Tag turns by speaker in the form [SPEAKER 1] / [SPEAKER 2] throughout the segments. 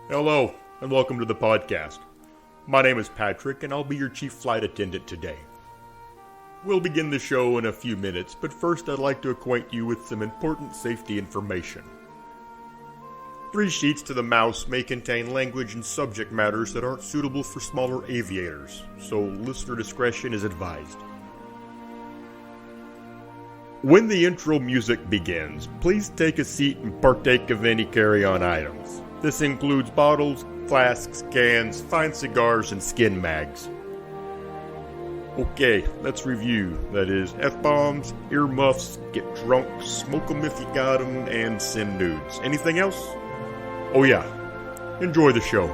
[SPEAKER 1] Hello, and welcome to the podcast. My name is Patrick, and I'll be your chief flight attendant today. We'll begin the show in a few minutes, but first I'd like to acquaint you with some important safety information. 3 Sheets to the Mouse may contain language and subject matters that aren't suitable for smaller aviators, so listener discretion is advised. When the intro music begins, please take a seat and partake of any carry-on items. This includes bottles, flasks, cans, fine cigars, and skin mags. Okay, let's review. That is, F-bombs, earmuffs, get drunk, smoke 'em if you got 'em, and send nudes. Anything else? Oh yeah. Enjoy the show.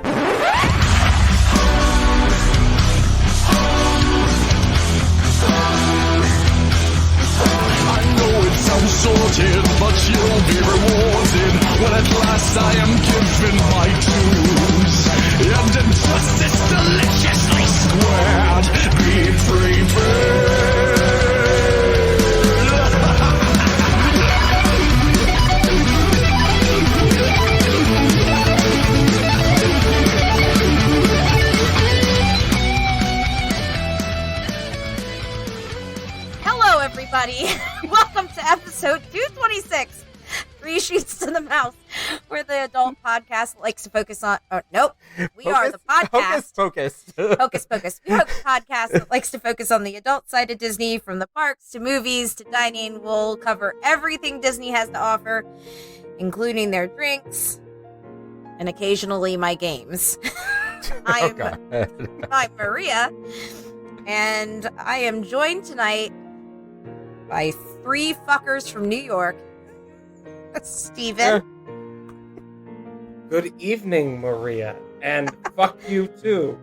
[SPEAKER 2] Sounds sorted, but you'll be rewarded when at last I am given my dues. And injustice deliciously squared, be prepared.
[SPEAKER 3] Hello, everybody. Welcome to episode 226, 3 Sheets to the Mouse, where the adult podcast likes to focus on... Oh, nope. We are the podcast...
[SPEAKER 4] Focus.
[SPEAKER 3] Hocus Pocus. We are the podcast that likes to focus on the adult side of Disney, from the parks to movies to dining. We'll cover everything Disney has to offer, including their drinks and occasionally my games. I'm Maria, and I am joined tonight by 3 fuckers from New York. Steven.
[SPEAKER 5] Good evening, Maria, and fuck you too.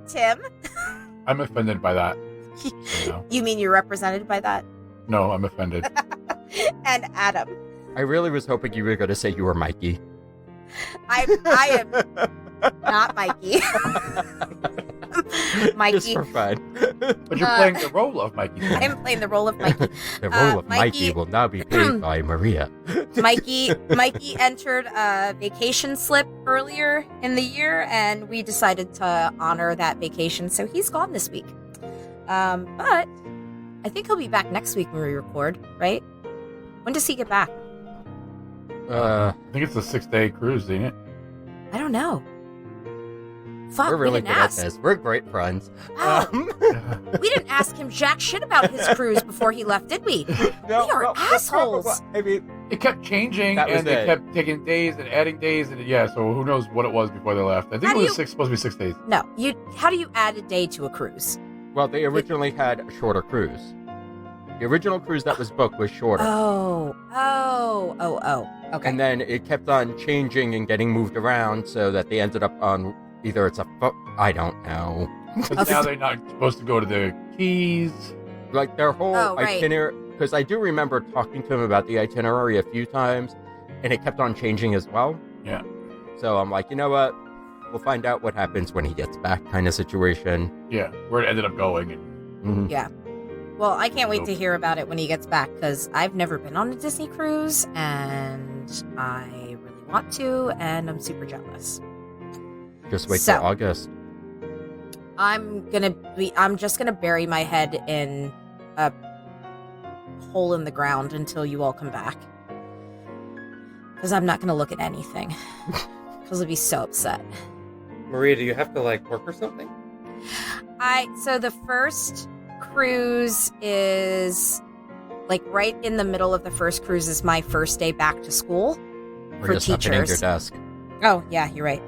[SPEAKER 3] Tim.
[SPEAKER 6] I'm offended by that.
[SPEAKER 3] You mean you're represented by that?
[SPEAKER 6] No, I'm offended.
[SPEAKER 3] And Adam.
[SPEAKER 4] I really was hoping you were going to say you were Mikey.
[SPEAKER 3] I am not Mikey. Mikey.
[SPEAKER 4] Just for fun.
[SPEAKER 6] But you're playing the role of Mikey.
[SPEAKER 3] I'm playing the role of Mikey.
[SPEAKER 4] The role of Mikey
[SPEAKER 3] Mikey
[SPEAKER 4] will now be played by Maria.
[SPEAKER 3] Mikey entered a vacation slip earlier in the year, and we decided to honor that vacation, so he's gone this week. But I think he'll be back next week when we record, right? When does he get back?
[SPEAKER 6] I think it's a 6-day cruise, ain't it?
[SPEAKER 3] I don't know. Fuck,
[SPEAKER 4] We're really
[SPEAKER 3] we
[SPEAKER 4] good
[SPEAKER 3] didn't
[SPEAKER 4] at
[SPEAKER 3] ask.
[SPEAKER 4] this. We're great friends.
[SPEAKER 3] Oh, we didn't ask him jack shit about his cruise before he left, did we?
[SPEAKER 4] No,
[SPEAKER 3] We are
[SPEAKER 4] well,
[SPEAKER 3] assholes.
[SPEAKER 4] I mean,
[SPEAKER 6] It kept changing,
[SPEAKER 4] That was
[SPEAKER 6] and they
[SPEAKER 4] it.
[SPEAKER 6] kept taking days and adding days, and yeah, so who knows what it was before they left. I think
[SPEAKER 3] How
[SPEAKER 6] it
[SPEAKER 3] do
[SPEAKER 6] was
[SPEAKER 3] you-
[SPEAKER 6] supposed to be 6 days.
[SPEAKER 3] No, how do you add a day to a cruise?
[SPEAKER 4] well, they originally had a shorter cruise. The original cruise that was booked was shorter.
[SPEAKER 3] Oh. Okay.
[SPEAKER 4] And then it kept on changing and getting moved around so that they ended up on either I don't know.
[SPEAKER 6] Because now they're not supposed to go to the Keys.
[SPEAKER 4] Like their whole
[SPEAKER 3] Oh, right.
[SPEAKER 4] itinerary, because I do remember talking to him about the itinerary a few times, and it kept on changing as well.
[SPEAKER 6] Yeah.
[SPEAKER 4] So I'm like, you know what? We'll find out what happens when he gets back, kind of situation.
[SPEAKER 6] Yeah, where it ended up going. And
[SPEAKER 3] Yeah. Well, I can't wait to hear about it when he gets back, because I've never been on a Disney cruise, and I really want to, and I'm super jealous.
[SPEAKER 4] Just wait
[SPEAKER 3] So-
[SPEAKER 4] till August.
[SPEAKER 3] I'm just gonna bury my head in a hole in the ground until you all come back, because I'm not gonna look at anything, because I'll be so upset.
[SPEAKER 5] Maria, do you have to work or something?
[SPEAKER 3] So the first cruise is right in the middle of the first cruise is my first day back to school
[SPEAKER 4] Or
[SPEAKER 3] for
[SPEAKER 4] just not getting your
[SPEAKER 3] teachers.
[SPEAKER 4] desk.
[SPEAKER 3] Oh yeah, you're right.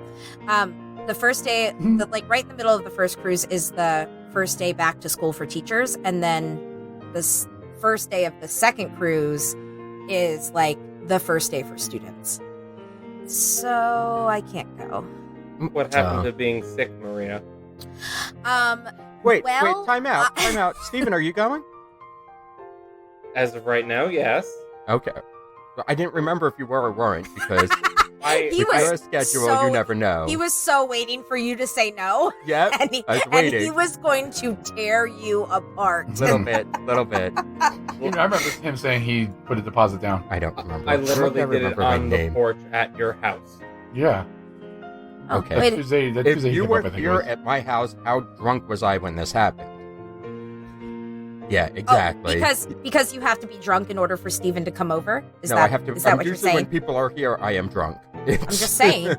[SPEAKER 3] The first day, right in the middle of the first cruise is the first day back to school for teachers, and then this first day of the second cruise is the first day for students. So I can't go.
[SPEAKER 5] What happened to being sick, Maria?
[SPEAKER 4] Wait,
[SPEAKER 3] Well,
[SPEAKER 4] time out. Steven, are you going?
[SPEAKER 5] As of right now, yes.
[SPEAKER 4] Okay. Well, I didn't remember if you were or weren't, because
[SPEAKER 3] He
[SPEAKER 4] With your
[SPEAKER 3] was
[SPEAKER 4] schedule,
[SPEAKER 3] so-
[SPEAKER 4] you never know.
[SPEAKER 3] He was so waiting for you to say no,
[SPEAKER 4] Yep.
[SPEAKER 3] and he,
[SPEAKER 4] I was
[SPEAKER 3] and
[SPEAKER 4] waiting.
[SPEAKER 3] he was going to tear you apart.
[SPEAKER 4] Little bit.
[SPEAKER 6] I remember him saying he put a deposit down.
[SPEAKER 4] I don't remember.
[SPEAKER 5] I literally
[SPEAKER 4] don't
[SPEAKER 5] did it
[SPEAKER 4] remember my
[SPEAKER 5] on the
[SPEAKER 4] name.
[SPEAKER 5] porch at your house.
[SPEAKER 6] Yeah.
[SPEAKER 4] Okay.
[SPEAKER 3] Wait,
[SPEAKER 6] Tuesday, that
[SPEAKER 4] If
[SPEAKER 6] Tuesday he
[SPEAKER 4] you
[SPEAKER 6] came
[SPEAKER 4] were
[SPEAKER 6] up, I think it
[SPEAKER 4] here
[SPEAKER 6] was.
[SPEAKER 4] at my house, how drunk was I when this happened? Yeah, exactly.
[SPEAKER 3] because you have to be drunk in order for Steven to come over. Is
[SPEAKER 4] no,
[SPEAKER 3] that
[SPEAKER 4] I have to.
[SPEAKER 3] is that what you're
[SPEAKER 4] usually when
[SPEAKER 3] saying?
[SPEAKER 4] people are here, I am drunk.
[SPEAKER 3] I'm just saying.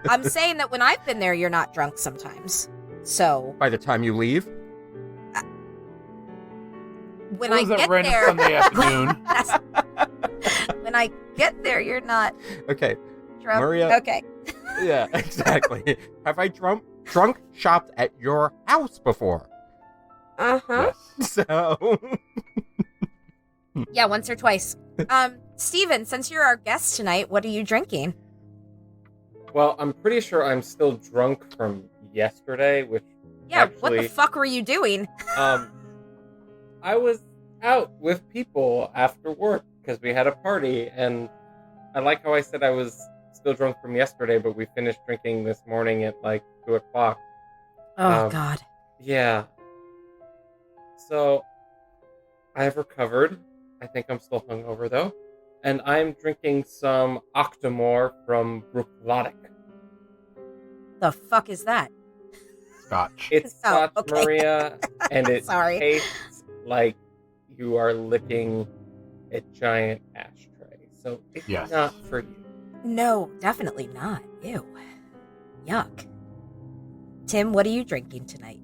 [SPEAKER 3] I'm saying that when I've been there, you're not drunk sometimes. So
[SPEAKER 4] By the time you leave,
[SPEAKER 3] when
[SPEAKER 6] What
[SPEAKER 3] I
[SPEAKER 6] was that
[SPEAKER 3] get
[SPEAKER 6] random
[SPEAKER 3] there,
[SPEAKER 6] Sunday afternoon?
[SPEAKER 3] when I get there, you're not
[SPEAKER 4] okay,
[SPEAKER 3] drunk.
[SPEAKER 4] Maria-
[SPEAKER 3] Okay.
[SPEAKER 4] yeah, exactly. Have I drunk shopped at your house before?
[SPEAKER 3] Uh-huh.
[SPEAKER 6] Yes.
[SPEAKER 4] So
[SPEAKER 3] Yeah, once or twice. Steven, since you're our guest tonight, what are you drinking?
[SPEAKER 5] Well, I'm pretty sure I'm still drunk from yesterday, which
[SPEAKER 3] Yeah, what the
[SPEAKER 5] Actually-
[SPEAKER 3] fuck were you doing?
[SPEAKER 5] I was out with people after work because we had a party, and I like how I said I was still drunk from yesterday, but we finished drinking this morning at like 2:00.
[SPEAKER 3] Oh,
[SPEAKER 5] Um,
[SPEAKER 3] God.
[SPEAKER 5] Yeah. So I have recovered. I think I'm still hungover though, and I'm drinking some Octomore from Bruichladdich.
[SPEAKER 3] The fuck is that?
[SPEAKER 6] Scotch.
[SPEAKER 5] It's
[SPEAKER 3] Oh,
[SPEAKER 5] Scotch,
[SPEAKER 3] okay.
[SPEAKER 5] Maria, and it
[SPEAKER 3] Sorry.
[SPEAKER 5] tastes like you are licking a giant ashtray. So it's
[SPEAKER 6] Yes.
[SPEAKER 5] not for you.
[SPEAKER 3] No, definitely not. Ew. Yuck. Tim, what are you drinking tonight?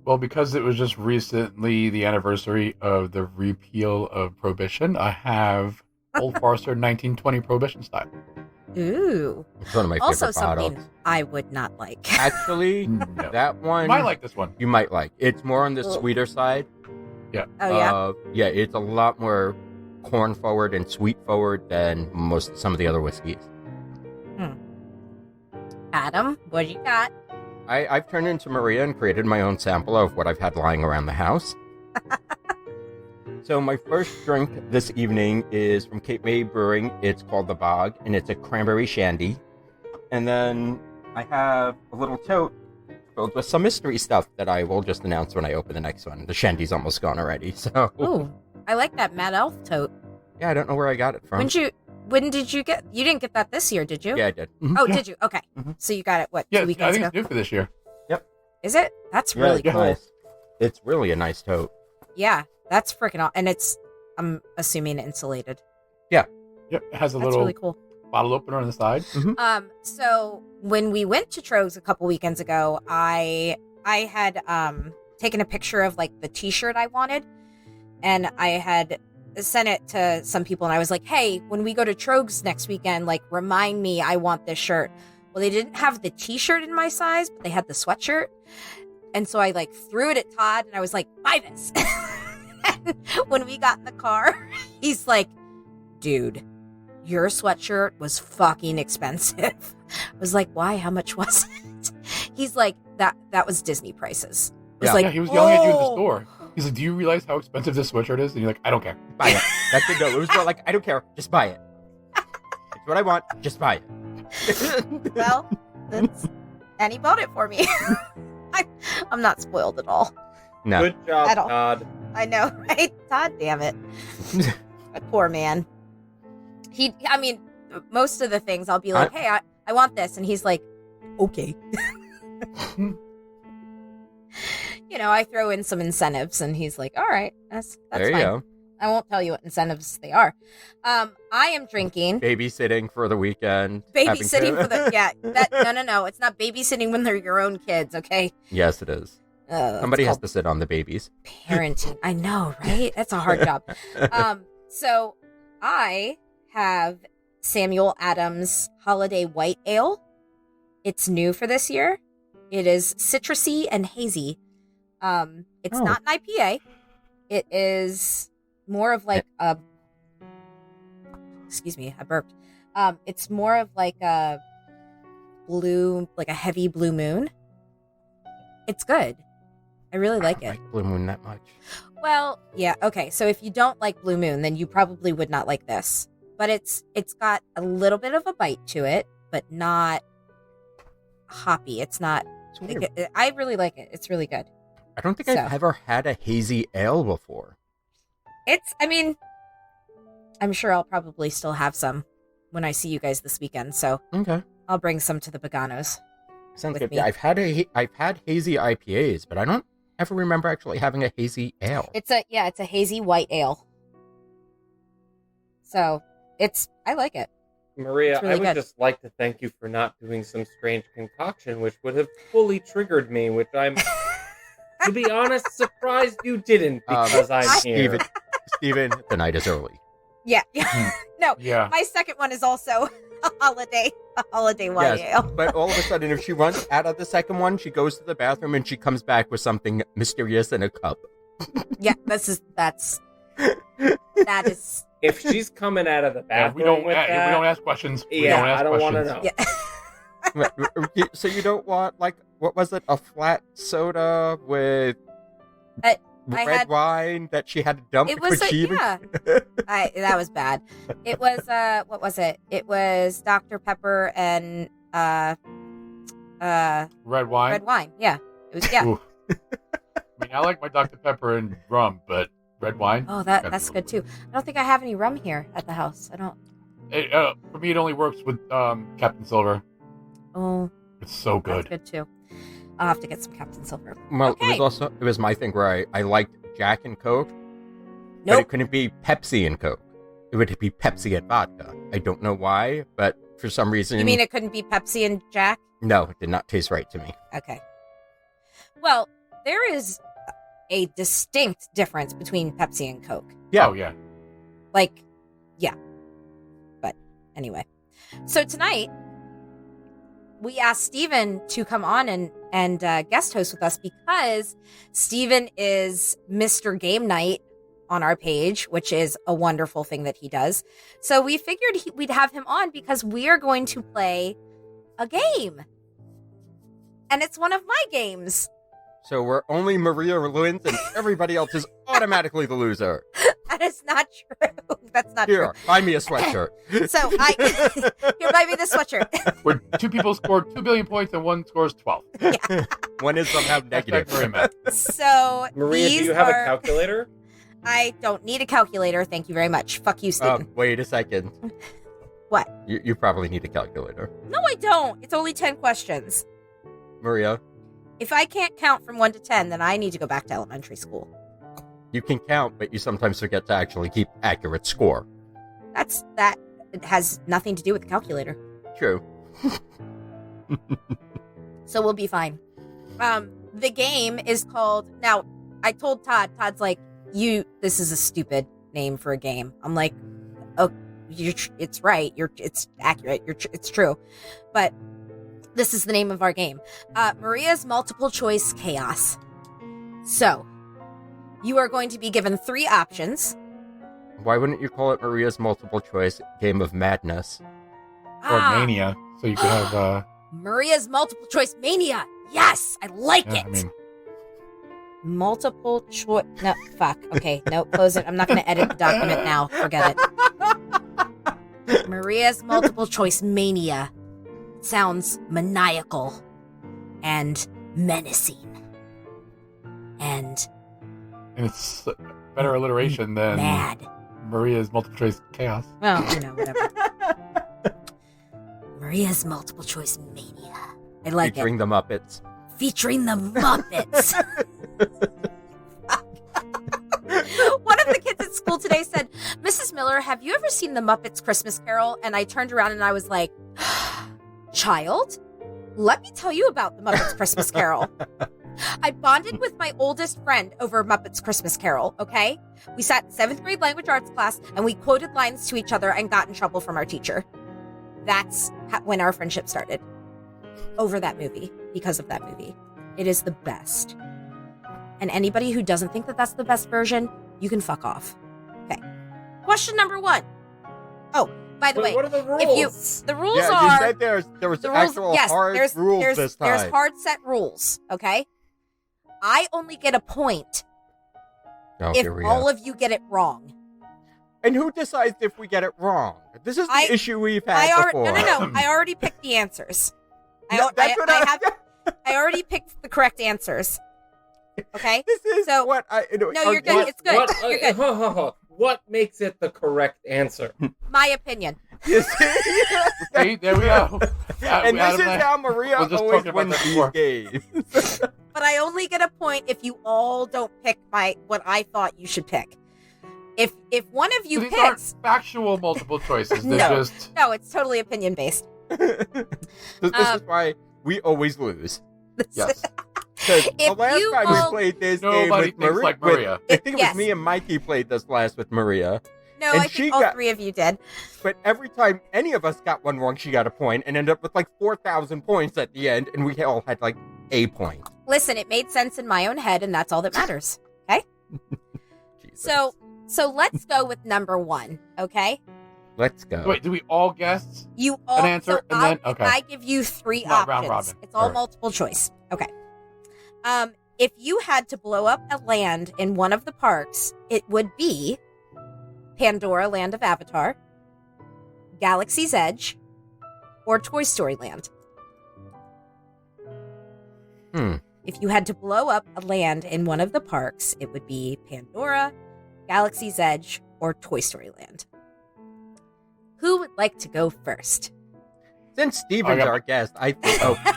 [SPEAKER 6] Well, because it was just recently the anniversary of the repeal of Prohibition, I have Old Forester 1920 Prohibition style.
[SPEAKER 3] Ooh.
[SPEAKER 4] it's one of my
[SPEAKER 3] Also
[SPEAKER 4] favorite bottles.
[SPEAKER 3] something I would not like.
[SPEAKER 4] Actually,
[SPEAKER 6] No.
[SPEAKER 4] that one
[SPEAKER 6] You might like this one.
[SPEAKER 4] you might like. It's more on the
[SPEAKER 3] Well-
[SPEAKER 4] sweeter side.
[SPEAKER 3] Oh, yeah?
[SPEAKER 4] Yeah, it's a lot more corn forward and sweet forward than some of the other whiskeys.
[SPEAKER 3] Adam, what you got?
[SPEAKER 4] I've turned into Maria and created my own sample of what I've had lying around the house. So my first drink this evening is from Cape May Brewing. It's called The Bog, and it's a cranberry shandy. And then I have a little tote filled with some mystery stuff that I will just announce when I open the next one. The shandy's almost gone already, so...
[SPEAKER 3] Ooh, I like that Mad Elf tote.
[SPEAKER 4] Yeah, I don't know where I got it from.
[SPEAKER 3] When did you get? You didn't get that this year, did you?
[SPEAKER 4] Yeah, I did. Mhm.
[SPEAKER 3] Oh,
[SPEAKER 6] Yeah.
[SPEAKER 3] did you? Okay.
[SPEAKER 4] Mhm.
[SPEAKER 3] So you got it, what,
[SPEAKER 6] Yeah,
[SPEAKER 3] 2
[SPEAKER 6] I
[SPEAKER 3] weekends
[SPEAKER 6] think
[SPEAKER 3] ago?
[SPEAKER 6] it's new for this year.
[SPEAKER 3] Is it? That's
[SPEAKER 4] Yeah,
[SPEAKER 3] really
[SPEAKER 4] it's
[SPEAKER 3] cool.
[SPEAKER 4] nice. It's really a nice tote.
[SPEAKER 3] Yeah, that's freaking awesome. And it's, I'm assuming, insulated.
[SPEAKER 6] Yep, it has a
[SPEAKER 3] That's
[SPEAKER 6] little
[SPEAKER 3] really cool.
[SPEAKER 6] bottle opener on the side.
[SPEAKER 3] So when we went to Trogs a couple weekends ago, I had taken a picture of like the t-shirt I wanted, and I had sent it to some people, and I was like, hey, when we go to Trogs next weekend, like, remind me I want this shirt. Well, they didn't have the t-shirt in my size, but they had the sweatshirt. And so I like threw it at Todd, and I was like, buy this. And when we got in the car, he's like, dude, your sweatshirt was fucking expensive. I was like, why? How much was it? He's like, that was Disney prices. I was
[SPEAKER 4] Yeah.
[SPEAKER 3] like,
[SPEAKER 6] Yeah, he was yelling at you in the
[SPEAKER 3] "Oh."
[SPEAKER 6] store. He's like, do you realize how expensive this sweatshirt is? And you're like, I don't care.
[SPEAKER 4] Buy it. That's the go. It was more like, I don't care. Just buy it. It's what I want. Just buy it.
[SPEAKER 3] Well, and he bought it for me. I'm not spoiled at all.
[SPEAKER 4] No.
[SPEAKER 5] Good job,
[SPEAKER 3] At all.
[SPEAKER 5] Todd.
[SPEAKER 3] I know, right? God damn it. That poor man. I mean, most of the things I'll be like, hey, I want this. And he's like, okay. You know, I throw in some incentives, and he's like, all right, that's
[SPEAKER 4] There you
[SPEAKER 3] fine.
[SPEAKER 4] go.
[SPEAKER 3] I won't tell you what incentives they are. I am drinking.
[SPEAKER 4] Babysitting for the weekend.
[SPEAKER 3] Babysitting for the no. It's not babysitting when they're your own kids, okay?
[SPEAKER 4] Yes, it is. Somebody has to sit on the babies.
[SPEAKER 3] Parenting. I know, right? That's a hard job. So I have Samuel Adams Holiday White Ale. It's new for this year. It is citrusy and hazy. It's
[SPEAKER 4] Oh.
[SPEAKER 3] not an IPA. It is more of like a. Excuse me, I burped. It's more of like a blue, like a heavy blue moon. It's good. I really like
[SPEAKER 4] I
[SPEAKER 3] it.
[SPEAKER 4] don't like Blue Moon that much.
[SPEAKER 3] Well, yeah, okay. So if you don't like Blue Moon, then you probably would not like this. but it's got a little bit of a bite to it, but not hoppy. It's not.
[SPEAKER 4] It's weird.
[SPEAKER 3] I really like it. It's really good.
[SPEAKER 4] I don't think
[SPEAKER 3] So.
[SPEAKER 4] I've ever had a hazy ale before.
[SPEAKER 3] I mean, I'm sure I'll probably still have some when I see you guys this weekend. So
[SPEAKER 4] Okay.
[SPEAKER 3] I'll bring some to the Paganos.
[SPEAKER 4] Sounds
[SPEAKER 3] With
[SPEAKER 4] good.
[SPEAKER 3] me.
[SPEAKER 4] Yeah, I've had hazy IPAs, but I don't ever remember actually having a hazy ale.
[SPEAKER 3] It's a hazy white ale. So I like it.
[SPEAKER 5] Maria,
[SPEAKER 3] It's really
[SPEAKER 5] I would
[SPEAKER 3] good.
[SPEAKER 5] just like to thank you for not doing some strange concoction, which would have fully triggered me, which I'm, to be honest, surprised you didn't because I'm here.
[SPEAKER 4] Steven, the night is early.
[SPEAKER 3] Yeah. No,
[SPEAKER 6] Yeah.
[SPEAKER 3] my second one is also a holiday white
[SPEAKER 4] Yes,
[SPEAKER 3] ale.
[SPEAKER 4] but all of a sudden, if she runs out of the second one, she goes to the bathroom and she comes back with something mysterious in a cup.
[SPEAKER 3] Yeah, that is
[SPEAKER 5] If she's coming out of the
[SPEAKER 6] Yeah,
[SPEAKER 5] bathroom
[SPEAKER 6] we don't.
[SPEAKER 5] with
[SPEAKER 6] We
[SPEAKER 5] that,
[SPEAKER 6] don't ask questions. We
[SPEAKER 5] yeah,
[SPEAKER 6] don't ask
[SPEAKER 5] I don't want to
[SPEAKER 6] questions.
[SPEAKER 5] know.
[SPEAKER 3] yeah.
[SPEAKER 4] So you don't want, like, what was it? A flat soda with
[SPEAKER 3] I
[SPEAKER 4] red
[SPEAKER 3] had-
[SPEAKER 4] wine that she had to dump
[SPEAKER 3] It was
[SPEAKER 4] because she even...
[SPEAKER 3] that was bad. It was what was it? It was Dr. Pepper and
[SPEAKER 6] Red wine.
[SPEAKER 3] red wine. Yeah. It was yeah.
[SPEAKER 6] Ooh. I mean, I like my Dr. Pepper and rum, but red wine.
[SPEAKER 3] Oh, that's good too. I don't think I have any rum here at the house. I don't.
[SPEAKER 6] For me, it only works with Captain Silver.
[SPEAKER 3] Oh,
[SPEAKER 6] It's so
[SPEAKER 3] that's
[SPEAKER 6] good.
[SPEAKER 3] good too. I'll have to get some Captain Silver.
[SPEAKER 4] Well,
[SPEAKER 3] Okay.
[SPEAKER 4] it was my thing where I liked Jack and Coke, but
[SPEAKER 3] Nope.
[SPEAKER 4] it couldn't be Pepsi and Coke. It would be Pepsi and vodka. I don't know why, but for some reason...
[SPEAKER 3] You mean it couldn't be Pepsi and Jack?
[SPEAKER 4] No, it did not taste right to me.
[SPEAKER 3] Okay. Well, there is a distinct difference between Pepsi and Coke.
[SPEAKER 4] Yeah.
[SPEAKER 6] Oh yeah.
[SPEAKER 3] Like, yeah. But anyway. So tonight, we asked Steven to come on and guest host with us because Steven is Mr. Game Night on our page, which is a wonderful thing that he does. So we figured we'd have him on because we are going to play a game. And it's one of my games.
[SPEAKER 4] So we're only Maria wins and everybody else is automatically the loser.
[SPEAKER 3] That is not true. That's not
[SPEAKER 4] Here, buy me a sweatshirt.
[SPEAKER 3] true. So here, buy me the sweatshirt.
[SPEAKER 6] Where 2 people scored 2 billion points and one scores 12.
[SPEAKER 4] One is somehow negative.
[SPEAKER 6] Very mad.
[SPEAKER 3] So
[SPEAKER 5] Maria,
[SPEAKER 3] these
[SPEAKER 5] do you have
[SPEAKER 3] are,
[SPEAKER 5] a calculator?
[SPEAKER 3] I don't need a calculator. Thank you very much. Fuck you, Steven.
[SPEAKER 4] Wait a second.
[SPEAKER 3] What?
[SPEAKER 4] You probably need a calculator.
[SPEAKER 3] No, I don't. It's only 10 questions.
[SPEAKER 4] Maria,
[SPEAKER 3] If I can't count from 1 to 10, then I need to go back to elementary school.
[SPEAKER 4] you can count, but you sometimes forget to actually keep accurate score.
[SPEAKER 3] That it has nothing to do with the calculator.
[SPEAKER 4] True.
[SPEAKER 3] So we'll be fine. The game is called, now I told Todd's like, this is a stupid name for a game. I'm like, oh, it's right. It's accurate. It's true. But this is the name of our game. Maria's Multiple Choice Chaos. So you are going to be given 3 options.
[SPEAKER 4] Why wouldn't you call it Maria's multiple choice game of madness?
[SPEAKER 6] Or Mania. So you could have.
[SPEAKER 3] Maria's Multiple Choice Mania. Yes, I like
[SPEAKER 6] Yeah,
[SPEAKER 3] it.
[SPEAKER 6] I mean,
[SPEAKER 3] Multiple choice. No, fuck. Okay, no, close it. I'm not going to edit the document now. Forget it. Maria's Multiple Choice Mania sounds maniacal and menacing and
[SPEAKER 6] and it's better alliteration than
[SPEAKER 3] mad.
[SPEAKER 6] Maria's multiple choice chaos.
[SPEAKER 3] Well, whatever. Maria's Multiple Choice Mania. I like
[SPEAKER 4] Featuring the Muppets.
[SPEAKER 3] it. Featuring the Muppets. One of the kids at school today said, Mrs. Miller, have you ever seen the Muppets Christmas Carol? And I turned around and I was like, child, let me tell you about the Muppets Christmas Carol. I bonded with my oldest friend over Muppets Christmas Carol, okay? We sat in 7th grade language arts class and we quoted lines to each other and got in trouble from our teacher. That's when our friendship started. Over that movie, because of that movie. It is the best. And anybody who doesn't think that that's the best version, you can fuck off. Okay. Question number 1. Oh, by the way,
[SPEAKER 5] What are the rules?
[SPEAKER 3] if the rules
[SPEAKER 4] Yeah,
[SPEAKER 3] are
[SPEAKER 4] you said there was
[SPEAKER 3] the rules,
[SPEAKER 4] actual
[SPEAKER 3] yes,
[SPEAKER 4] hard rules this time.
[SPEAKER 3] there's hard set rules, okay? I only get a point
[SPEAKER 4] Oh,
[SPEAKER 3] if
[SPEAKER 4] here we
[SPEAKER 3] all
[SPEAKER 4] go.
[SPEAKER 3] of you get it wrong.
[SPEAKER 4] And who decides if we get it wrong? This is the
[SPEAKER 3] I-
[SPEAKER 4] issue we've had before.
[SPEAKER 3] No. I already picked the answers.
[SPEAKER 4] No, that's what I-
[SPEAKER 3] I already picked the correct answers. Okay.
[SPEAKER 4] This is
[SPEAKER 3] So-
[SPEAKER 4] what I.
[SPEAKER 3] No, you're good. It's good. You're good.
[SPEAKER 5] What makes it the correct answer?
[SPEAKER 3] My opinion.
[SPEAKER 4] You
[SPEAKER 6] See, there we go.
[SPEAKER 4] And this is
[SPEAKER 6] Adam and I-
[SPEAKER 4] how Maria
[SPEAKER 6] we're just
[SPEAKER 4] always
[SPEAKER 6] talking about
[SPEAKER 4] wins
[SPEAKER 6] that
[SPEAKER 4] these
[SPEAKER 6] before.
[SPEAKER 4] games.
[SPEAKER 3] But I only get a point if you all don't pick what I thought you should pick. If one of you
[SPEAKER 6] So these aren't
[SPEAKER 3] picks,
[SPEAKER 6] factual multiple choices. They're
[SPEAKER 3] No.
[SPEAKER 6] just
[SPEAKER 3] no, it's totally opinion based.
[SPEAKER 4] This is why we always lose. Yes. Because the
[SPEAKER 3] If
[SPEAKER 4] last
[SPEAKER 3] you
[SPEAKER 4] time
[SPEAKER 3] all-
[SPEAKER 4] we played this game
[SPEAKER 6] nobody
[SPEAKER 4] with
[SPEAKER 6] thinks
[SPEAKER 4] Maria,
[SPEAKER 6] like Maria.
[SPEAKER 4] I think it was
[SPEAKER 3] Yes.
[SPEAKER 4] me and Mikey played this last with Maria.
[SPEAKER 3] No,
[SPEAKER 4] And
[SPEAKER 3] I
[SPEAKER 4] she
[SPEAKER 3] think all
[SPEAKER 4] got-
[SPEAKER 3] three of you did.
[SPEAKER 4] But every time any of us got one wrong, she got a point, and ended up with like 4,000 points at the end, and we all had like a point.
[SPEAKER 3] Listen, it made sense in my own head, and that's all that matters.
[SPEAKER 4] Jesus.
[SPEAKER 3] So let's go with number 1. Okay.
[SPEAKER 4] Let's go.
[SPEAKER 6] wait. Do we all guess?
[SPEAKER 3] You all
[SPEAKER 6] answer,
[SPEAKER 3] so
[SPEAKER 6] and
[SPEAKER 3] I'll-
[SPEAKER 6] then- okay.
[SPEAKER 3] I give you 3
[SPEAKER 6] Not round
[SPEAKER 3] options.
[SPEAKER 6] robin.
[SPEAKER 3] It's all
[SPEAKER 6] Alright.
[SPEAKER 3] multiple choice. Okay. If you had to blow up a land in one of the parks, it would be Pandora Land of Avatar, Galaxy's Edge, or Toy Story Land. If you had to blow up a land in one of the parks, it would be Pandora, Galaxy's Edge, or Toy Story Land. Who would like to go first?
[SPEAKER 4] Since
[SPEAKER 6] I
[SPEAKER 4] Steven's
[SPEAKER 6] got-
[SPEAKER 4] our guest,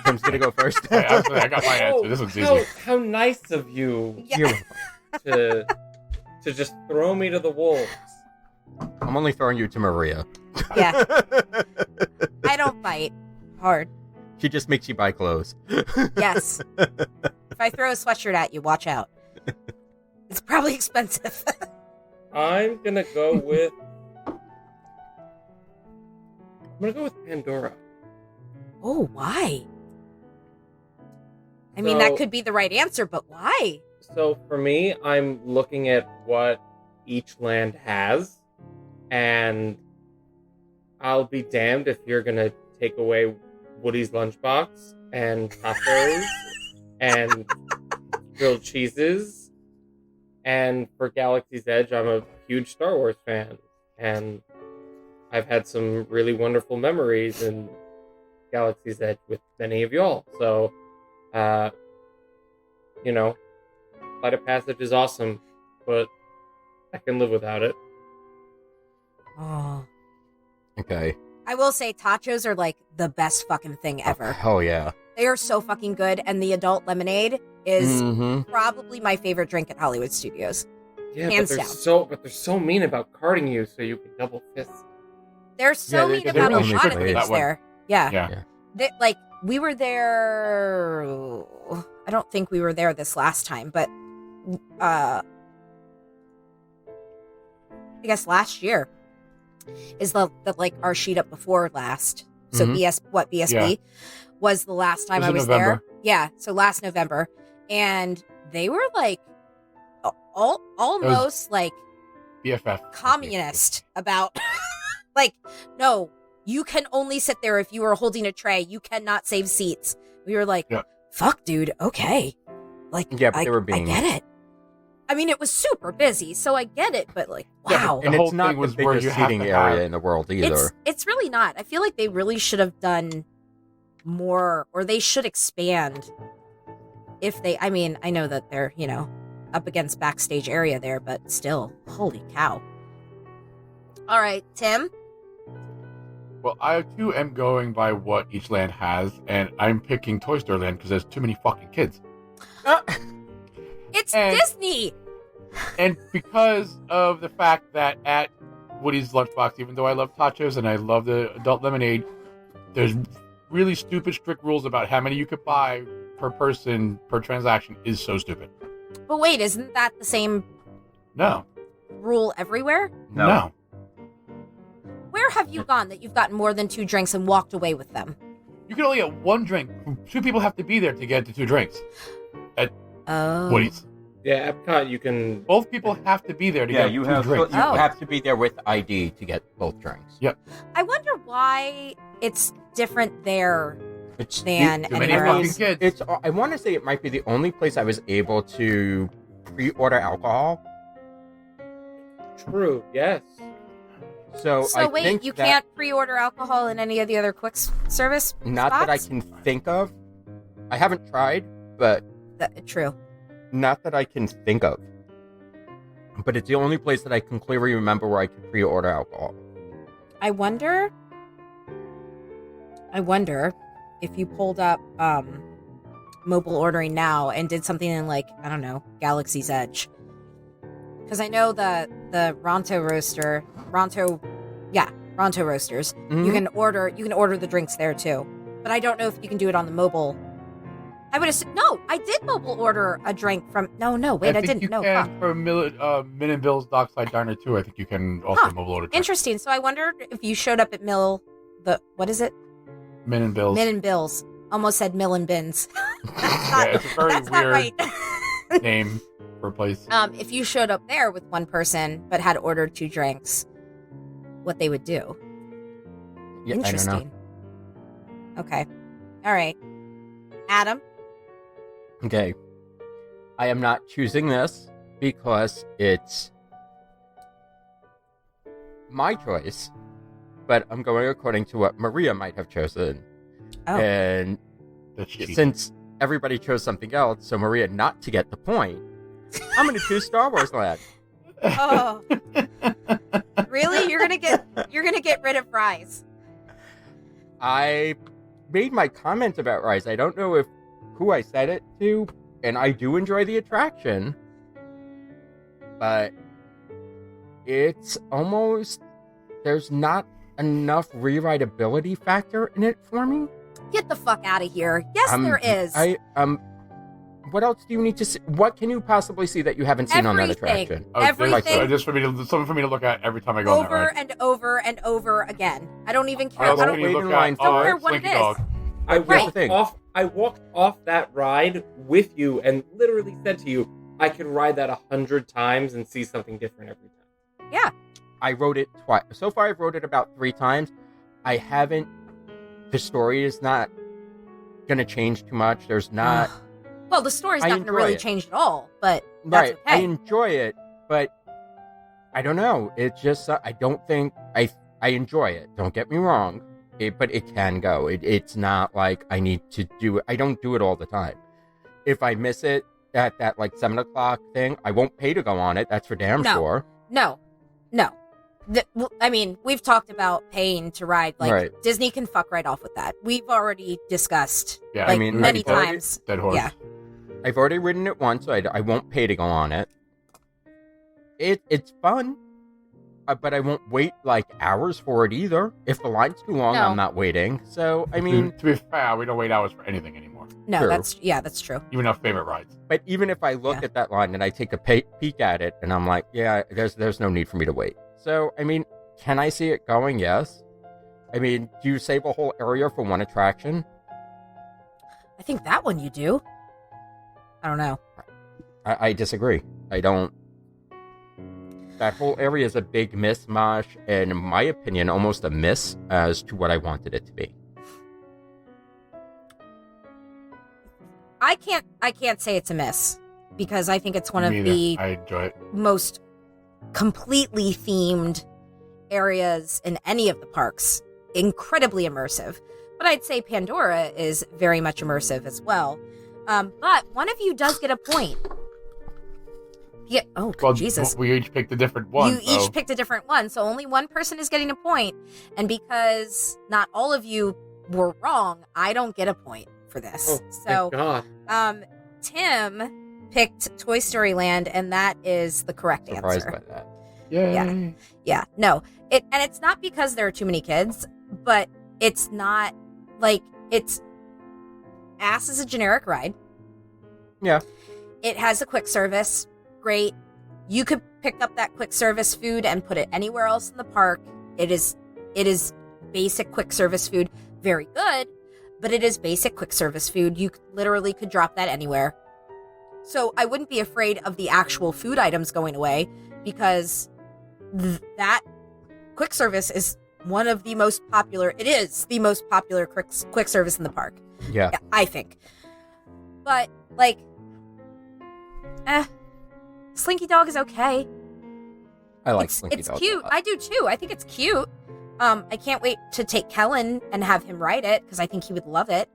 [SPEAKER 4] Tim's gonna go first.
[SPEAKER 6] I got my answer. This one's easy.
[SPEAKER 5] How nice of you
[SPEAKER 3] Yeah.
[SPEAKER 4] You're-
[SPEAKER 5] to just throw me to the wolves.
[SPEAKER 4] I'm only throwing you to Maria.
[SPEAKER 3] Yeah. I don't bite hard.
[SPEAKER 4] She just makes you buy clothes.
[SPEAKER 3] Yes. If I throw a sweatshirt at you, watch out. It's probably expensive.
[SPEAKER 5] I'm gonna go with Pandora.
[SPEAKER 3] Oh, why? I mean, that could be the right answer, but why?
[SPEAKER 5] So for me, I'm looking at what each land has, and I'll be damned if you're gonna take away Woody's lunchbox and tacos and grilled cheeses. And for Galaxy's Edge, I'm a huge Star Wars fan, and I've had some really wonderful memories in Galaxy's Edge with many of y'all. So, Flight of Passage is awesome, but I can live without it.
[SPEAKER 3] Oh.
[SPEAKER 4] Okay.
[SPEAKER 3] I will say tachos are like the best fucking thing ever.
[SPEAKER 4] Oh yeah.
[SPEAKER 3] They are so fucking good, and the adult lemonade is
[SPEAKER 4] Mm-hmm.
[SPEAKER 3] probably my favorite drink at Hollywood Studios.
[SPEAKER 5] Yeah,
[SPEAKER 3] Hands
[SPEAKER 5] but
[SPEAKER 3] down.
[SPEAKER 5] they're so mean about carding you so you can double fist.
[SPEAKER 3] They're so
[SPEAKER 4] Yeah,
[SPEAKER 3] mean
[SPEAKER 4] they're
[SPEAKER 3] about a
[SPEAKER 4] really
[SPEAKER 3] lot of
[SPEAKER 4] strict with
[SPEAKER 3] things
[SPEAKER 6] that one.
[SPEAKER 3] there. Yeah.
[SPEAKER 6] Yeah.
[SPEAKER 3] Like, we were there... I don't think we were there this last time, but... I guess last year is the like our sheet up before last. So
[SPEAKER 4] Mhm.
[SPEAKER 3] BSB was the last time
[SPEAKER 6] Was
[SPEAKER 3] I
[SPEAKER 6] in
[SPEAKER 3] was
[SPEAKER 6] November.
[SPEAKER 3] there. Yeah, so last November, and they were like almost like
[SPEAKER 6] BFF.
[SPEAKER 3] communist about like, no, you can only sit there if you are holding a tray. You cannot save seats. We were like,
[SPEAKER 6] Yeah.
[SPEAKER 3] fuck, dude, okay. Like,
[SPEAKER 4] Yeah, but they were being-
[SPEAKER 3] I get it. I mean, it was super busy, so I get it, but like,
[SPEAKER 6] Yeah,
[SPEAKER 3] wow.
[SPEAKER 6] The
[SPEAKER 4] And
[SPEAKER 6] whole
[SPEAKER 4] it's not
[SPEAKER 6] thing
[SPEAKER 4] the
[SPEAKER 6] was where
[SPEAKER 4] biggest
[SPEAKER 6] you have
[SPEAKER 4] seating
[SPEAKER 6] to
[SPEAKER 4] area
[SPEAKER 6] have-
[SPEAKER 4] in the world either.
[SPEAKER 3] It's really not. I feel like they really should have done more, or they should expand if they, I mean, I know that they're, up against backstage area there, but still, holy cow. All right, Tim.
[SPEAKER 6] Well, I too am going by what each land has, and I'm picking Toy Story Land because there's too many fucking kids.
[SPEAKER 3] It's
[SPEAKER 6] And-
[SPEAKER 3] Disney.
[SPEAKER 6] And because of the fact that at Woody's Lunchbox, even though I love tachos and I love the adult lemonade, there's really stupid, strict rules about how many you could buy per person per transaction is so stupid.
[SPEAKER 3] But wait, isn't that the same
[SPEAKER 6] No.
[SPEAKER 3] rule everywhere?
[SPEAKER 6] No.
[SPEAKER 3] Where have you gone that you've gotten more than 2 drinks and walked away with them?
[SPEAKER 6] You can only get one drink. 2 people have to be there to get the 2 drinks at
[SPEAKER 3] Oh.
[SPEAKER 6] Woody's.
[SPEAKER 5] Yeah, Epcot, you can.
[SPEAKER 6] Both people have to be there to get 2 drinks.
[SPEAKER 3] Oh.
[SPEAKER 4] have to be there with ID to get both drinks.
[SPEAKER 6] Yep.
[SPEAKER 3] I wonder why it's different there.
[SPEAKER 4] It's
[SPEAKER 3] Than
[SPEAKER 6] Too many
[SPEAKER 3] anywhere
[SPEAKER 6] fucking
[SPEAKER 3] else.
[SPEAKER 6] kids.
[SPEAKER 4] It's. I want to say it might be the only place I was able to pre-order alcohol.
[SPEAKER 5] True, yes.
[SPEAKER 4] So I
[SPEAKER 3] wait,
[SPEAKER 4] think
[SPEAKER 3] you
[SPEAKER 4] that,
[SPEAKER 3] can't pre-order alcohol in any of the other quick service
[SPEAKER 4] Not that I
[SPEAKER 3] spots?
[SPEAKER 4] can think of. I haven't tried, but
[SPEAKER 3] True.
[SPEAKER 4] not that I can think of. But it's the only place that I can clearly remember where I can pre-order alcohol.
[SPEAKER 3] I wonder if you pulled up mobile ordering now and did something in, like, I don't know, Galaxy's Edge. Because I know the Ronto Roasters.
[SPEAKER 4] Mhm.
[SPEAKER 3] You can order the drinks there too. But I don't know if you can do it on the mobile. I would assume no. I did mobile order a drink from. No, wait, I
[SPEAKER 6] think
[SPEAKER 3] didn't.
[SPEAKER 6] You
[SPEAKER 3] No,
[SPEAKER 6] can
[SPEAKER 3] fuck.
[SPEAKER 6] for Min and Bill's Dockside Diner too. I think you can also mobile order. drinks.
[SPEAKER 3] Interesting. So I wondered if you showed up at what is it?
[SPEAKER 6] Min and Bill's.
[SPEAKER 3] Min and Bill's. Almost said Mill and Bins.
[SPEAKER 6] Yeah, it's a very
[SPEAKER 3] That's not
[SPEAKER 6] weird
[SPEAKER 3] right.
[SPEAKER 6] name for a place.
[SPEAKER 3] If you showed up there with one person but had ordered 2 drinks, what they would do.
[SPEAKER 4] Yeah, I don't know.
[SPEAKER 3] Interesting. Okay. All right. Adam?
[SPEAKER 4] Okay. I am not choosing this because it's my choice, but I'm going according to what Maria might have chosen.
[SPEAKER 3] Oh.
[SPEAKER 4] And
[SPEAKER 6] That's cheap.
[SPEAKER 4] since everybody chose something else, so Maria not to get the point, I'm going to choose Star Wars Land.
[SPEAKER 3] Oh. Really? You're gonna get rid of fries.
[SPEAKER 4] I made my comment about Rise. I don't know who I said it to, and I do enjoy the attraction, but it's almost, there's not enough rewritability factor in it for me.
[SPEAKER 3] Get the fuck out of here. Yes, there is.
[SPEAKER 4] What else do you need to see? What can you possibly see that you haven't seen on that
[SPEAKER 3] Everything.
[SPEAKER 4] attraction?
[SPEAKER 6] Oh, there's,
[SPEAKER 3] everything-
[SPEAKER 6] just something for me to look at every time I go on that
[SPEAKER 3] over
[SPEAKER 6] ride.
[SPEAKER 3] and over and over again. I don't even care.
[SPEAKER 6] Oh,
[SPEAKER 3] I
[SPEAKER 6] what
[SPEAKER 3] don't
[SPEAKER 6] can you look
[SPEAKER 4] wait in
[SPEAKER 6] at?
[SPEAKER 4] line
[SPEAKER 3] don't
[SPEAKER 4] for
[SPEAKER 3] care
[SPEAKER 4] it.
[SPEAKER 3] what it
[SPEAKER 6] Slinky
[SPEAKER 3] is.
[SPEAKER 6] Dog.
[SPEAKER 5] I
[SPEAKER 4] Here's the thing.
[SPEAKER 5] walked off that ride with you and literally said to you, I could ride that 100 times and see something different every time.
[SPEAKER 4] I wrote it twice. So far, I've wrote it about 3 times. I haven't. The story is not going to change too much. There's not.
[SPEAKER 3] Well, the story's
[SPEAKER 4] I
[SPEAKER 3] not going to
[SPEAKER 4] enjoy
[SPEAKER 3] really
[SPEAKER 4] it.
[SPEAKER 3] change at all, but that's
[SPEAKER 4] Right. I
[SPEAKER 3] okay.
[SPEAKER 4] enjoy it, but I don't know. It's just, I don't think, I enjoy it. Don't get me wrong. But it can go. It's not like I need to do it. I don't do it all the time. If I miss it at that like 7 o'clock thing, I won't pay to go on it. That's for damn
[SPEAKER 3] No.
[SPEAKER 4] sure.
[SPEAKER 3] No. I mean, we've talked about paying to ride. Like,
[SPEAKER 4] Right.
[SPEAKER 3] Disney can fuck right off with that. We've already discussed,
[SPEAKER 6] Yeah,
[SPEAKER 3] like,
[SPEAKER 4] I mean,
[SPEAKER 3] many
[SPEAKER 4] I've already-
[SPEAKER 3] times.
[SPEAKER 6] Dead horse.
[SPEAKER 3] Yeah.
[SPEAKER 4] I've already ridden it once, so I won't pay to go on it. It's fun, but I won't wait like hours for it either. If the line's too long,
[SPEAKER 3] No.
[SPEAKER 4] I'm not waiting. So I mean,
[SPEAKER 6] to be fair, we don't wait hours for anything anymore.
[SPEAKER 3] No,
[SPEAKER 4] True.
[SPEAKER 3] that's true.
[SPEAKER 6] Even our favorite rides.
[SPEAKER 4] but even if I look
[SPEAKER 3] Yeah.
[SPEAKER 4] at that line and I take a peek at it, and I'm like, yeah, there's no need for me to wait. So I mean, can I see it going? Yes. I mean, do you save a whole area for one attraction?
[SPEAKER 3] I think that one you do. I don't know.
[SPEAKER 4] I disagree. I don't. That whole area is a big mishmash, and in my opinion, almost a miss as to what I wanted it to be.
[SPEAKER 3] I can't say it's a miss because I think it's one of
[SPEAKER 6] Me either.
[SPEAKER 3] the
[SPEAKER 6] I enjoy it.
[SPEAKER 3] most completely themed areas in any of the parks. Incredibly immersive. But I'd say Pandora is very much immersive as well. But one of you does get a point. Yeah. Oh,
[SPEAKER 6] Well,
[SPEAKER 3] Jesus.
[SPEAKER 6] we each picked a different one.
[SPEAKER 3] You each picked a different one, so only one person is getting a point. And because not all of you were wrong, I don't get a point for this.
[SPEAKER 5] Oh,
[SPEAKER 3] So,
[SPEAKER 5] thank God.
[SPEAKER 3] Tim picked Toy Story Land, and that is the correct
[SPEAKER 4] Surprised
[SPEAKER 3] answer.
[SPEAKER 4] by that.
[SPEAKER 6] Yay.
[SPEAKER 3] Yeah, no. It's not because there are too many kids, but it's not like it's Ass is a generic ride.
[SPEAKER 4] Yeah.
[SPEAKER 3] It has a quick service. Great. You could pick up that quick service food and put it anywhere else in the park. It is basic quick service food. Very good, but it is basic quick service food. You literally could drop that anywhere. So I wouldn't be afraid of the actual food items going away because that quick service is one of the most popular. It is the most popular quick service in the park.
[SPEAKER 4] Yeah.
[SPEAKER 3] I think. But like, Slinky Dog is okay.
[SPEAKER 4] I like Slinky
[SPEAKER 3] It's
[SPEAKER 4] Dog.
[SPEAKER 3] cute. I do too. I think it's cute. I can't wait to take Kellen and have him ride it because I think he would love it.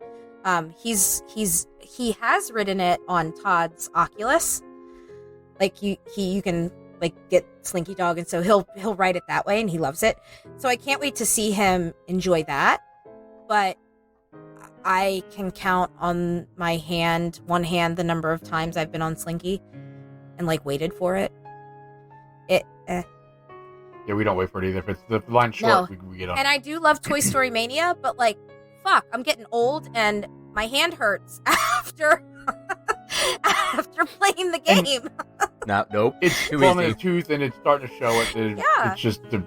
[SPEAKER 3] He has ridden it on Todd's Oculus. Like you can like get Slinky Dog, and so he'll ride it that way, and he loves it. So I can't wait to see him enjoy that. But I can count on one hand the number of times I've been on Slinky and like waited for it.
[SPEAKER 6] Yeah, we don't wait for it either. If it's the line short, we get on.
[SPEAKER 3] And I do love Toy Story Mania, but like, fuck, I'm getting old and my hand hurts after playing the game.
[SPEAKER 4] Nope.
[SPEAKER 6] It's
[SPEAKER 4] too
[SPEAKER 6] falling in
[SPEAKER 4] easy.
[SPEAKER 6] the tooth and it's starting to show it.
[SPEAKER 3] Yeah.
[SPEAKER 6] It's just the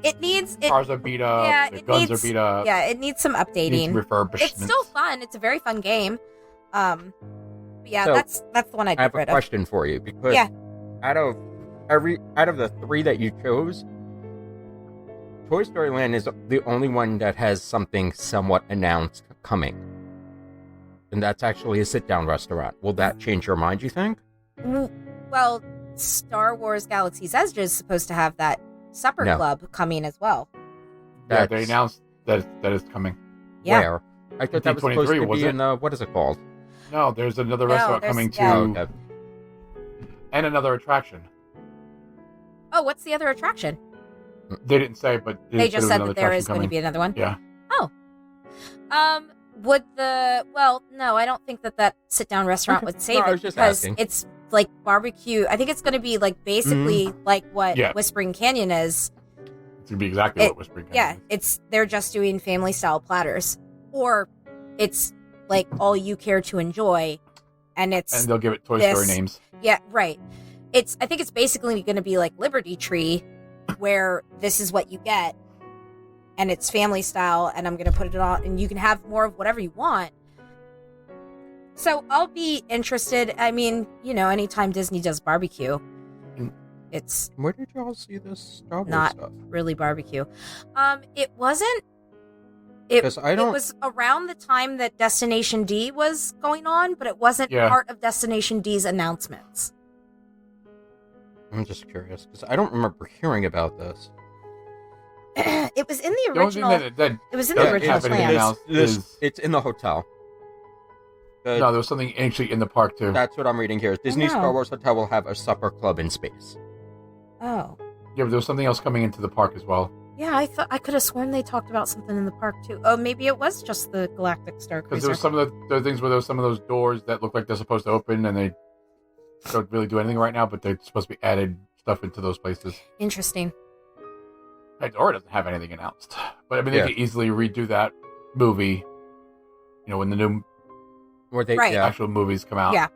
[SPEAKER 3] It needs
[SPEAKER 6] cars are beat up,
[SPEAKER 3] yeah,
[SPEAKER 6] the
[SPEAKER 3] it
[SPEAKER 6] guns
[SPEAKER 3] needs-
[SPEAKER 6] are beat up.
[SPEAKER 3] yeah, it needs some
[SPEAKER 6] Needs
[SPEAKER 3] updating.
[SPEAKER 6] refurbishments.
[SPEAKER 3] It's still fun. It's a very fun game. But yeah,
[SPEAKER 4] So,
[SPEAKER 3] that's the one I'd
[SPEAKER 4] I have
[SPEAKER 3] get
[SPEAKER 4] a
[SPEAKER 3] rid of.
[SPEAKER 4] question for you because
[SPEAKER 3] Yeah.
[SPEAKER 4] out of the 3 that you chose, Toy Story Land is the only one that has something somewhat announced coming. And that's actually a sit-down restaurant. Will that change your mind, you think?
[SPEAKER 3] Well, Star Wars Galaxy's Edge is supposed to have that supper
[SPEAKER 4] No.
[SPEAKER 3] club coming as well.
[SPEAKER 6] Yeah, they
[SPEAKER 4] That's-
[SPEAKER 6] announced that it's coming.
[SPEAKER 3] Yeah.
[SPEAKER 4] Where? I thought that was supposed
[SPEAKER 6] D23,
[SPEAKER 4] to
[SPEAKER 6] was
[SPEAKER 4] be
[SPEAKER 6] it?
[SPEAKER 4] in the, what is it called?
[SPEAKER 6] No, there's another
[SPEAKER 3] No,
[SPEAKER 6] restaurant
[SPEAKER 3] there's-
[SPEAKER 6] coming too,
[SPEAKER 3] yeah.
[SPEAKER 4] Oh, okay.
[SPEAKER 6] and another attraction.
[SPEAKER 3] Oh, what's the other attraction?
[SPEAKER 6] They didn't say, but
[SPEAKER 3] They
[SPEAKER 6] said
[SPEAKER 3] just
[SPEAKER 6] there was
[SPEAKER 3] said
[SPEAKER 6] another
[SPEAKER 3] that there
[SPEAKER 6] attraction
[SPEAKER 3] is going to
[SPEAKER 6] coming.
[SPEAKER 3] be another one.
[SPEAKER 6] Yeah.
[SPEAKER 3] Oh. No, I don't think that sit-down restaurant would save
[SPEAKER 4] No, I
[SPEAKER 3] it
[SPEAKER 4] was just
[SPEAKER 3] because
[SPEAKER 4] asking.
[SPEAKER 3] it's like barbecue. I think it's going to be like basically like what
[SPEAKER 6] Yeah.
[SPEAKER 3] Whispering Canyon is.
[SPEAKER 6] It's gonna be exactly what Whispering Canyon
[SPEAKER 3] Yeah,
[SPEAKER 6] is.
[SPEAKER 3] they're just doing family style platters, or it's like all you care to enjoy, and it's
[SPEAKER 6] And they'll give it Toy
[SPEAKER 3] this-
[SPEAKER 6] Story names.
[SPEAKER 3] yeah, right. I think it's basically going to be like Liberty Tree, where this is what you get, and it's family style, and I'm going to put it on, and you can have more of whatever you want. So I'll be interested. I mean, anytime Disney does barbecue,
[SPEAKER 6] Mm.
[SPEAKER 3] it's
[SPEAKER 4] Where did y'all see this Star Wars
[SPEAKER 3] Not-
[SPEAKER 4] stuff?
[SPEAKER 3] really barbecue. It wasn't. It
[SPEAKER 4] 'Cause I don't-
[SPEAKER 3] was around the time that Destination D was going on, but it wasn't
[SPEAKER 6] Yeah.
[SPEAKER 3] part of Destination D's announcements.
[SPEAKER 4] I'm just curious because I don't remember hearing about this.
[SPEAKER 3] It was in the
[SPEAKER 6] The only thing
[SPEAKER 3] original.
[SPEAKER 6] that
[SPEAKER 3] It was in
[SPEAKER 6] Yeah,
[SPEAKER 3] the
[SPEAKER 6] it
[SPEAKER 3] original
[SPEAKER 6] happened in
[SPEAKER 3] plan.
[SPEAKER 6] the announced is-
[SPEAKER 4] It's in the hotel.
[SPEAKER 6] no, there was something actually in the park too.
[SPEAKER 4] That's what I'm reading here. Disney
[SPEAKER 3] no.
[SPEAKER 4] Star Wars Hotel will have a supper club in space.
[SPEAKER 3] Oh,
[SPEAKER 6] Yeah, but there was something else coming into the park as well.
[SPEAKER 3] yeah. I could have sworn they talked about something in the park too. Oh, maybe it was just the Galactic Star
[SPEAKER 6] Because
[SPEAKER 3] Cruiser.
[SPEAKER 6] there was some of the things where there was some of those doors that look like they're supposed to open and they don't really do anything right now, but they're supposed to be added stuff into those places.
[SPEAKER 3] Interesting.
[SPEAKER 6] Pandora doesn't have anything announced, but I mean
[SPEAKER 4] Yeah.
[SPEAKER 6] they could easily redo that movie. When the new
[SPEAKER 4] Where they,
[SPEAKER 3] Right.
[SPEAKER 4] yeah.
[SPEAKER 6] actual movies come out.
[SPEAKER 3] Yeah.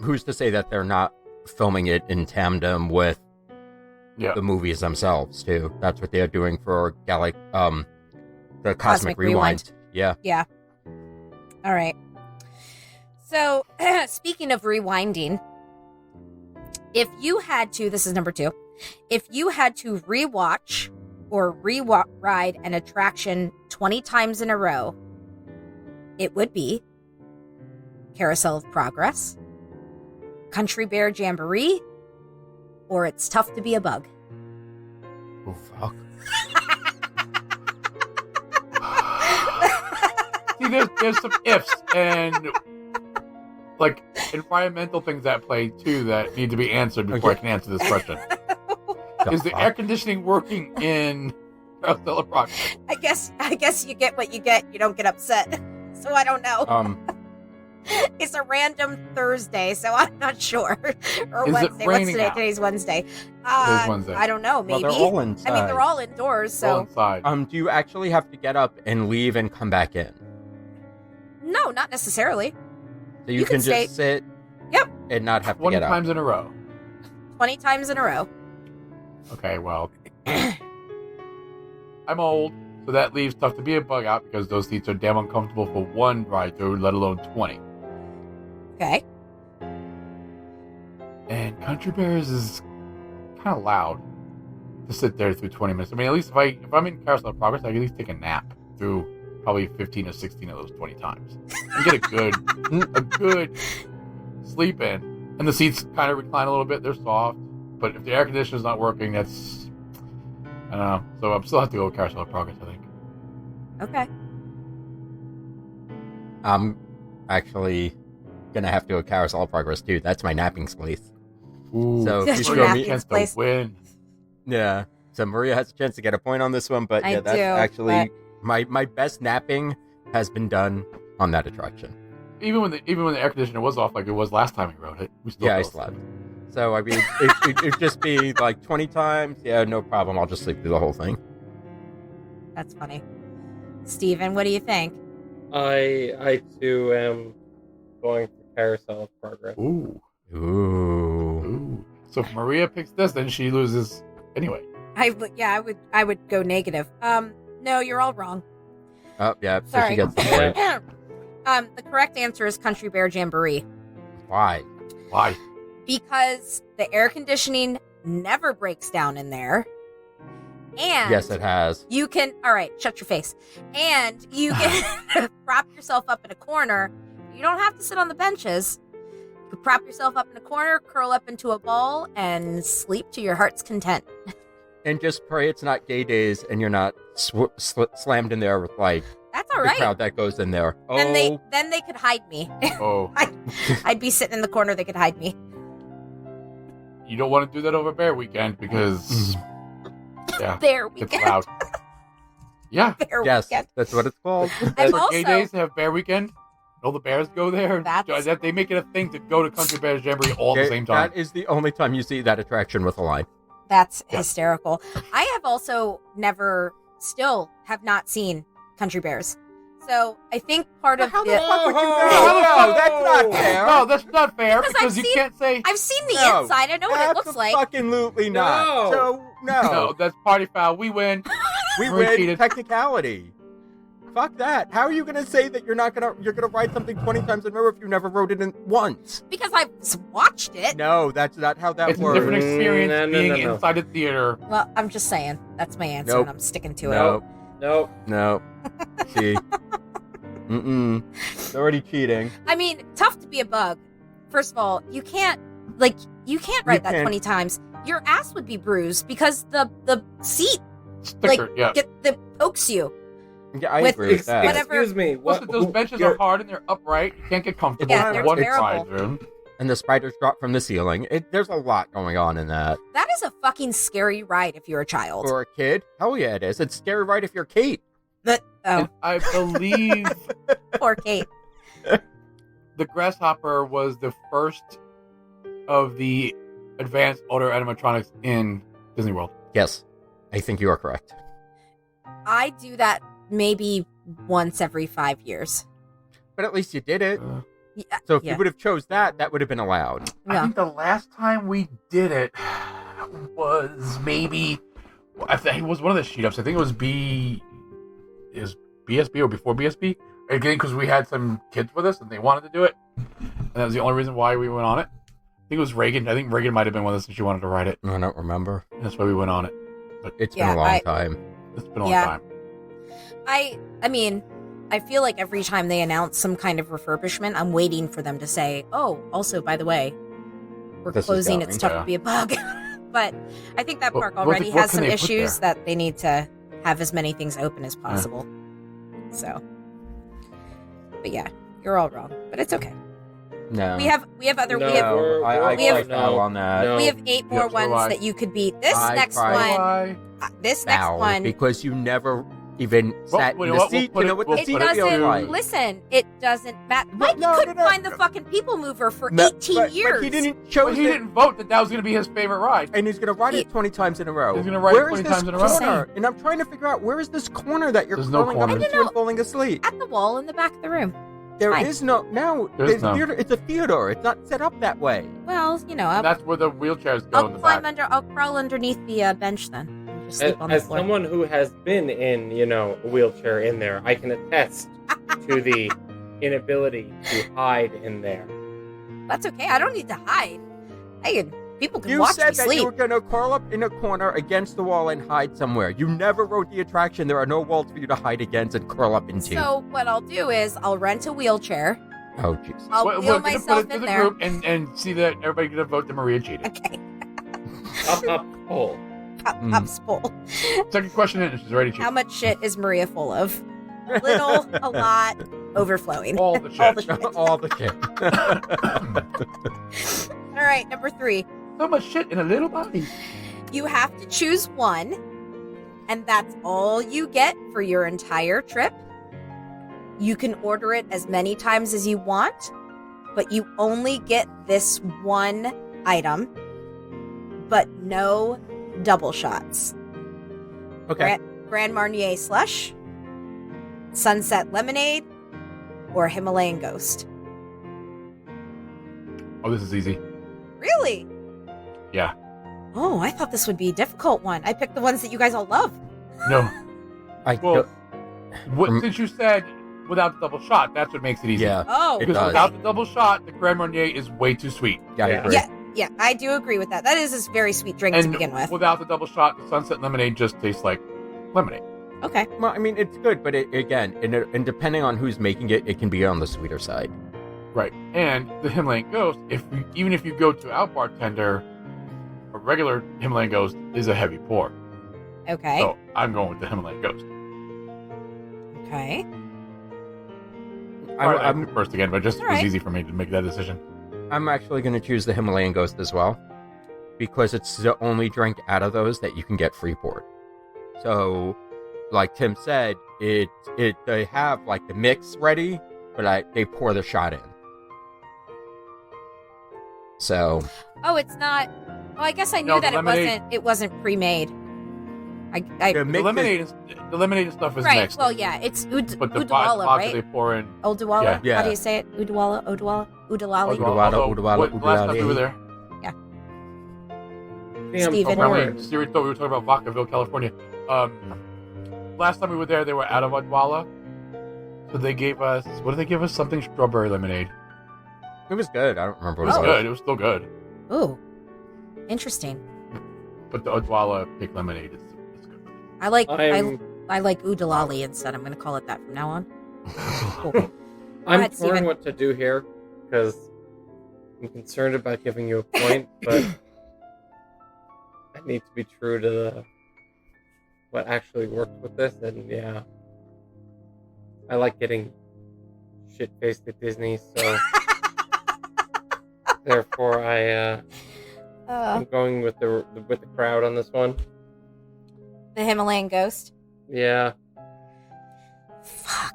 [SPEAKER 4] Who's to say that they're not filming it in tandem with
[SPEAKER 6] Yeah.
[SPEAKER 4] the movies themselves too? That's what they're doing for the Cosmic
[SPEAKER 3] Cosmic
[SPEAKER 4] Rewind.
[SPEAKER 3] Rewind.
[SPEAKER 4] Yeah.
[SPEAKER 3] All right. So, speaking of rewinding, if you had to, this is number 2, if you had to rewatch or ride an attraction 20 times in a row, it would be Carousel of Progress, Country Bear Jamboree, or It's Tough to Be a Bug.
[SPEAKER 4] Oh fuck.
[SPEAKER 6] See, there's some ifs and like environmental things at play too that need to be answered before
[SPEAKER 4] Okay.
[SPEAKER 6] I can answer this question.
[SPEAKER 4] The
[SPEAKER 6] Is the
[SPEAKER 4] fuck?
[SPEAKER 6] air conditioning working in Carousel of Progress?
[SPEAKER 3] I guess you get what you get. You don't get upset. So I don't know. It's a random Thursday, so I'm not sure. Or
[SPEAKER 6] Is it
[SPEAKER 3] Wednesday. What's
[SPEAKER 6] raining
[SPEAKER 3] today?
[SPEAKER 6] out?
[SPEAKER 3] Today's Wednesday.
[SPEAKER 6] Today's Wednesday.
[SPEAKER 3] I don't know.
[SPEAKER 4] Well,
[SPEAKER 3] Maybe.
[SPEAKER 4] they're all inside.
[SPEAKER 3] I mean, they're all indoors,
[SPEAKER 6] All
[SPEAKER 3] so
[SPEAKER 6] inside.
[SPEAKER 4] Do you actually have to get up and leave and come back in?
[SPEAKER 3] no, not necessarily.
[SPEAKER 4] So you,
[SPEAKER 3] You can
[SPEAKER 4] can
[SPEAKER 3] stay-
[SPEAKER 4] just sit
[SPEAKER 3] Yep.
[SPEAKER 4] and not have to
[SPEAKER 6] 20
[SPEAKER 4] get up.
[SPEAKER 6] times in a row.
[SPEAKER 3] 20 times in a row.
[SPEAKER 6] Okay, well, I'm old, so that leaves Tough to Be a Bug out because those seats are damn uncomfortable for one ride through, let alone 20.
[SPEAKER 3] Okay.
[SPEAKER 6] And Country Bears is kind of loud to sit there through 20 minutes. I mean, at least if I'm in Carousel of Progress, I can at least take a nap through probably 15 or 16 of those 20 times and get a good sleep in. And the seats kind of recline a little bit; they're soft. But if the air conditioner's not working, that's I don't know. So I'm still have to go with Carousel of Progress, I think.
[SPEAKER 3] Okay.
[SPEAKER 4] I'm actually gonna have to go Carousel of Progress too. That's my napping place.
[SPEAKER 6] Ooh,
[SPEAKER 4] So if
[SPEAKER 3] That's
[SPEAKER 4] you
[SPEAKER 3] your
[SPEAKER 4] show
[SPEAKER 3] napping
[SPEAKER 4] me,
[SPEAKER 6] chance to
[SPEAKER 3] place.
[SPEAKER 6] win.
[SPEAKER 4] yeah. So Maria has a chance to get a point on this one, but
[SPEAKER 3] I
[SPEAKER 4] yeah, that's
[SPEAKER 3] do,
[SPEAKER 4] actually my best napping has been done on that attraction.
[SPEAKER 6] Even when the air conditioner was off, like it was last time we rode it, we still
[SPEAKER 4] Yeah, I
[SPEAKER 6] fell asleep.
[SPEAKER 4] slept. So I mean, it'd just be like 20 times. Yeah, no problem. I'll just sleep through the whole thing.
[SPEAKER 3] That's funny. Steven, what do you think?
[SPEAKER 5] I too am going for Carousel of Progress.
[SPEAKER 6] Ooh.
[SPEAKER 4] Ooh.
[SPEAKER 6] Ooh. So if Maria picks this, then she loses anyway.
[SPEAKER 3] I would go negative. No, you're all wrong.
[SPEAKER 4] Oh, yeah. So
[SPEAKER 3] Sorry.
[SPEAKER 4] she gets the point.
[SPEAKER 3] The correct answer is Country Bear Jamboree
[SPEAKER 4] Why?
[SPEAKER 6] Why?
[SPEAKER 3] because the air conditioning never breaks down in there. And
[SPEAKER 4] Yes, it has.
[SPEAKER 3] you can, all right, shut your face. And you can prop yourself up in a corner. You don't have to sit on the benches. You can prop yourself up in a corner, curl up into a ball, and sleep to your heart's content.
[SPEAKER 4] And just pray it's not gay days and you're not slammed in there with like
[SPEAKER 3] That's all
[SPEAKER 4] the
[SPEAKER 3] right.
[SPEAKER 4] crowd that goes in there. Oh,
[SPEAKER 3] Then they could hide me.
[SPEAKER 6] Oh,
[SPEAKER 3] I'd be sitting in the corner. They could hide me.
[SPEAKER 6] you don't want to do that over Bear Weekend because yeah,
[SPEAKER 3] Bear
[SPEAKER 6] it's
[SPEAKER 3] weekend.
[SPEAKER 6] loud. Yeah,
[SPEAKER 3] Bear
[SPEAKER 4] yes,
[SPEAKER 3] weekend.
[SPEAKER 4] that's what it's called.
[SPEAKER 3] I'm
[SPEAKER 6] for gay
[SPEAKER 3] also
[SPEAKER 6] days to have Bear Weekend. All the bears go there.
[SPEAKER 3] That's-
[SPEAKER 6] They make it a thing to go to Country Bears Jamboree all at the same time.
[SPEAKER 4] That is the only time you see that attraction with a line.
[SPEAKER 3] that's
[SPEAKER 6] Yeah.
[SPEAKER 3] hysterical. I have also still have not seen Country Bears. So I think part of
[SPEAKER 4] How the
[SPEAKER 3] the
[SPEAKER 4] fuck would you
[SPEAKER 6] Oh,
[SPEAKER 4] know? No, that's not fair.
[SPEAKER 6] No, that's not fair
[SPEAKER 3] Because
[SPEAKER 6] because
[SPEAKER 3] I've
[SPEAKER 6] you
[SPEAKER 3] seen-
[SPEAKER 6] can't say
[SPEAKER 3] I've seen the
[SPEAKER 4] No.
[SPEAKER 3] inside. I know what it looks like.
[SPEAKER 4] Absolutely not.
[SPEAKER 5] No.
[SPEAKER 4] So no,
[SPEAKER 6] no. That's party foul. We win.
[SPEAKER 4] we
[SPEAKER 6] Maria
[SPEAKER 4] win
[SPEAKER 6] cheated.
[SPEAKER 4] technicality. Fuck that. How are you gonna say that you're gonna ride something 20 times in a row if you never rode it in once?
[SPEAKER 3] Because I've watched it.
[SPEAKER 4] No, that's not how that
[SPEAKER 6] It's a
[SPEAKER 4] works.
[SPEAKER 6] different experience
[SPEAKER 5] No, no,
[SPEAKER 6] being
[SPEAKER 5] no, no.
[SPEAKER 6] inside a theater.
[SPEAKER 3] Well, I'm just saying. That's my answer,
[SPEAKER 4] Nope.
[SPEAKER 3] and I'm sticking to it.
[SPEAKER 4] No,
[SPEAKER 5] Nope.
[SPEAKER 4] no. See, it's already cheating.
[SPEAKER 3] I mean, tough to be a bug. First of all, you can't ride that
[SPEAKER 4] can't.
[SPEAKER 3] 20 times. Your ass would be bruised because the seat
[SPEAKER 6] Sticker, yeah.
[SPEAKER 3] pokes you.
[SPEAKER 4] Yeah, I
[SPEAKER 3] With-
[SPEAKER 4] agree with that.
[SPEAKER 3] whatever-
[SPEAKER 5] Excuse me.
[SPEAKER 6] Plus,
[SPEAKER 5] What?
[SPEAKER 6] those benches
[SPEAKER 5] you're-
[SPEAKER 6] are hard and they're upright. You can't get comfortable.
[SPEAKER 3] Yeah,
[SPEAKER 6] in
[SPEAKER 3] they're
[SPEAKER 6] one
[SPEAKER 3] terrible.
[SPEAKER 6] side room.
[SPEAKER 4] And the spiders drop from the ceiling. There's a lot going on in that.
[SPEAKER 3] That is a fucking scary ride if you're a child.
[SPEAKER 4] For a kid, hell yeah, it is. It's scary, right? If you're Kate.
[SPEAKER 3] Oh,
[SPEAKER 6] And I believe
[SPEAKER 3] poor Kate.
[SPEAKER 6] the Grasshopper was the first of the advanced auto animatronics in Disney World.
[SPEAKER 4] Yes, I think you are correct.
[SPEAKER 3] I do that maybe once every 5 years.
[SPEAKER 4] But at least you did it.
[SPEAKER 3] Yeah,
[SPEAKER 4] So if
[SPEAKER 3] yeah.
[SPEAKER 4] you would have chose that, that would have been allowed.
[SPEAKER 6] I
[SPEAKER 3] No.
[SPEAKER 6] think the last time we did it was maybe I think it was one of the sheet ups. I think it was BSB or before BSB. Again, because we had some kids with us and they wanted to do it, and that was the only reason why we went on it. I think it was Reagan. I think Reagan might have been with us and she wanted to ride it.
[SPEAKER 4] I don't remember.
[SPEAKER 6] And that's why we went on it.
[SPEAKER 4] It's
[SPEAKER 3] Yeah,
[SPEAKER 4] been a long
[SPEAKER 3] I-
[SPEAKER 4] time.
[SPEAKER 6] It's been a long
[SPEAKER 3] Yeah.
[SPEAKER 6] time.
[SPEAKER 3] I mean, I feel like every time they announce some kind of refurbishment, I'm waiting for them to say, "Oh, also, by the way, we're
[SPEAKER 4] This is
[SPEAKER 3] closing.
[SPEAKER 4] going,
[SPEAKER 3] It's tough
[SPEAKER 6] yeah.
[SPEAKER 3] to be a bug." But I think that
[SPEAKER 6] What-
[SPEAKER 3] park
[SPEAKER 6] what
[SPEAKER 3] already
[SPEAKER 6] can
[SPEAKER 3] has some
[SPEAKER 6] they put
[SPEAKER 3] issues
[SPEAKER 6] there?
[SPEAKER 3] that they need to have as many things open as possible. So, but yeah, you're all wrong, but it's okay.
[SPEAKER 4] No.
[SPEAKER 3] We have other
[SPEAKER 5] No,
[SPEAKER 3] we have
[SPEAKER 5] we're-
[SPEAKER 4] I
[SPEAKER 3] we have-
[SPEAKER 4] quite foul on that.
[SPEAKER 5] No.
[SPEAKER 3] we have 8 more
[SPEAKER 6] Yep, so do
[SPEAKER 3] ones
[SPEAKER 6] I.
[SPEAKER 3] that you could beat. This
[SPEAKER 4] I
[SPEAKER 3] next
[SPEAKER 4] tried.
[SPEAKER 3] one,
[SPEAKER 6] Why?
[SPEAKER 3] this next
[SPEAKER 4] Foul,
[SPEAKER 3] one.
[SPEAKER 4] because you never even
[SPEAKER 6] Well,
[SPEAKER 4] sat
[SPEAKER 6] you
[SPEAKER 4] in
[SPEAKER 6] know
[SPEAKER 4] the
[SPEAKER 6] what, we'll
[SPEAKER 4] seat
[SPEAKER 6] put
[SPEAKER 4] to know
[SPEAKER 6] it-
[SPEAKER 4] what
[SPEAKER 6] we'll
[SPEAKER 4] the
[SPEAKER 3] It
[SPEAKER 4] seat
[SPEAKER 6] put it
[SPEAKER 3] doesn't.
[SPEAKER 4] feels like.
[SPEAKER 3] Listen, it doesn't matter.
[SPEAKER 4] No,
[SPEAKER 3] Mike
[SPEAKER 4] no,
[SPEAKER 3] couldn't
[SPEAKER 4] no, no.
[SPEAKER 3] find the fucking people mover for
[SPEAKER 4] No,
[SPEAKER 3] 18
[SPEAKER 4] but
[SPEAKER 3] years.
[SPEAKER 4] he didn't
[SPEAKER 6] But
[SPEAKER 4] choose
[SPEAKER 6] he
[SPEAKER 4] it,
[SPEAKER 6] didn't vote that was going to be his favorite ride.
[SPEAKER 4] and he's going to ride
[SPEAKER 3] He-
[SPEAKER 4] it 20 times in a row.
[SPEAKER 6] He's gonna ride it
[SPEAKER 4] Where is
[SPEAKER 6] 20
[SPEAKER 4] this
[SPEAKER 6] times in a row.
[SPEAKER 4] corner? And I'm trying to figure out, where is this corner that you're
[SPEAKER 6] There's no
[SPEAKER 4] crawling up
[SPEAKER 6] corner.
[SPEAKER 4] into and falling asleep?
[SPEAKER 3] At the wall in the back of the room.
[SPEAKER 4] There
[SPEAKER 3] fine.
[SPEAKER 4] is no... No,
[SPEAKER 6] There's no.
[SPEAKER 4] theater, it's a theater. It's not set up that way.
[SPEAKER 3] Well, you know, I'll,
[SPEAKER 6] That's where the wheelchairs go
[SPEAKER 3] I'll
[SPEAKER 6] in the
[SPEAKER 3] climb
[SPEAKER 6] back.
[SPEAKER 3] under. I'll crawl underneath the bench then. And just sleep on the
[SPEAKER 5] As
[SPEAKER 3] floor.
[SPEAKER 5] someone who has been in, a wheelchair in there, I can attest to the inability to hide in there.
[SPEAKER 3] That's okay. I don't need to hide. People can
[SPEAKER 4] You
[SPEAKER 3] watch
[SPEAKER 4] said
[SPEAKER 3] me
[SPEAKER 4] that
[SPEAKER 3] sleep.
[SPEAKER 4] you were going to curl up in a corner against the wall and hide somewhere. You never rode the attraction. There are no walls for you to hide against and curl up into.
[SPEAKER 3] So what I'll do is I'll rent a wheelchair.
[SPEAKER 4] Oh, Jesus.
[SPEAKER 3] I'll
[SPEAKER 6] We're
[SPEAKER 3] wheel
[SPEAKER 6] gonna
[SPEAKER 3] myself
[SPEAKER 6] put it to
[SPEAKER 3] in
[SPEAKER 6] the
[SPEAKER 3] there.
[SPEAKER 6] group and see that everybody gonna vote that Maria cheated.
[SPEAKER 3] Okay.
[SPEAKER 5] Up, pull.
[SPEAKER 3] Pop's full.
[SPEAKER 6] Second question in, and she's ready to
[SPEAKER 3] How much shit is Maria full of? Little, a lot, overflowing.
[SPEAKER 6] all the shit.
[SPEAKER 3] All the shit.
[SPEAKER 4] All the shit.
[SPEAKER 3] All right, number 3.
[SPEAKER 6] So much shit in a little body.
[SPEAKER 3] You have to choose one, and that's all you get for your entire trip. You can order it as many times as you want, but you only get this one item, but no double shots.
[SPEAKER 4] Okay.
[SPEAKER 3] Grand Marnier Slush, Sunset Lemonade, or Himalayan Ghost.
[SPEAKER 6] Oh, this is easy.
[SPEAKER 3] Really?
[SPEAKER 6] Yeah.
[SPEAKER 3] Oh, I thought this would be a difficult one. I picked the ones that you guys all love.
[SPEAKER 6] No.
[SPEAKER 4] I
[SPEAKER 6] Well,
[SPEAKER 4] Um,
[SPEAKER 6] since you said without the double shot, that's what makes it easy.
[SPEAKER 4] yeah,
[SPEAKER 3] Oh,
[SPEAKER 4] It
[SPEAKER 6] Because
[SPEAKER 4] does.
[SPEAKER 6] without the double shot, the Grand Marnier is way too sweet.
[SPEAKER 4] yeah, I
[SPEAKER 5] Yeah.
[SPEAKER 4] agree.
[SPEAKER 3] Yeah. Yeah, I do agree with that. That is a very sweet drink to
[SPEAKER 6] And
[SPEAKER 3] begin with.
[SPEAKER 6] without the double shot, the Sunset Lemonade just tastes like lemonade.
[SPEAKER 3] Okay.
[SPEAKER 4] Well, I mean, it's good, but and depending on who's making it, it can be on the sweeter side.
[SPEAKER 6] Right. And the Himalayan Ghost, even if you go to our bartender, a regular Himalayan Ghost is a heavy pour.
[SPEAKER 3] Okay.
[SPEAKER 6] So I'm going with the Himalayan Ghost.
[SPEAKER 3] Okay.
[SPEAKER 6] I'm first again, but just
[SPEAKER 3] All
[SPEAKER 6] it was
[SPEAKER 3] right.
[SPEAKER 6] easy for me to make that decision.
[SPEAKER 4] I'm actually going to choose the Himalayan Ghost as well, because it's the only drink out of those that you can get free poured. So, like Tim said, they have like the mix ready, but they pour the shot in. So
[SPEAKER 3] Oh, it's not. Well, I guess I knew
[SPEAKER 6] No, the
[SPEAKER 3] that
[SPEAKER 6] lemonade-
[SPEAKER 3] it wasn't pre-made. I
[SPEAKER 4] the
[SPEAKER 6] The
[SPEAKER 4] mix
[SPEAKER 6] lemonade and stuff is
[SPEAKER 3] right.
[SPEAKER 6] mixed.
[SPEAKER 3] Well, yeah, it's
[SPEAKER 6] but the
[SPEAKER 3] Udawala,
[SPEAKER 6] vodka
[SPEAKER 3] right?
[SPEAKER 6] they pour in.
[SPEAKER 3] Udawala.
[SPEAKER 4] Yeah.
[SPEAKER 3] How do you say it? Udawala. Udawala. Udalali.
[SPEAKER 4] Udawala.
[SPEAKER 6] Although, last time we were there,
[SPEAKER 5] Damn,
[SPEAKER 3] Steven.
[SPEAKER 6] when
[SPEAKER 5] corn.
[SPEAKER 6] Siri thought we were talking about Vacaville, California. Last time we were there, they were out of Udwala. So they gave us, what did they give us? Something strawberry lemonade.
[SPEAKER 4] it was good. I don't remember
[SPEAKER 6] It
[SPEAKER 4] what
[SPEAKER 6] was
[SPEAKER 4] it was.
[SPEAKER 6] good. It was still good.
[SPEAKER 3] Ooh, interesting.
[SPEAKER 6] But the Udwala pink lemonade is good.
[SPEAKER 3] I like
[SPEAKER 5] I'm
[SPEAKER 3] I like Udalali instead. I'm going to call it that from now on. Cool.
[SPEAKER 5] I'm
[SPEAKER 3] ahead,
[SPEAKER 5] torn
[SPEAKER 3] Steven.
[SPEAKER 5] what to do here because I'm concerned about giving you a point, but I need to be true to what actually works with this, and yeah, I like getting shit faced at Disney, so therefore I'm going with the crowd on this one.
[SPEAKER 3] The Himalayan Ghost.
[SPEAKER 5] Yeah,
[SPEAKER 3] Fuck.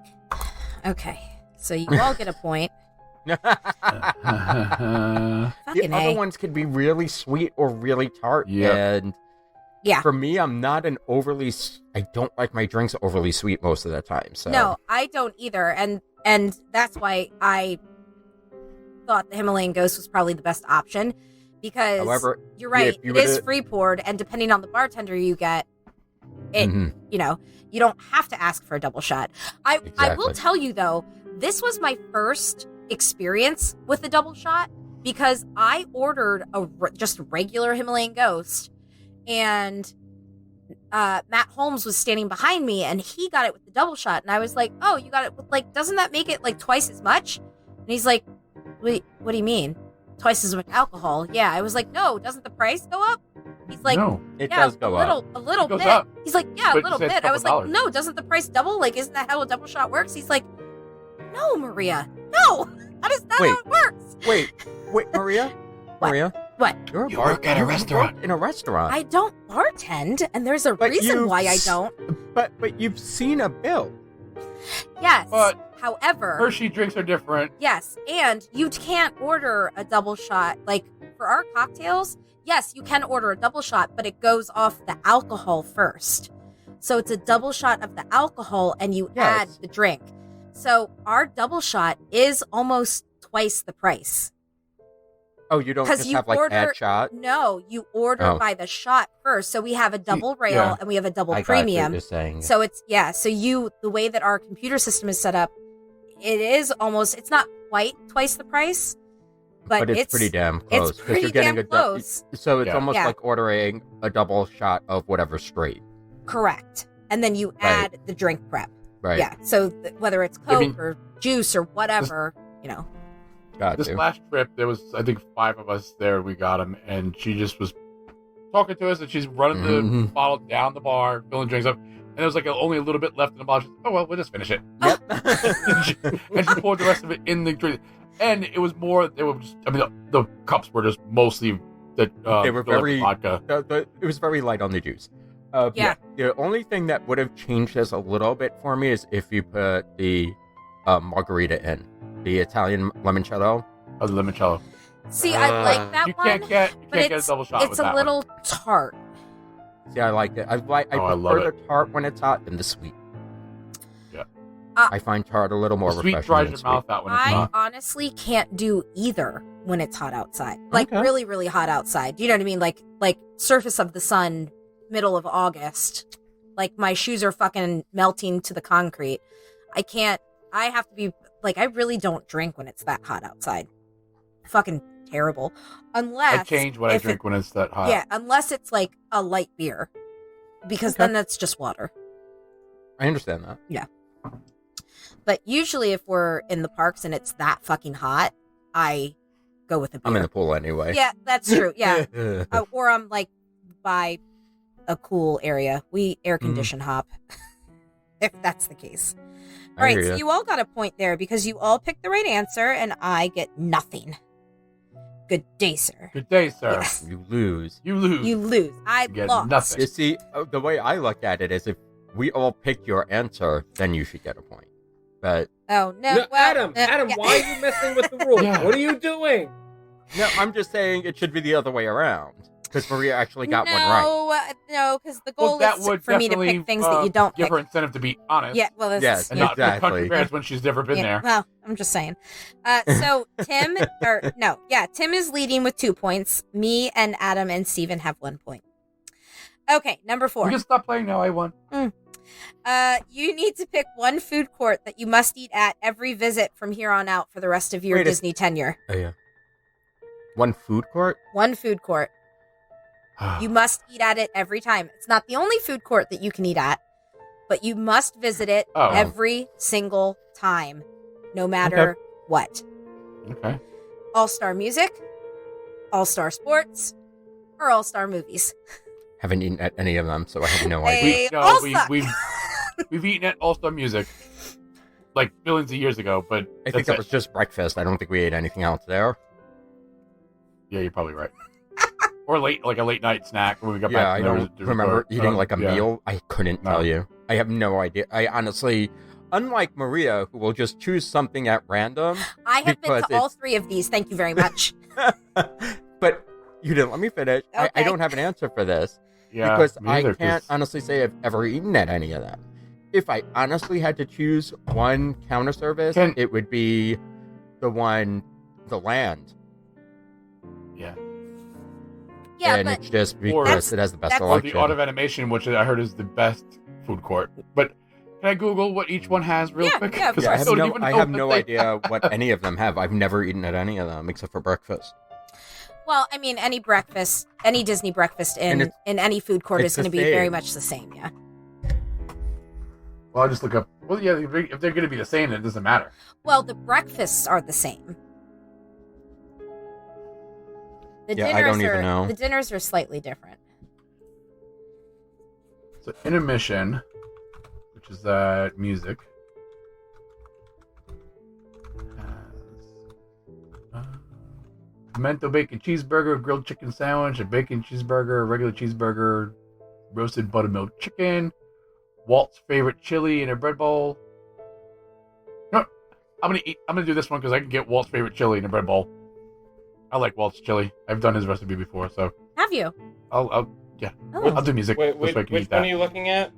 [SPEAKER 3] Okay, so you all get a point.
[SPEAKER 4] The
[SPEAKER 3] Fucking
[SPEAKER 4] other
[SPEAKER 3] A.
[SPEAKER 4] ones could be really sweet or really tart.
[SPEAKER 6] Yep.
[SPEAKER 4] And
[SPEAKER 3] Yeah.
[SPEAKER 4] for me, I'm not an I don't like my drinks overly sweet most of the time. So
[SPEAKER 3] No, I don't either, and that's why I thought the Himalayan Ghost was probably the best option because
[SPEAKER 4] However,
[SPEAKER 3] you're right,
[SPEAKER 4] if you
[SPEAKER 3] it
[SPEAKER 4] were
[SPEAKER 3] is
[SPEAKER 4] to-
[SPEAKER 3] free poured, and depending on the bartender you get, it
[SPEAKER 4] Mhm.
[SPEAKER 3] you know you don't have to ask for a double shot. I will
[SPEAKER 4] Exactly.
[SPEAKER 3] tell you though, this was my first experience with the double shot because I ordered just a regular Himalayan Ghost, and Matt Holmes was standing behind me and he got it with the double shot, and I was like, oh, you got it with, like, doesn't that make it like twice as much? And he's like, wait, what do you mean twice as much alcohol? Yeah. I was like, no, doesn't the price go up? He's like,
[SPEAKER 6] no.
[SPEAKER 4] it
[SPEAKER 3] yeah,
[SPEAKER 4] does go up.
[SPEAKER 3] a little
[SPEAKER 6] It goes
[SPEAKER 3] bit.
[SPEAKER 6] up.
[SPEAKER 3] He's like, yeah, a
[SPEAKER 6] But
[SPEAKER 3] little
[SPEAKER 6] you said
[SPEAKER 3] bit. I was like,
[SPEAKER 6] $2.
[SPEAKER 3] no, doesn't the price double? Like, isn't that how a double shot works? He's like, no, Maria, no, that is not
[SPEAKER 4] Wait.
[SPEAKER 3] how it works.
[SPEAKER 4] Wait, Maria?
[SPEAKER 3] What?
[SPEAKER 4] Maria?
[SPEAKER 3] What?
[SPEAKER 4] You're a
[SPEAKER 6] You work at a
[SPEAKER 4] you
[SPEAKER 6] restaurant.
[SPEAKER 4] work in a restaurant.
[SPEAKER 3] I don't bartend, and there's a
[SPEAKER 4] But
[SPEAKER 3] reason
[SPEAKER 4] you've
[SPEAKER 3] why I
[SPEAKER 4] s-
[SPEAKER 3] don't.
[SPEAKER 4] But you've seen a bill.
[SPEAKER 3] Yes.
[SPEAKER 6] But
[SPEAKER 3] However,
[SPEAKER 6] Hershey drinks are different.
[SPEAKER 3] yes, and you can't order a double shot. Like, for our cocktails, yes, you can order a double shot, but it goes off the alcohol first. So it's a double shot of the alcohol, and you
[SPEAKER 4] Yes.
[SPEAKER 3] add the drink. So our double shot is almost twice the price.
[SPEAKER 4] Oh, you don't
[SPEAKER 3] 'Cause
[SPEAKER 4] just
[SPEAKER 3] you
[SPEAKER 4] have like
[SPEAKER 3] order-
[SPEAKER 4] add shot.
[SPEAKER 3] No, you order
[SPEAKER 4] Oh.
[SPEAKER 3] by the shot first. So we have a double rail
[SPEAKER 6] yeah.
[SPEAKER 3] and we have a double
[SPEAKER 4] I got
[SPEAKER 3] premium.
[SPEAKER 4] what you're saying.
[SPEAKER 3] So it's, yeah, so the way that our computer system is set up, it is almost, it's not quite twice the price, but
[SPEAKER 4] it's pretty damn close.
[SPEAKER 3] It's
[SPEAKER 4] 'cause
[SPEAKER 3] pretty
[SPEAKER 4] you're getting
[SPEAKER 3] damn
[SPEAKER 4] a
[SPEAKER 3] close.
[SPEAKER 4] So it's
[SPEAKER 6] Yeah.
[SPEAKER 4] almost
[SPEAKER 3] Yeah.
[SPEAKER 4] like ordering a double shot of whatever straight.
[SPEAKER 3] Correct. And then you add the drink prep.
[SPEAKER 4] Right.
[SPEAKER 3] Yeah. So whether it's Coke
[SPEAKER 6] I mean-
[SPEAKER 3] or juice or whatever, you know.
[SPEAKER 4] Got
[SPEAKER 6] This
[SPEAKER 4] you.
[SPEAKER 6] last trip, there was, I think, 5 of us there. We got them, and she just was talking to us, and she's running the
[SPEAKER 4] Mhm.
[SPEAKER 6] bottle down the bar, filling drinks up, and there was like only a little bit left in the bottle. She's, oh well, we'll just finish it.
[SPEAKER 4] Yep.
[SPEAKER 6] And she poured the rest of it in the drink. And it was more. They were just. I mean, the cups were just mostly the.
[SPEAKER 4] They were
[SPEAKER 6] filled up with
[SPEAKER 4] very-
[SPEAKER 6] vodka.
[SPEAKER 4] It was very light on the juice.
[SPEAKER 3] Yeah.
[SPEAKER 4] The only thing that would have changed this a little bit for me is if you put the margarita in, the Italian limoncello.
[SPEAKER 6] Oh, the limoncello.
[SPEAKER 3] See, I like that
[SPEAKER 6] You
[SPEAKER 3] one,
[SPEAKER 6] can't get. You
[SPEAKER 3] but
[SPEAKER 6] can't get a
[SPEAKER 3] it's
[SPEAKER 6] double shot.
[SPEAKER 3] it's
[SPEAKER 6] with
[SPEAKER 3] a
[SPEAKER 6] that
[SPEAKER 3] little
[SPEAKER 6] One.
[SPEAKER 3] tart.
[SPEAKER 4] See, I like it. I
[SPEAKER 6] Oh, I love
[SPEAKER 4] prefer the tart when it's hot than the sweet.
[SPEAKER 6] Yeah.
[SPEAKER 4] I find tart a little more
[SPEAKER 6] The sweet
[SPEAKER 4] refreshing
[SPEAKER 6] dries
[SPEAKER 4] than
[SPEAKER 6] your
[SPEAKER 4] sweet.
[SPEAKER 6] mouth out when it's
[SPEAKER 3] I
[SPEAKER 6] not.
[SPEAKER 3] honestly can't do either when it's hot outside. Like
[SPEAKER 4] Okay.
[SPEAKER 3] really, really hot outside. You know what I mean? Like surface of the sun, middle of August. Like my shoes are fucking melting to the concrete. I can't. I have to be like. I really don't drink when it's that hot outside. Fucking terrible. Unless
[SPEAKER 6] I change what I
[SPEAKER 3] if
[SPEAKER 6] drink when it's that hot.
[SPEAKER 3] Yeah, unless it's like a light beer, because
[SPEAKER 4] Okay.
[SPEAKER 3] then that's just water.
[SPEAKER 4] I understand that.
[SPEAKER 3] But usually, if we're in the parks and it's that fucking hot, I go with a beer.
[SPEAKER 4] I'm in the pool anyway.
[SPEAKER 3] Yeah, that's true. Yeah, or I'm like by a cool area. We air
[SPEAKER 4] Mm-hmm.
[SPEAKER 3] condition hop, if that's the case.
[SPEAKER 4] I
[SPEAKER 3] All right,
[SPEAKER 4] hear
[SPEAKER 3] so
[SPEAKER 4] ya.
[SPEAKER 3] you all got a point there because you all picked the right answer, and I get nothing. Good day, sir.
[SPEAKER 6] Good day, sir.
[SPEAKER 3] Yes.
[SPEAKER 4] You lose.
[SPEAKER 6] You lose.
[SPEAKER 3] You lose. I
[SPEAKER 6] You get
[SPEAKER 3] lost.
[SPEAKER 6] nothing.
[SPEAKER 4] You see, the way I look at it is if we all pick your answer, then you should get a point. But
[SPEAKER 3] Oh no,
[SPEAKER 5] No,
[SPEAKER 3] well,
[SPEAKER 5] Adam,
[SPEAKER 3] yeah.
[SPEAKER 5] why are you messing with the rules?
[SPEAKER 6] Yeah.
[SPEAKER 5] What are you doing?
[SPEAKER 4] no, I'm just saying it should be the other way around. Because Maria actually got one right.
[SPEAKER 3] No, because the
[SPEAKER 6] Well,
[SPEAKER 3] goal
[SPEAKER 6] that
[SPEAKER 3] is
[SPEAKER 6] would
[SPEAKER 3] for me to
[SPEAKER 6] definitely
[SPEAKER 3] pick things that you don't
[SPEAKER 6] give
[SPEAKER 3] pick.
[SPEAKER 6] her incentive to be honest.
[SPEAKER 3] Yeah, well, that's,
[SPEAKER 4] Yes,
[SPEAKER 6] And
[SPEAKER 3] yeah,
[SPEAKER 6] not pick
[SPEAKER 4] Exactly.
[SPEAKER 6] country parents when she's never been
[SPEAKER 3] yeah,
[SPEAKER 6] there.
[SPEAKER 3] well, I'm just saying. So Tim, Tim is leading with 2 points. Me and Adam and Steven have 1 point. Okay, number 4.
[SPEAKER 6] We can stop playing now. I won.
[SPEAKER 3] You need to pick one food court that you must eat at every visit from here on out for the rest of your
[SPEAKER 4] Wait a-
[SPEAKER 3] Disney tenure.
[SPEAKER 4] Oh, yeah. One food court?
[SPEAKER 3] One food court. You must eat at it every time. It's not the only food court that you can eat at, but you must visit it
[SPEAKER 6] Oh.
[SPEAKER 3] every single time, no matter what.
[SPEAKER 6] Okay.
[SPEAKER 3] All-Star Music, All-Star Sports, or All-Star Movies.
[SPEAKER 4] Haven't eaten at any of them, so I have no idea.
[SPEAKER 3] They all
[SPEAKER 6] We,
[SPEAKER 3] suck.
[SPEAKER 6] we've eaten at All Star Music like billions of years ago, but
[SPEAKER 4] I think
[SPEAKER 6] that's
[SPEAKER 4] that
[SPEAKER 6] it.
[SPEAKER 4] was just breakfast. I don't think we ate anything else there.
[SPEAKER 6] Yeah, you're probably right. Or like a late night snack when we got
[SPEAKER 4] Yeah,
[SPEAKER 6] back.
[SPEAKER 4] I
[SPEAKER 6] from
[SPEAKER 4] don't
[SPEAKER 6] the-
[SPEAKER 4] remember eating like a
[SPEAKER 6] yeah.
[SPEAKER 4] meal. I couldn't
[SPEAKER 6] No.
[SPEAKER 4] tell you. I have no idea. I honestly, unlike Maria, who will just choose something at random,
[SPEAKER 3] I have been
[SPEAKER 4] because
[SPEAKER 3] to all
[SPEAKER 4] it's-
[SPEAKER 3] 3 of these. Thank you very much.
[SPEAKER 4] but you didn't let me finish. I
[SPEAKER 3] Okay.
[SPEAKER 4] don't have an answer for this
[SPEAKER 6] Yeah,
[SPEAKER 4] because
[SPEAKER 6] me
[SPEAKER 4] I
[SPEAKER 6] either,
[SPEAKER 4] can't
[SPEAKER 6] 'cause-
[SPEAKER 4] honestly say I've ever eaten at any of them. If I honestly had to choose one counter service,
[SPEAKER 6] Can-
[SPEAKER 4] it would be the land.
[SPEAKER 6] Yeah.
[SPEAKER 3] Yeah,
[SPEAKER 4] and
[SPEAKER 3] but
[SPEAKER 4] it's just
[SPEAKER 6] Or-
[SPEAKER 4] because it has the best
[SPEAKER 3] that's-
[SPEAKER 6] Or the
[SPEAKER 4] selection.
[SPEAKER 6] Art of Animation, which I heard is the best food court. But can I Google what each one has real
[SPEAKER 3] Yeah,
[SPEAKER 6] quick?
[SPEAKER 3] yeah, of
[SPEAKER 6] 'Cause
[SPEAKER 4] Yeah,
[SPEAKER 3] course.
[SPEAKER 6] don't even
[SPEAKER 4] I
[SPEAKER 6] know
[SPEAKER 4] have
[SPEAKER 6] what
[SPEAKER 4] no
[SPEAKER 6] they-
[SPEAKER 4] idea what any of them have. I've never eaten at any of them except for breakfast.
[SPEAKER 3] well, I mean, any breakfast, any Disney breakfast
[SPEAKER 4] And
[SPEAKER 3] in
[SPEAKER 4] it's-
[SPEAKER 3] any food court
[SPEAKER 4] it's
[SPEAKER 3] is going to
[SPEAKER 4] the
[SPEAKER 3] be very
[SPEAKER 4] same.
[SPEAKER 3] much the same. Yeah.
[SPEAKER 6] Well, I'll just look up. Well, yeah, if they're going to be the same, then it doesn't matter.
[SPEAKER 3] Well, the breakfasts are the same. The
[SPEAKER 4] Yeah, I
[SPEAKER 3] dinners
[SPEAKER 4] don't even
[SPEAKER 3] are
[SPEAKER 4] know.
[SPEAKER 3] the dinners are slightly different.
[SPEAKER 6] So intermission, which is music. Pimento bacon cheeseburger, grilled chicken sandwich, a bacon cheeseburger, a regular cheeseburger, roasted buttermilk chicken, Walt's favorite chili in a bread bowl. No, I'm gonna do this one because I can get Walt's favorite chili in a bread bowl. I like Walt's chili. I've done his recipe before, so
[SPEAKER 3] Have you?
[SPEAKER 6] I'll
[SPEAKER 3] Oh.
[SPEAKER 6] do music.
[SPEAKER 5] Wait,
[SPEAKER 6] This way I
[SPEAKER 5] which
[SPEAKER 6] can eat
[SPEAKER 5] one
[SPEAKER 6] that.
[SPEAKER 5] are you looking at?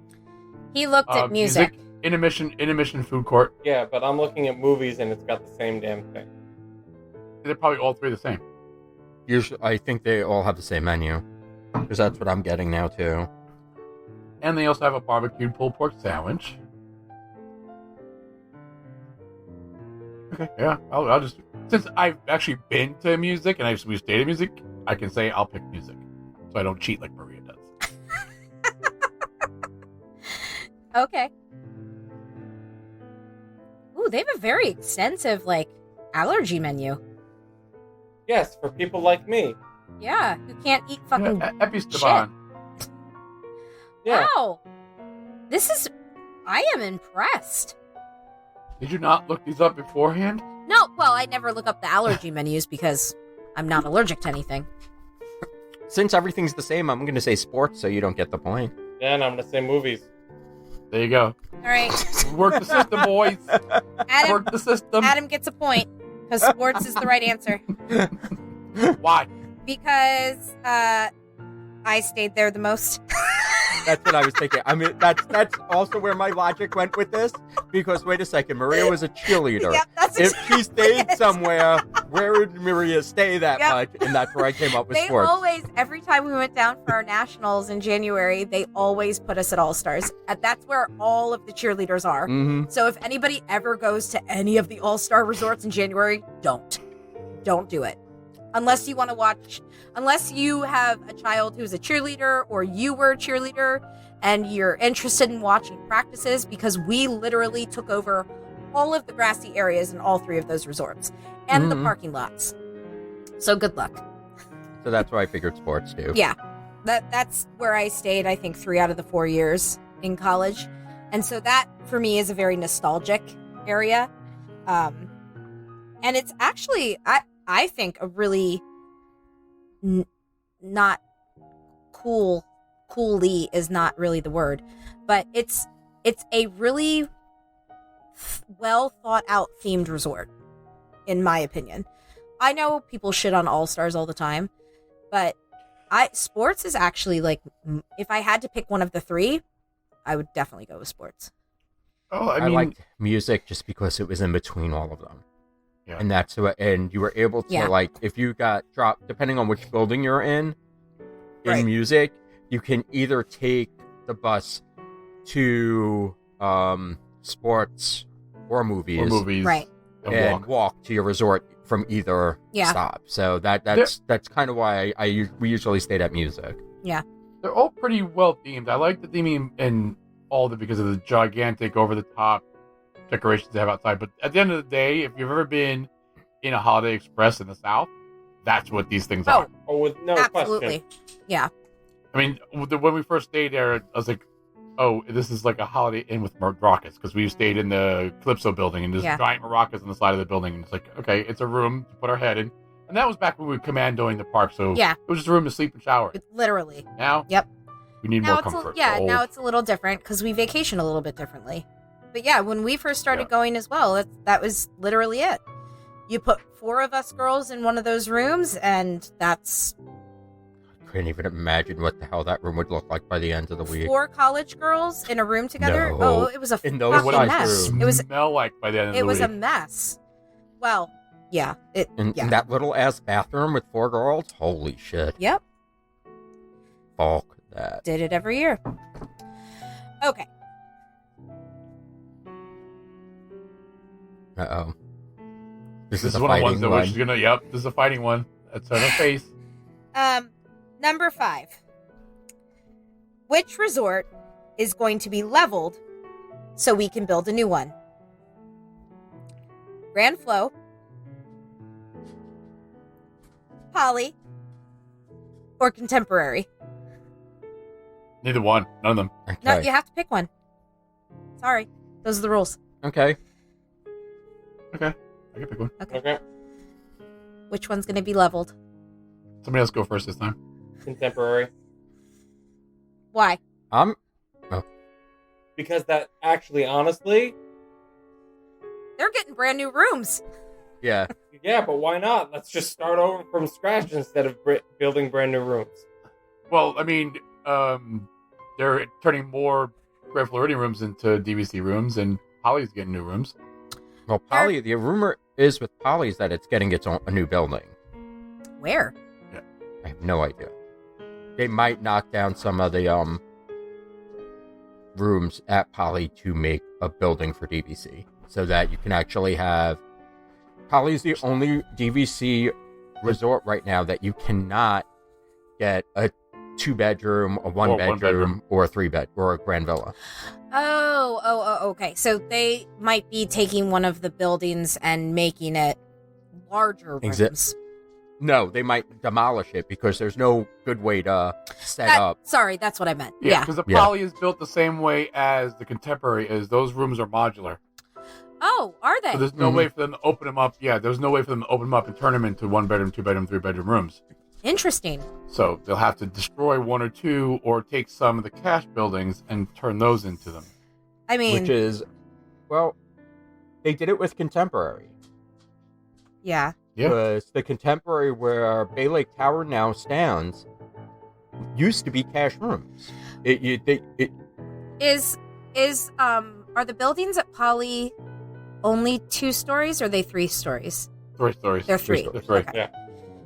[SPEAKER 3] He looked at music.
[SPEAKER 6] Intermission food court.
[SPEAKER 5] Yeah, but I'm looking at movies and it's got the same damn thing.
[SPEAKER 6] They're probably all three the same.
[SPEAKER 4] Usually, I think they all have the same menu because that's what I'm getting now too.
[SPEAKER 6] And they also have a barbecued pulled pork sandwich. Okay, yeah, I'll just, since I've actually been to music and we've stayed at music, I can say I'll pick music, so I don't cheat like Maria does.
[SPEAKER 3] Okay. Ooh, they have a very extensive allergy menu.
[SPEAKER 5] Yes, for people like me.
[SPEAKER 3] Yeah, who can't eat fucking
[SPEAKER 6] Episteban.
[SPEAKER 5] Yeah.
[SPEAKER 3] Wow. I am impressed.
[SPEAKER 6] Did you not look these up beforehand?
[SPEAKER 3] No, well, I never look up the allergy menus because I'm not allergic to anything.
[SPEAKER 4] Since everything's the same, I'm going to say sports, so you don't get the point.
[SPEAKER 5] Yeah, and I'm gonna say movies.
[SPEAKER 6] There you go.
[SPEAKER 3] All right,
[SPEAKER 6] Work the system, boys.
[SPEAKER 3] Adam.
[SPEAKER 6] Work the system.
[SPEAKER 3] Adam gets a point because sports is the right answer
[SPEAKER 6] Why?
[SPEAKER 3] because I stayed there the most.
[SPEAKER 4] That's what I was thinking. I mean, that's also where my logic went with this. Because wait a second, Maria was a cheerleader.
[SPEAKER 3] Yep, that's
[SPEAKER 4] If
[SPEAKER 3] exactly
[SPEAKER 4] she stayed
[SPEAKER 3] it.
[SPEAKER 4] somewhere, where would Maria stay that
[SPEAKER 3] Yep.
[SPEAKER 4] much? And that's where I came up with
[SPEAKER 3] They
[SPEAKER 4] sports.
[SPEAKER 3] always, every time we went down for our nationals in January, they always put us at All Stars. And that's where all of the cheerleaders are.
[SPEAKER 4] Mm-hmm.
[SPEAKER 3] So if anybody ever goes to any of the All-Star resorts in January, don't do it. Unless you want to watch, unless you have a child who's a cheerleader or you were a cheerleader and you're interested in watching practices, because we literally took over all of the grassy areas in all three of those resorts and the
[SPEAKER 4] Mhm.
[SPEAKER 3] parking lots. So good luck.
[SPEAKER 4] So that's why I figured sports too.
[SPEAKER 3] Yeah. That's where I stayed, I think, 3 out of the 4 years in college. And so that for me is a very nostalgic area. And it's actually I think a really not coolly is not really the word, but it's a really well thought out themed resort, in my opinion. I know people shit on All Stars all the time, but sports is actually like, if I had to pick one of the 3, I would definitely go with sports.
[SPEAKER 6] Oh,
[SPEAKER 4] I
[SPEAKER 6] I mean,
[SPEAKER 4] liked music just because it was in between all of them.
[SPEAKER 6] Yeah.
[SPEAKER 4] And that's what, and you were able to
[SPEAKER 3] Yeah.
[SPEAKER 4] like, if you got dropped, depending on which building you're in
[SPEAKER 3] Right.
[SPEAKER 4] music, you can either take the bus to sports or movies,
[SPEAKER 6] or movies.
[SPEAKER 3] Right.
[SPEAKER 4] and walk to your resort from either
[SPEAKER 3] Yeah.
[SPEAKER 4] stop. So that's kind of why we usually stayed at music.
[SPEAKER 6] They're all pretty well themed. I like the theming in all of it because of the gigantic, over the top decorations they have outside. But at the end of the day, if you've ever been in a Holiday Express in the South, that's what these things are.
[SPEAKER 5] Oh, with no
[SPEAKER 3] Absolutely.
[SPEAKER 5] question.
[SPEAKER 3] Yeah.
[SPEAKER 6] I mean, when we first stayed there, I was like, oh, this is like a Holiday Inn with maracas, because we stayed in the Calypso building, and there's
[SPEAKER 3] Yeah.
[SPEAKER 6] giant maracas on the side of the building. And it's like, okay, it's a room to put our head in. And that was back when we were commandoing the park, so
[SPEAKER 3] Yeah.
[SPEAKER 6] it was just a room to sleep and shower.
[SPEAKER 3] Literally.
[SPEAKER 6] Now,
[SPEAKER 3] Yep.
[SPEAKER 6] we need
[SPEAKER 3] Now
[SPEAKER 6] more
[SPEAKER 3] it's
[SPEAKER 6] comfort.
[SPEAKER 3] now it's a little different because we vacation a little bit differently. But yeah, when we first started
[SPEAKER 6] Yeah.
[SPEAKER 3] going as well, that was literally it. You put 4 of us girls in one of those rooms, and that's
[SPEAKER 4] Couldn't even imagine what the hell that room would look like by the end of the week.
[SPEAKER 3] 4 college girls in a room together.
[SPEAKER 4] No.
[SPEAKER 3] Oh, it was a
[SPEAKER 4] In those
[SPEAKER 3] fucking
[SPEAKER 4] size
[SPEAKER 3] mess.
[SPEAKER 4] rooms.
[SPEAKER 3] It was
[SPEAKER 6] smell like by the end of the
[SPEAKER 3] was
[SPEAKER 6] week.
[SPEAKER 3] a mess. Well, yeah,
[SPEAKER 4] In
[SPEAKER 3] yeah.
[SPEAKER 4] that little ass bathroom with 4 girls? Holy shit.
[SPEAKER 3] Yep,
[SPEAKER 4] Fuck that.
[SPEAKER 3] did it every year. Okay,
[SPEAKER 4] Uh-oh.
[SPEAKER 6] This
[SPEAKER 4] is
[SPEAKER 6] is
[SPEAKER 4] a
[SPEAKER 6] one of the ones
[SPEAKER 4] fighting
[SPEAKER 6] that
[SPEAKER 4] one.
[SPEAKER 6] we're just gonna. Yep, this is a fighting one. That's on her face.
[SPEAKER 3] number 5. Which resort is going to be leveled so we can build a new one? Grand Flow, Poly, or Contemporary?
[SPEAKER 6] Neither one. None of them.
[SPEAKER 4] Okay.
[SPEAKER 3] No, you have to pick one. Sorry, those are the rules.
[SPEAKER 4] Okay.
[SPEAKER 6] Okay, I can pick one.
[SPEAKER 3] Okay.
[SPEAKER 5] Okay.
[SPEAKER 3] Which one's going to be leveled?
[SPEAKER 6] Somebody else go first this time.
[SPEAKER 5] Contemporary.
[SPEAKER 3] Why?
[SPEAKER 5] Because that actually, honestly,
[SPEAKER 3] They're getting brand new rooms.
[SPEAKER 4] Yeah.
[SPEAKER 5] yeah, but why not? Let's just start over from scratch instead of building brand new rooms.
[SPEAKER 6] Well, I mean, they're turning more Grand Floridian rooms into DVC rooms, and Poly's getting new rooms.
[SPEAKER 4] Well, Poly, the rumor is with Poly's that it's getting a new building.
[SPEAKER 3] Where?
[SPEAKER 4] I have no idea. They might knock down some of the rooms at Poly to make a building for DVC, so that you can actually have. Poly's the only DVC resort right now that you cannot get a 2-bedroom, a 1-bedroom, or a 3-bed, or a grand villa.
[SPEAKER 3] Oh, okay. So they might be taking one of the buildings and making it larger rooms.
[SPEAKER 4] No, they might demolish it because there's no good way to set up.
[SPEAKER 3] Sorry, that's what I meant.
[SPEAKER 6] Yeah,
[SPEAKER 3] Yeah.
[SPEAKER 6] because the
[SPEAKER 4] Yeah.
[SPEAKER 6] Poly is built the same way as the Contemporary is. Those rooms are modular.
[SPEAKER 3] Oh, are they?
[SPEAKER 6] So there's no way for them to open them up. Yeah, there's no way for them to open them up and turn them into 1-bedroom, 2-bedroom, 3-bedroom rooms.
[SPEAKER 3] Interesting.
[SPEAKER 6] So they'll have to destroy one or two or take some of the cash buildings and turn those into them.
[SPEAKER 3] I mean,
[SPEAKER 4] Which is, well, they did it with Contemporary.
[SPEAKER 3] yeah.
[SPEAKER 6] Yeah.
[SPEAKER 4] Because the Contemporary where Bay Lake Tower now stands used to be cash rooms.
[SPEAKER 3] Are the buildings at Poly only 2 stories or are they 3 stories?
[SPEAKER 6] 3 stories.
[SPEAKER 3] They're 3.
[SPEAKER 6] That's right.
[SPEAKER 3] Okay.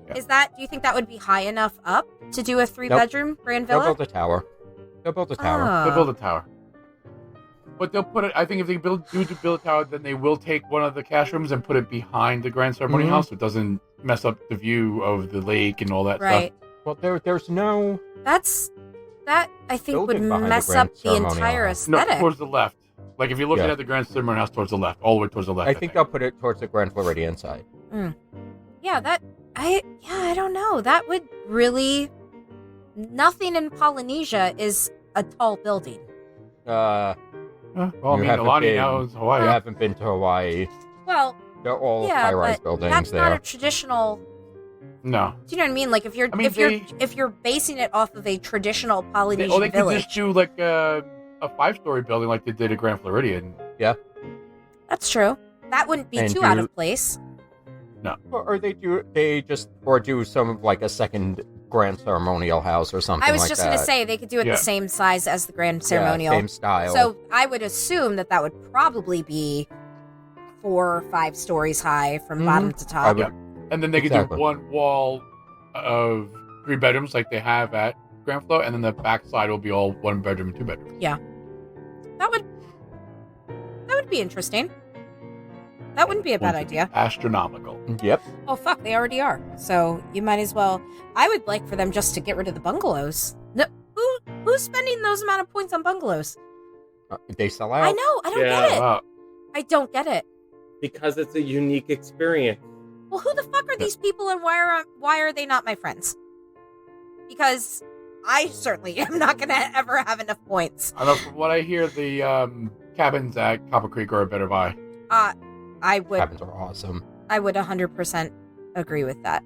[SPEAKER 6] Yeah.
[SPEAKER 3] Do you think that would be high enough up to do a 3-bedroom grand
[SPEAKER 4] They'll
[SPEAKER 3] villa?
[SPEAKER 4] build a tower. They'll build a tower.
[SPEAKER 3] Oh.
[SPEAKER 6] They'll build a tower. But they'll put it, I think if they build a tower, then they will take one of the cash rooms and put it behind the Grand Ceremony
[SPEAKER 4] Mhm.
[SPEAKER 6] House so it doesn't mess up the view of the lake and all that
[SPEAKER 3] Right.
[SPEAKER 6] stuff.
[SPEAKER 4] Well, there's no...
[SPEAKER 3] That I think would
[SPEAKER 4] Building behind the
[SPEAKER 3] mess
[SPEAKER 4] Grand
[SPEAKER 3] up the
[SPEAKER 4] Ceremonial
[SPEAKER 3] entire
[SPEAKER 4] House.
[SPEAKER 6] No,
[SPEAKER 3] aesthetic.
[SPEAKER 6] towards the left. Like if you're looking
[SPEAKER 4] Yeah.
[SPEAKER 6] at the Grand Ceremony House towards the left, all the way towards the left.
[SPEAKER 4] I think they'll put it towards the Grand Floridian side.
[SPEAKER 3] I don't know. That would really nothing in Polynesia is a tall building.
[SPEAKER 6] Well, I
[SPEAKER 4] You
[SPEAKER 6] mean,
[SPEAKER 4] haven't
[SPEAKER 6] Alani
[SPEAKER 4] been-
[SPEAKER 6] knows
[SPEAKER 4] I
[SPEAKER 6] Hawaii.
[SPEAKER 4] haven't been to Hawaii.
[SPEAKER 3] Well,
[SPEAKER 4] They're all
[SPEAKER 3] yeah,
[SPEAKER 4] high-rise
[SPEAKER 3] but
[SPEAKER 4] buildings
[SPEAKER 3] that's
[SPEAKER 4] there.
[SPEAKER 3] not a traditional.
[SPEAKER 6] No.
[SPEAKER 3] Do you know what I mean? Like if you're
[SPEAKER 6] I mean,
[SPEAKER 3] if you're basing it off of a traditional
[SPEAKER 6] They,
[SPEAKER 3] Polynesian
[SPEAKER 6] or they could
[SPEAKER 3] village,
[SPEAKER 6] just do like a 5-story building like they did at Grand Floridian.
[SPEAKER 3] that's true. That wouldn't be
[SPEAKER 4] And
[SPEAKER 3] too out
[SPEAKER 4] do-
[SPEAKER 3] of place.
[SPEAKER 4] Or do some like a second Grand Ceremonial House or something
[SPEAKER 3] I was
[SPEAKER 4] like
[SPEAKER 3] just
[SPEAKER 4] that.
[SPEAKER 3] going to say they could do it
[SPEAKER 6] Yeah.
[SPEAKER 3] the same size as the grand
[SPEAKER 4] Yeah,
[SPEAKER 3] ceremonial.
[SPEAKER 4] same style.
[SPEAKER 3] So I would assume that would probably be 4 or 5 stories high from
[SPEAKER 4] Mhm.
[SPEAKER 3] bottom to top.
[SPEAKER 4] I would-
[SPEAKER 6] Yeah. And then they could
[SPEAKER 4] Exactly.
[SPEAKER 6] do one wall of 3 bedrooms like they have at Grand Flow, and then the back side will be all 1 bedroom, 2 bedroom.
[SPEAKER 3] That would be interesting. That wouldn't be a bad
[SPEAKER 6] Which would be
[SPEAKER 3] idea.
[SPEAKER 6] Astronomical.
[SPEAKER 4] Yep.
[SPEAKER 3] Oh fuck, they already are. So you might as well. I would like for them just to get rid of the bungalows. No, who's spending those amount of points on bungalows?
[SPEAKER 4] They sell out.
[SPEAKER 3] I know. I don't
[SPEAKER 5] Yeah.
[SPEAKER 3] get it.
[SPEAKER 6] Wow.
[SPEAKER 3] I don't get it.
[SPEAKER 5] Because it's a unique experience.
[SPEAKER 3] Well, who the fuck are these people, and why are they not my friends? Because I certainly am not going to ever have enough points.
[SPEAKER 6] I know from what I hear, the cabins at Copper Creek are a better buy.
[SPEAKER 3] I would
[SPEAKER 4] Cabins are awesome.
[SPEAKER 3] 100% agree with that.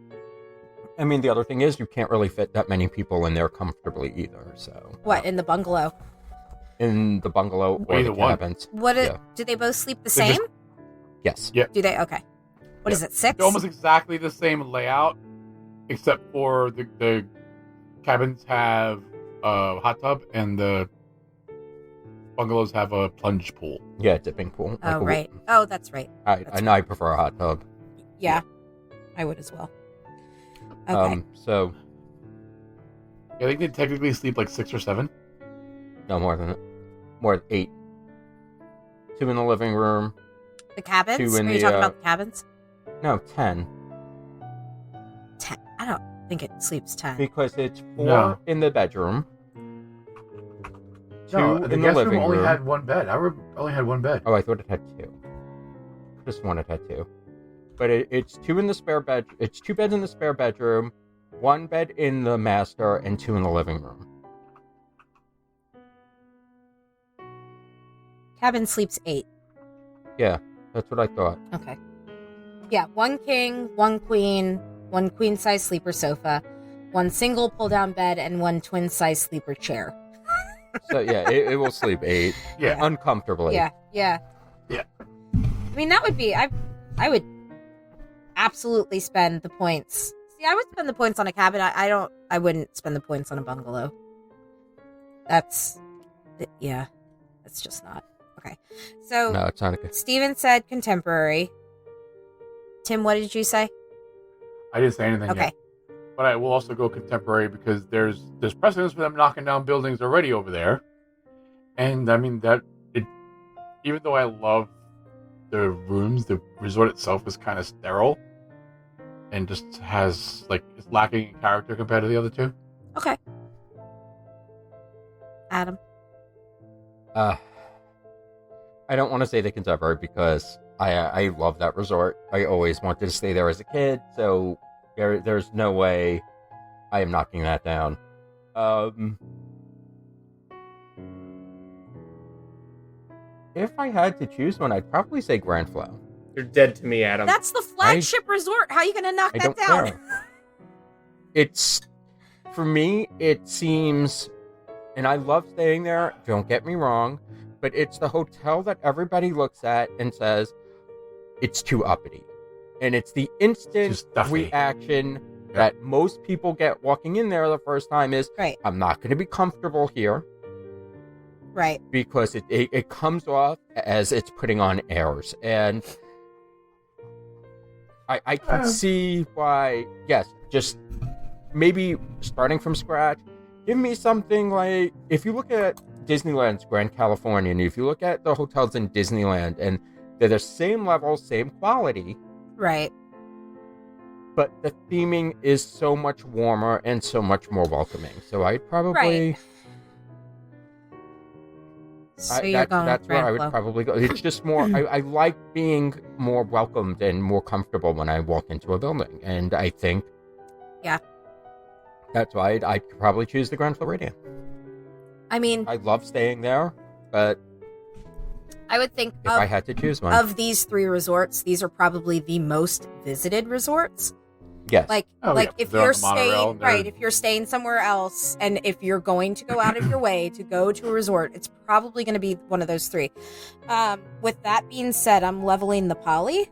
[SPEAKER 4] I mean, the other thing is you can't really fit that many people in there comfortably either. So
[SPEAKER 3] What in the bungalow?
[SPEAKER 4] in the bungalow or
[SPEAKER 6] Either
[SPEAKER 4] the
[SPEAKER 6] one.
[SPEAKER 4] cabins?
[SPEAKER 3] What?
[SPEAKER 4] Yeah.
[SPEAKER 3] Do they both sleep the
[SPEAKER 6] They
[SPEAKER 3] same?
[SPEAKER 6] just-
[SPEAKER 4] Yes.
[SPEAKER 6] Yeah.
[SPEAKER 3] Do they? Okay. What is it? 6?
[SPEAKER 6] They're almost exactly the same layout, except for the cabins have a hot tub and the bungalows have a plunge pool.
[SPEAKER 4] Yeah, dipping pool. Like
[SPEAKER 3] Oh
[SPEAKER 4] a-
[SPEAKER 3] right. Oh, that's right.
[SPEAKER 4] I know I prefer a hot tub.
[SPEAKER 3] Yeah, I would as well. Okay.
[SPEAKER 4] So
[SPEAKER 6] I think they technically sleep like 6 or 7.
[SPEAKER 4] no more than 8. 2 in the living room.
[SPEAKER 3] the cabins?
[SPEAKER 4] two in
[SPEAKER 3] Are you
[SPEAKER 4] the,
[SPEAKER 3] talking about the cabins?
[SPEAKER 4] No, 10.
[SPEAKER 3] 10. I don't think it sleeps 10.
[SPEAKER 4] Because it's 4
[SPEAKER 6] No.
[SPEAKER 4] in the bedroom. 2
[SPEAKER 6] No,
[SPEAKER 4] in the living room.
[SPEAKER 6] had 1 bed. Our only had 1 bed.
[SPEAKER 4] Oh, I thought it had 2. Just one it had 2. But it's 2 in the spare bed. It's 2 beds in the spare bedroom, 1 bed in the master, and 2 in the living room.
[SPEAKER 3] Cabin sleeps 8.
[SPEAKER 4] Yeah, that's what I thought.
[SPEAKER 3] Okay. Yeah, 1 king, 1 queen, 1 queen size sleeper sofa, 1 single pull down bed, and 1 twin size sleeper chair.
[SPEAKER 4] So yeah, it will sleep 8
[SPEAKER 6] Yeah.
[SPEAKER 4] uncomfortably.
[SPEAKER 3] Yeah, yeah.
[SPEAKER 6] Yeah.
[SPEAKER 3] I mean, that would be. I would absolutely spend the points. See, I would spend the points on a cabin. I wouldn't spend the points on a bungalow. That's just not okay. So
[SPEAKER 4] No, it's not a good.
[SPEAKER 3] Steven said contemporary. Tim, what did you say?
[SPEAKER 6] I didn't say anything
[SPEAKER 3] Okay.
[SPEAKER 6] yet. But I will also go contemporary because there's precedence for them knocking down buildings already over there. And I mean even though I love the rooms, the resort itself is kind of sterile and just has it's lacking in character compared to the other two.
[SPEAKER 3] Okay. Adam.
[SPEAKER 4] I don't want to say the contemporary because I love that resort. I always wanted to stay there as a kid, so There's no way I am knocking that down. If I had to choose one, I'd probably say Grand Flow.
[SPEAKER 5] You're dead to me, Adam.
[SPEAKER 3] That's the flagship resort. How are you going to knock
[SPEAKER 4] I
[SPEAKER 3] that
[SPEAKER 4] don't
[SPEAKER 3] down?
[SPEAKER 4] care. It's, for me, it seems, and I love staying there, don't get me wrong, but it's the hotel that everybody looks at and says, it's too uppity. And it's the instant
[SPEAKER 6] Too stuffy.
[SPEAKER 4] reaction that most people get walking in there the first time is,
[SPEAKER 3] Right.
[SPEAKER 4] I'm not going to be comfortable here,
[SPEAKER 3] Right.
[SPEAKER 4] because it comes off as it's putting on airs. And I can see why, yes, just maybe starting from scratch. Give me something like, if you look at Disneyland's Grand California, and if you look at the hotels in Disneyland, and they're the same level, same quality,
[SPEAKER 3] Right.
[SPEAKER 4] but the theming is so much warmer and so much more welcoming. So I'd probably...
[SPEAKER 3] Right. So you're going
[SPEAKER 4] that's
[SPEAKER 3] with
[SPEAKER 4] where I
[SPEAKER 3] Grand
[SPEAKER 4] would
[SPEAKER 3] Flow.
[SPEAKER 4] probably go. It's just more, I like being more welcomed and more comfortable when I walk into a building. And I think...
[SPEAKER 3] Yeah.
[SPEAKER 4] That's why I'd probably choose the Grand Floridian.
[SPEAKER 3] I mean,
[SPEAKER 4] I love staying there, but
[SPEAKER 3] I would think
[SPEAKER 4] if I had to choose one...
[SPEAKER 3] of these 3 resorts, these are probably the most visited resorts.
[SPEAKER 4] yes.
[SPEAKER 3] Like,
[SPEAKER 6] Oh,
[SPEAKER 3] like
[SPEAKER 6] yeah,
[SPEAKER 3] if
[SPEAKER 6] they're on
[SPEAKER 3] you're
[SPEAKER 6] the monorail,
[SPEAKER 3] staying
[SPEAKER 6] they're-
[SPEAKER 3] right, if you're staying somewhere else, and if you're going to go out of your way to go to a resort, it's probably going to be one of those 3. With that being said, I'm leveling the Poly.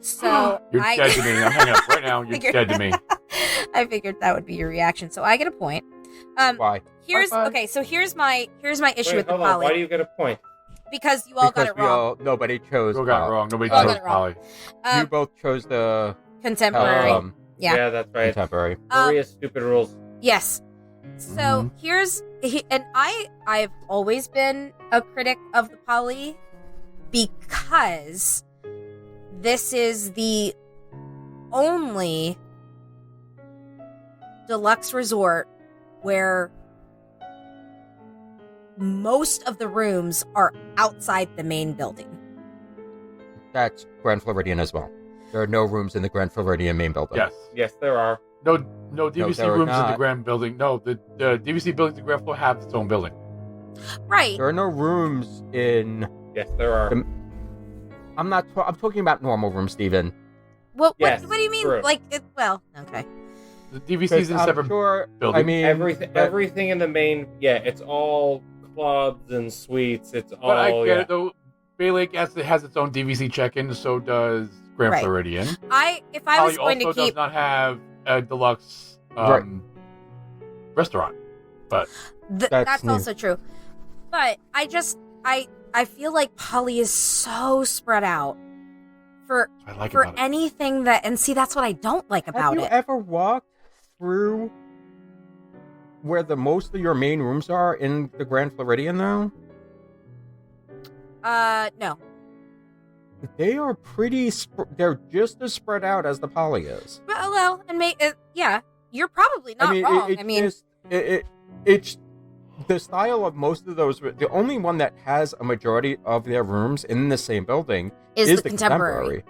[SPEAKER 3] So
[SPEAKER 6] You're dead to me. I'm hanging up right now. You're
[SPEAKER 3] Figured-
[SPEAKER 6] dead to me.
[SPEAKER 3] I figured that would be your reaction. So I get a point.
[SPEAKER 4] Why?
[SPEAKER 3] Here's
[SPEAKER 6] Bye-bye.
[SPEAKER 3] okay. So here's my issue
[SPEAKER 5] Wait,
[SPEAKER 3] with the
[SPEAKER 5] hold on.
[SPEAKER 3] Poly
[SPEAKER 5] Why do you get a point?
[SPEAKER 3] because you all
[SPEAKER 4] Because
[SPEAKER 3] got it wrong.
[SPEAKER 4] nobody chose...
[SPEAKER 6] Who got it wrong? Nobody
[SPEAKER 3] Oh,
[SPEAKER 6] chose
[SPEAKER 3] got it wrong.
[SPEAKER 6] Polly.
[SPEAKER 4] You both chose the...
[SPEAKER 3] Contemporary. Yeah.
[SPEAKER 5] That's right.
[SPEAKER 4] Contemporary.
[SPEAKER 5] Maria's stupid rules.
[SPEAKER 3] Yes. So and I've always been a critic of the Poly because this is the only deluxe resort where most of the rooms are outside the main building.
[SPEAKER 4] That's Grand Floridian as well. There are no rooms in the Grand Floridian main building.
[SPEAKER 6] Yes.
[SPEAKER 5] Yes, there are.
[SPEAKER 6] No DVC
[SPEAKER 4] there are
[SPEAKER 6] rooms in the
[SPEAKER 4] not.
[SPEAKER 6] Grand building. No, the DVC building, the Grand Floor have its own building.
[SPEAKER 3] Right.
[SPEAKER 4] There are no rooms in...
[SPEAKER 5] Yes, there are.
[SPEAKER 4] I'm talking about normal rooms, Steven.
[SPEAKER 5] Yes,
[SPEAKER 3] What do you mean?
[SPEAKER 5] true.
[SPEAKER 3] Like, okay.
[SPEAKER 6] The DVC is in a
[SPEAKER 4] I'm
[SPEAKER 6] separate
[SPEAKER 4] sure,
[SPEAKER 6] building.
[SPEAKER 4] I mean, but-
[SPEAKER 5] Everything in the main. Yeah, it's all clubs and suites. It's all.
[SPEAKER 6] But I get
[SPEAKER 5] yeah.
[SPEAKER 6] it though. Bay Lake has its own DVC check-in, so does Grand
[SPEAKER 3] Right.
[SPEAKER 6] Floridian.
[SPEAKER 3] If I was
[SPEAKER 6] Poly
[SPEAKER 3] going
[SPEAKER 6] also
[SPEAKER 3] to keep
[SPEAKER 6] does not have a deluxe
[SPEAKER 4] Right.
[SPEAKER 6] restaurant. But
[SPEAKER 3] that's
[SPEAKER 4] new.
[SPEAKER 3] also true. But I feel like Poly is so spread out for
[SPEAKER 6] I like
[SPEAKER 3] for
[SPEAKER 6] about it.
[SPEAKER 3] anything that, and see, that's what I don't like
[SPEAKER 4] have
[SPEAKER 3] about
[SPEAKER 4] you
[SPEAKER 3] it.
[SPEAKER 4] ever walked through where the most of your main rooms are in the Grand Floridian, though?
[SPEAKER 3] No.
[SPEAKER 4] They are pretty... they're just as spread out as the Poly is.
[SPEAKER 3] Well, and yeah, you're probably not wrong.
[SPEAKER 4] It's the style of most of those. The only one that has a majority of their rooms in the same building
[SPEAKER 3] is the contemporary.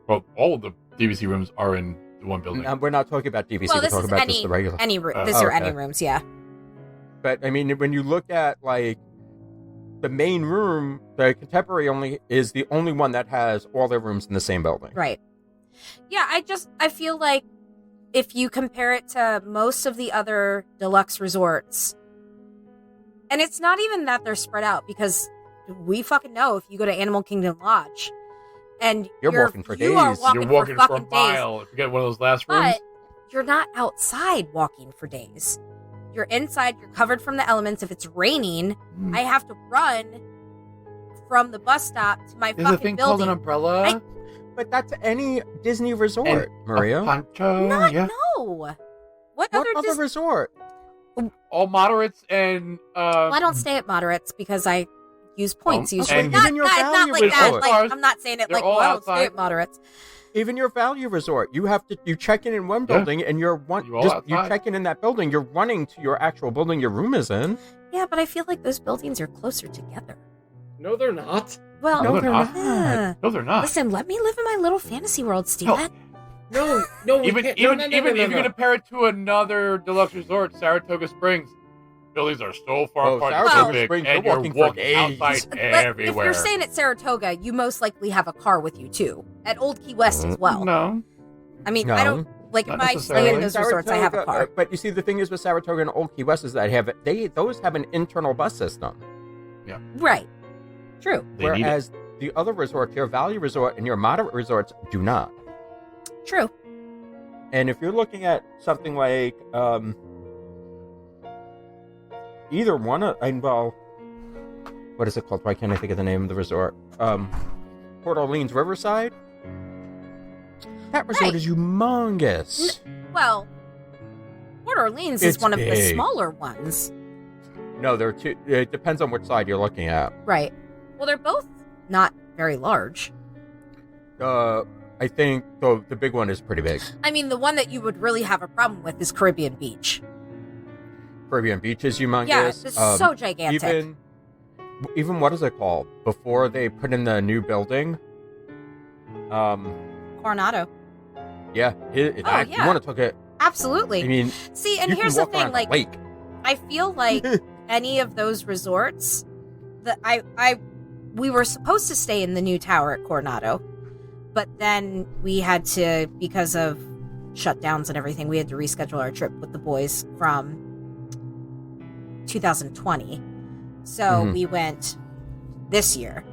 [SPEAKER 6] Well, all of the DVC rooms are in the one building.
[SPEAKER 4] We're not talking about DVC.
[SPEAKER 3] Well,
[SPEAKER 4] we're
[SPEAKER 3] this
[SPEAKER 4] talking
[SPEAKER 3] is
[SPEAKER 4] about just the regular.
[SPEAKER 3] any room.
[SPEAKER 6] Oh,
[SPEAKER 3] These are
[SPEAKER 4] okay.
[SPEAKER 3] any rooms, yeah.
[SPEAKER 4] But I mean, when you look at like the main room, the contemporary only is the only one that has all their rooms in the same building.
[SPEAKER 3] Right. Yeah, I feel like if you compare it to most of the other deluxe resorts, and it's not even that they're spread out, because we fucking know if you go to Animal Kingdom Lodge and
[SPEAKER 4] You're walking for
[SPEAKER 3] you are
[SPEAKER 4] days.
[SPEAKER 3] walking
[SPEAKER 6] You're walking
[SPEAKER 3] for
[SPEAKER 6] for a
[SPEAKER 3] fucking days,
[SPEAKER 6] mile. If you get one of those last rooms,
[SPEAKER 3] but you're not outside walking for days. You're inside, you're covered from the elements. If it's raining, I have to run from the bus stop to my
[SPEAKER 6] there's a
[SPEAKER 3] fucking
[SPEAKER 6] thing called
[SPEAKER 3] building.
[SPEAKER 6] an umbrella.
[SPEAKER 4] But that's any Disney resort,
[SPEAKER 6] And
[SPEAKER 4] Maria.
[SPEAKER 6] A poncho.
[SPEAKER 3] Not,
[SPEAKER 6] yeah.
[SPEAKER 3] no. What
[SPEAKER 4] What
[SPEAKER 3] other
[SPEAKER 4] other
[SPEAKER 3] Disney?
[SPEAKER 4] resort?
[SPEAKER 6] All moderates and
[SPEAKER 3] Well, I don't stay at moderates because I use points usually.
[SPEAKER 6] and
[SPEAKER 3] Not,
[SPEAKER 4] even your
[SPEAKER 3] not
[SPEAKER 4] value
[SPEAKER 3] like that.
[SPEAKER 4] resort.
[SPEAKER 3] Like, I'm not saying it
[SPEAKER 6] They're
[SPEAKER 3] like,
[SPEAKER 6] all
[SPEAKER 3] well, I don't stay
[SPEAKER 6] outside.
[SPEAKER 3] at moderates.
[SPEAKER 4] Even your value resort, you check in one
[SPEAKER 6] Yeah.
[SPEAKER 4] building and you're
[SPEAKER 6] You all
[SPEAKER 4] you
[SPEAKER 6] outside.
[SPEAKER 4] check in that building. You're running to your actual building your room is in.
[SPEAKER 3] Yeah, but I feel like those buildings are closer together.
[SPEAKER 5] No, they're not.
[SPEAKER 3] Well,
[SPEAKER 6] No, they're not.
[SPEAKER 3] yeah.
[SPEAKER 6] No, they're not.
[SPEAKER 3] Listen, let me live in my little fantasy world, Steven.
[SPEAKER 5] No, we
[SPEAKER 6] Even
[SPEAKER 5] can't.
[SPEAKER 6] even
[SPEAKER 5] No,
[SPEAKER 6] even if you compare it to another deluxe resort, Saratoga Springs, buildings are so far
[SPEAKER 4] Oh,
[SPEAKER 6] apart,
[SPEAKER 4] Saratoga
[SPEAKER 6] so big,
[SPEAKER 4] Springs,
[SPEAKER 6] and
[SPEAKER 4] you're
[SPEAKER 6] you're
[SPEAKER 4] walking for
[SPEAKER 6] walking
[SPEAKER 4] days.
[SPEAKER 6] outside
[SPEAKER 3] But
[SPEAKER 6] everywhere.
[SPEAKER 3] if you're staying at Saratoga, you most likely have a car with you too. At Old Key West as well.
[SPEAKER 6] No,
[SPEAKER 3] I mean,
[SPEAKER 4] No.
[SPEAKER 3] I don't like if
[SPEAKER 6] Not
[SPEAKER 3] I stay
[SPEAKER 6] necessarily.
[SPEAKER 3] in those resorts, I have a car.
[SPEAKER 4] But you see, the thing is with Saratoga and Old Key West is that those have an internal bus system,
[SPEAKER 3] Right. True.
[SPEAKER 6] They need it.
[SPEAKER 4] whereas the other resorts, your value resort and your moderate resorts, do not.
[SPEAKER 3] True.
[SPEAKER 4] And if you're looking at something like either one of, well, what is it called? Why can't I think of the name of the resort? Port Orleans Riverside. That resort
[SPEAKER 3] Right.
[SPEAKER 4] is humongous.
[SPEAKER 3] Well, Port Orleans is
[SPEAKER 4] It's
[SPEAKER 3] one of the
[SPEAKER 4] big.
[SPEAKER 3] smaller ones.
[SPEAKER 4] No, there are two. It depends on which side you're looking at.
[SPEAKER 3] Right. Well, they're both not very large.
[SPEAKER 4] I think the big one is pretty big.
[SPEAKER 3] I mean, the one that you would really have a problem with is Caribbean Beach.
[SPEAKER 4] Caribbean Beach is humongous.
[SPEAKER 3] Yeah, it's so gigantic.
[SPEAKER 4] Even what is it called? Before they put in the new building.
[SPEAKER 3] Coronado.
[SPEAKER 4] Yeah,
[SPEAKER 3] Oh, yeah.
[SPEAKER 4] you want to talk it.
[SPEAKER 3] Absolutely.
[SPEAKER 4] I mean,
[SPEAKER 3] See, and
[SPEAKER 4] you
[SPEAKER 3] here's
[SPEAKER 4] can
[SPEAKER 3] the
[SPEAKER 4] walk
[SPEAKER 3] thing,
[SPEAKER 4] around
[SPEAKER 3] like,
[SPEAKER 4] the lake.
[SPEAKER 3] I feel like any of those resorts that we were supposed to stay in the new tower at Coronado, but then we had to, because of shutdowns and everything, we had to reschedule our trip with the boys from 2020. So
[SPEAKER 4] Mhm.
[SPEAKER 3] we went this year.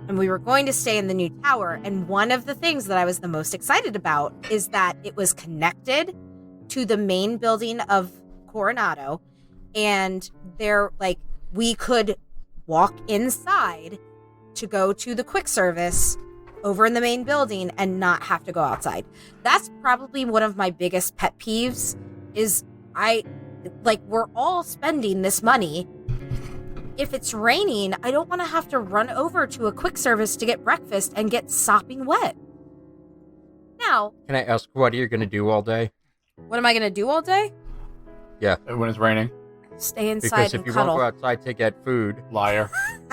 [SPEAKER 3] And we were going to stay in the new tower. And one of the things that I was the most excited about is that it was connected to the main building of Coronado. And there, like, we could walk inside to go to the quick service over in the main building and not have to go outside. That's probably one of my biggest pet peeves is we're all spending this money. If it's raining, I don't want to have to run over to a quick service to get breakfast and get sopping wet. Now,
[SPEAKER 4] Can I ask, what are you going to do all day?
[SPEAKER 3] what am I going to do all day?
[SPEAKER 6] when it's raining,
[SPEAKER 3] Stay inside
[SPEAKER 4] Because if
[SPEAKER 3] and
[SPEAKER 4] you
[SPEAKER 3] cuddle.
[SPEAKER 4] won't go outside to get food,
[SPEAKER 6] liar.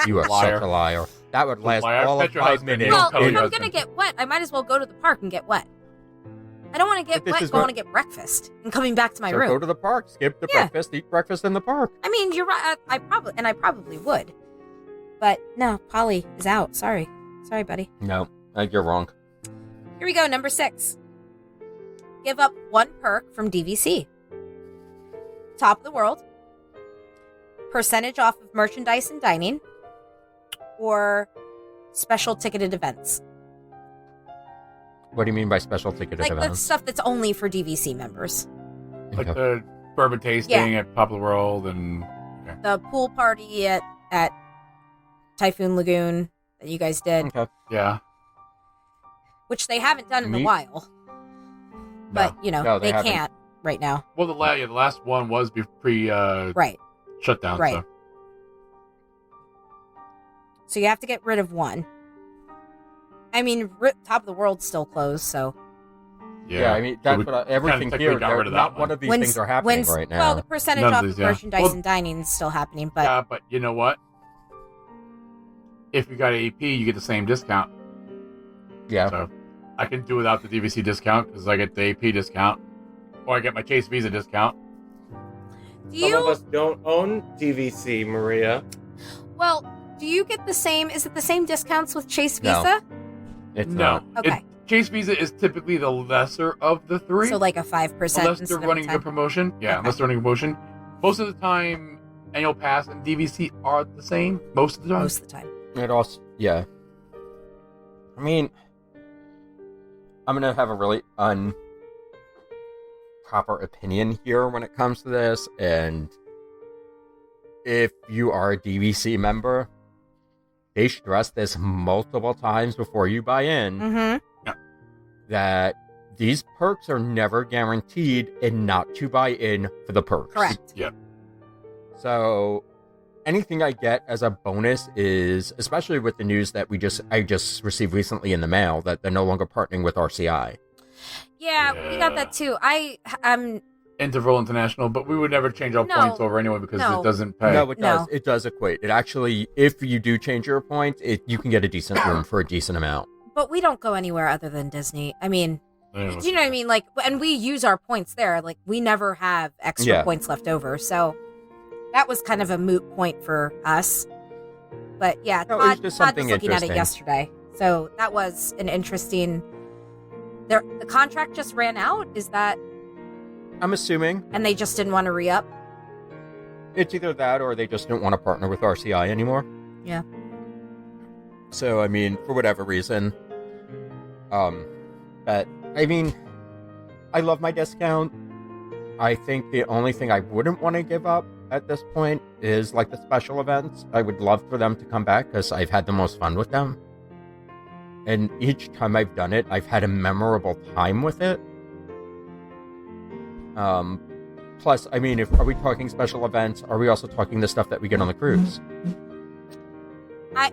[SPEAKER 4] you are
[SPEAKER 6] Liar.
[SPEAKER 4] such a liar. That would last
[SPEAKER 6] Liar.
[SPEAKER 4] all
[SPEAKER 6] Bet
[SPEAKER 4] of
[SPEAKER 6] your
[SPEAKER 4] 5
[SPEAKER 6] husband
[SPEAKER 4] minutes.
[SPEAKER 6] is.
[SPEAKER 3] Well,
[SPEAKER 6] cuddle
[SPEAKER 3] if
[SPEAKER 6] your
[SPEAKER 3] I'm going to
[SPEAKER 6] husband.
[SPEAKER 3] get wet, I might as well go to the park and get wet. I don't want to get
[SPEAKER 4] But this
[SPEAKER 3] wet,
[SPEAKER 4] is
[SPEAKER 3] but I
[SPEAKER 4] what-
[SPEAKER 3] want to get breakfast and coming back to my
[SPEAKER 4] So
[SPEAKER 3] room.
[SPEAKER 4] go to the park, skip the
[SPEAKER 3] Yeah.
[SPEAKER 4] breakfast, eat breakfast in the park.
[SPEAKER 3] I mean, you're right. I probably would. But no, Polly is out. Sorry, buddy.
[SPEAKER 4] No, you're wrong.
[SPEAKER 3] Here we go. Number 6. Give up one perk from DVC. Top of the world. Percentage off of merchandise and dining. Or special ticketed events.
[SPEAKER 4] What do you mean by special ticketed
[SPEAKER 3] Like the
[SPEAKER 4] events?
[SPEAKER 3] stuff that's only for DVC members.
[SPEAKER 6] Like
[SPEAKER 4] Okay.
[SPEAKER 6] the bourbon tasting at Pop of the World and
[SPEAKER 3] The pool party at Typhoon Lagoon that you guys did,
[SPEAKER 4] Okay.
[SPEAKER 6] yeah.
[SPEAKER 3] which they haven't done in a
[SPEAKER 4] Neat.
[SPEAKER 3] while. But, you know,
[SPEAKER 4] No, they
[SPEAKER 3] they
[SPEAKER 4] haven't.
[SPEAKER 3] can't right now.
[SPEAKER 6] Well, the last one was pre
[SPEAKER 3] Right.
[SPEAKER 6] shutdown.
[SPEAKER 3] Right.
[SPEAKER 6] So.
[SPEAKER 3] So you have to get rid of one. I mean, Top of the World's still closed, so.
[SPEAKER 4] Yeah, I mean, that's
[SPEAKER 6] we
[SPEAKER 4] what everything
[SPEAKER 6] technically
[SPEAKER 4] here,
[SPEAKER 6] got
[SPEAKER 4] they're-
[SPEAKER 6] rid of that
[SPEAKER 4] not
[SPEAKER 6] one.
[SPEAKER 4] one of these things are happening right now.
[SPEAKER 3] Well, the percentage
[SPEAKER 6] None of
[SPEAKER 3] off
[SPEAKER 6] these,
[SPEAKER 3] of
[SPEAKER 6] yeah.
[SPEAKER 3] merchandise
[SPEAKER 6] Well-
[SPEAKER 3] and dining is still happening, but
[SPEAKER 6] Yeah, but you know what? If you got AP, you get the same discount.
[SPEAKER 4] yeah.
[SPEAKER 6] So I can do without the DVC discount because I get the AP discount, or I get my Chase Visa discount.
[SPEAKER 3] do
[SPEAKER 5] Some of
[SPEAKER 3] you?
[SPEAKER 5] us don't own DVC, Maria.
[SPEAKER 3] Well, do you get the same? Is it the same discounts with Chase
[SPEAKER 4] No.
[SPEAKER 3] Visa?
[SPEAKER 4] It's
[SPEAKER 6] No.
[SPEAKER 4] not.
[SPEAKER 3] Okay.
[SPEAKER 6] Chase Visa is typically the lesser of the three.
[SPEAKER 3] So like a 5%
[SPEAKER 6] unless they're
[SPEAKER 3] instead of
[SPEAKER 6] running a
[SPEAKER 3] 10.
[SPEAKER 6] promotion. Yeah,
[SPEAKER 3] Okay.
[SPEAKER 6] unless they're running a promotion. Most of the time, annual pass and DVC are the same. Most of the time.
[SPEAKER 3] Most of the time.
[SPEAKER 4] It also, yeah. I mean, I'm going to have a really proper opinion here when it comes to this, and if you are a DVC member, they stress this multiple times before you buy in,
[SPEAKER 3] Mm-hmm.
[SPEAKER 4] that these perks are never guaranteed and not to buy in for the perks.
[SPEAKER 3] Correct.
[SPEAKER 4] So anything I get as a bonus is, especially with the news that I just received recently in the mail, that they're no longer partnering with RCI.
[SPEAKER 3] Yeah, we got
[SPEAKER 6] Yeah.
[SPEAKER 3] that too.
[SPEAKER 6] Interval International, but we would never change our
[SPEAKER 3] No.
[SPEAKER 6] points over anyway because
[SPEAKER 3] No.
[SPEAKER 6] it doesn't pay.
[SPEAKER 4] No, it
[SPEAKER 3] No.
[SPEAKER 4] does. It does equate. It actually, if you do change your points, you can get a decent room for a decent amount.
[SPEAKER 3] but we don't go anywhere other than Disney. I mean, do you know what I mean? Like, and we use our points there. Like, we never have extra points left over. So that was kind of a moot point for us. But yeah,
[SPEAKER 4] No, it was
[SPEAKER 3] Todd
[SPEAKER 4] just
[SPEAKER 3] was
[SPEAKER 4] something
[SPEAKER 3] looking at it
[SPEAKER 4] interesting.
[SPEAKER 3] yesterday. So that was an interesting. The contract just ran out. Is that?
[SPEAKER 4] I'm assuming
[SPEAKER 3] And they just didn't want to re-up.
[SPEAKER 4] it's either that or they just don't want to partner with RCI anymore.
[SPEAKER 3] Yeah.
[SPEAKER 4] So, I mean, for whatever reason. But, I mean, I love my discount. I think the only thing I wouldn't want to give up at this point is, like, the special events. I would love for them to come back because I've had the most fun with them. And each time I've done it, I've had a memorable time with it. Plus, I mean, are we talking special events? Are we also talking the stuff that we get on the cruise?
[SPEAKER 3] I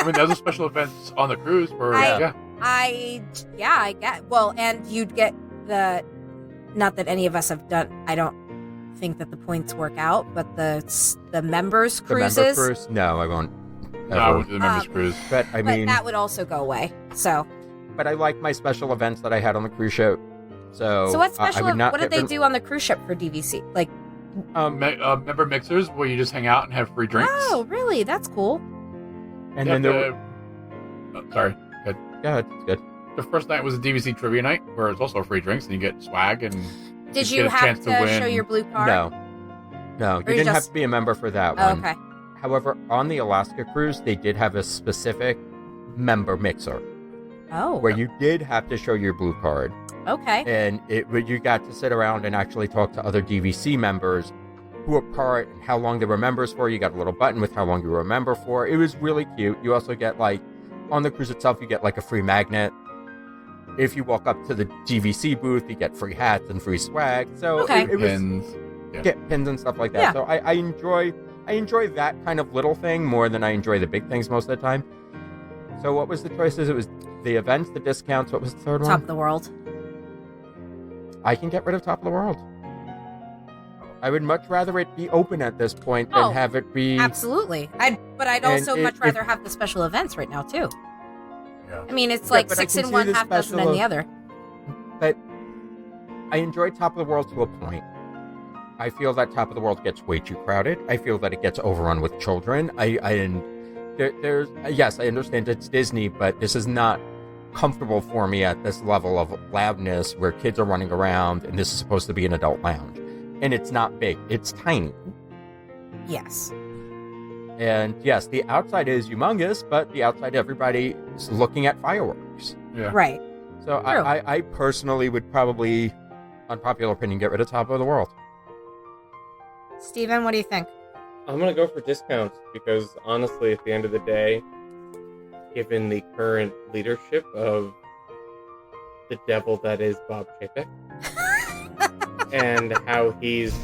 [SPEAKER 6] mean, those are special events on the cruise where,
[SPEAKER 3] I get. Well, and you'd get the. Not that any of us have done. I don't think that the points work out, but the members cruises.
[SPEAKER 4] The member cruise? No, I won't.
[SPEAKER 6] No,
[SPEAKER 4] Ever.
[SPEAKER 6] the members cruise.
[SPEAKER 4] But I mean,
[SPEAKER 3] but that would also go away. So
[SPEAKER 4] but I like my special events that I had on the cruise ship. So
[SPEAKER 3] what
[SPEAKER 4] I
[SPEAKER 3] special?
[SPEAKER 4] would not
[SPEAKER 3] What did
[SPEAKER 4] get
[SPEAKER 3] they
[SPEAKER 4] rid-
[SPEAKER 3] do on the cruise ship for DVC? Like,
[SPEAKER 6] Member mixers where you just hang out and have free drinks.
[SPEAKER 3] oh, really? That's cool.
[SPEAKER 4] And
[SPEAKER 6] Yeah,
[SPEAKER 4] then there.
[SPEAKER 6] sorry.
[SPEAKER 4] Yeah, it's good.
[SPEAKER 6] The first night was a DVC trivia night where it's also free drinks and you get swag and
[SPEAKER 3] Did
[SPEAKER 6] you
[SPEAKER 3] you
[SPEAKER 6] get a
[SPEAKER 3] have
[SPEAKER 6] chance
[SPEAKER 3] to
[SPEAKER 6] to win.
[SPEAKER 3] show your blue card?
[SPEAKER 4] No, you
[SPEAKER 3] you
[SPEAKER 4] didn't have
[SPEAKER 3] just-
[SPEAKER 4] to be a member for that
[SPEAKER 3] Oh,
[SPEAKER 4] one.
[SPEAKER 3] okay.
[SPEAKER 4] However, on the Alaska cruise, they did have a specific member mixer
[SPEAKER 3] Oh,
[SPEAKER 4] where you did have to show your blue card,
[SPEAKER 3] okay.
[SPEAKER 4] and you got to sit around and actually talk to other DVC members who were part and how long they were members for. You got a little button with how long you were a member for. It was really cute. You also get, like, on the cruise itself, you get like a free magnet. If you walk up to the DVC booth, you get free hats and free swag. So
[SPEAKER 3] Okay.
[SPEAKER 4] it was
[SPEAKER 6] pins.
[SPEAKER 4] get pins and stuff like that.
[SPEAKER 3] Yeah.
[SPEAKER 4] So I enjoy that kind of little thing more than I enjoy the big things most of the time. So what was the choices? It was the events, the discounts. What was the third
[SPEAKER 3] Top
[SPEAKER 4] one?
[SPEAKER 3] of the world.
[SPEAKER 4] I can get rid of Top of the World. I would much rather it be open at this point than
[SPEAKER 3] Oh,
[SPEAKER 4] have it be.
[SPEAKER 3] Absolutely. But I'd
[SPEAKER 4] And
[SPEAKER 3] also much
[SPEAKER 4] if-
[SPEAKER 3] rather have the special events right now too.
[SPEAKER 6] Yeah.
[SPEAKER 3] I mean, it's
[SPEAKER 4] Yeah,
[SPEAKER 3] like
[SPEAKER 4] but I
[SPEAKER 3] 6
[SPEAKER 4] can
[SPEAKER 3] in
[SPEAKER 4] see
[SPEAKER 3] one,
[SPEAKER 4] the
[SPEAKER 3] half dozen in
[SPEAKER 4] special-
[SPEAKER 3] the other.
[SPEAKER 4] But I enjoy Top of the World to a point. I feel that Top of the World gets way too crowded. I feel that it gets overrun with children. There's yes, I understand it's Disney, but this is not comfortable for me at this level of loudness where kids are running around, and this is supposed to be an adult lounge, and it's not big. It's tiny.
[SPEAKER 3] Yes.
[SPEAKER 4] And yes, the outside is humongous, but the outside everybody is looking at fireworks.
[SPEAKER 6] Yeah.
[SPEAKER 3] Right.
[SPEAKER 4] So
[SPEAKER 3] True.
[SPEAKER 4] I personally would probably, unpopular opinion, get rid of Top of the World.
[SPEAKER 3] Steven, what do you think?
[SPEAKER 5] I'm gonna go for discounts because honestly, at the end of the day, given the current leadership of the devil that is Bob Chapek and how he's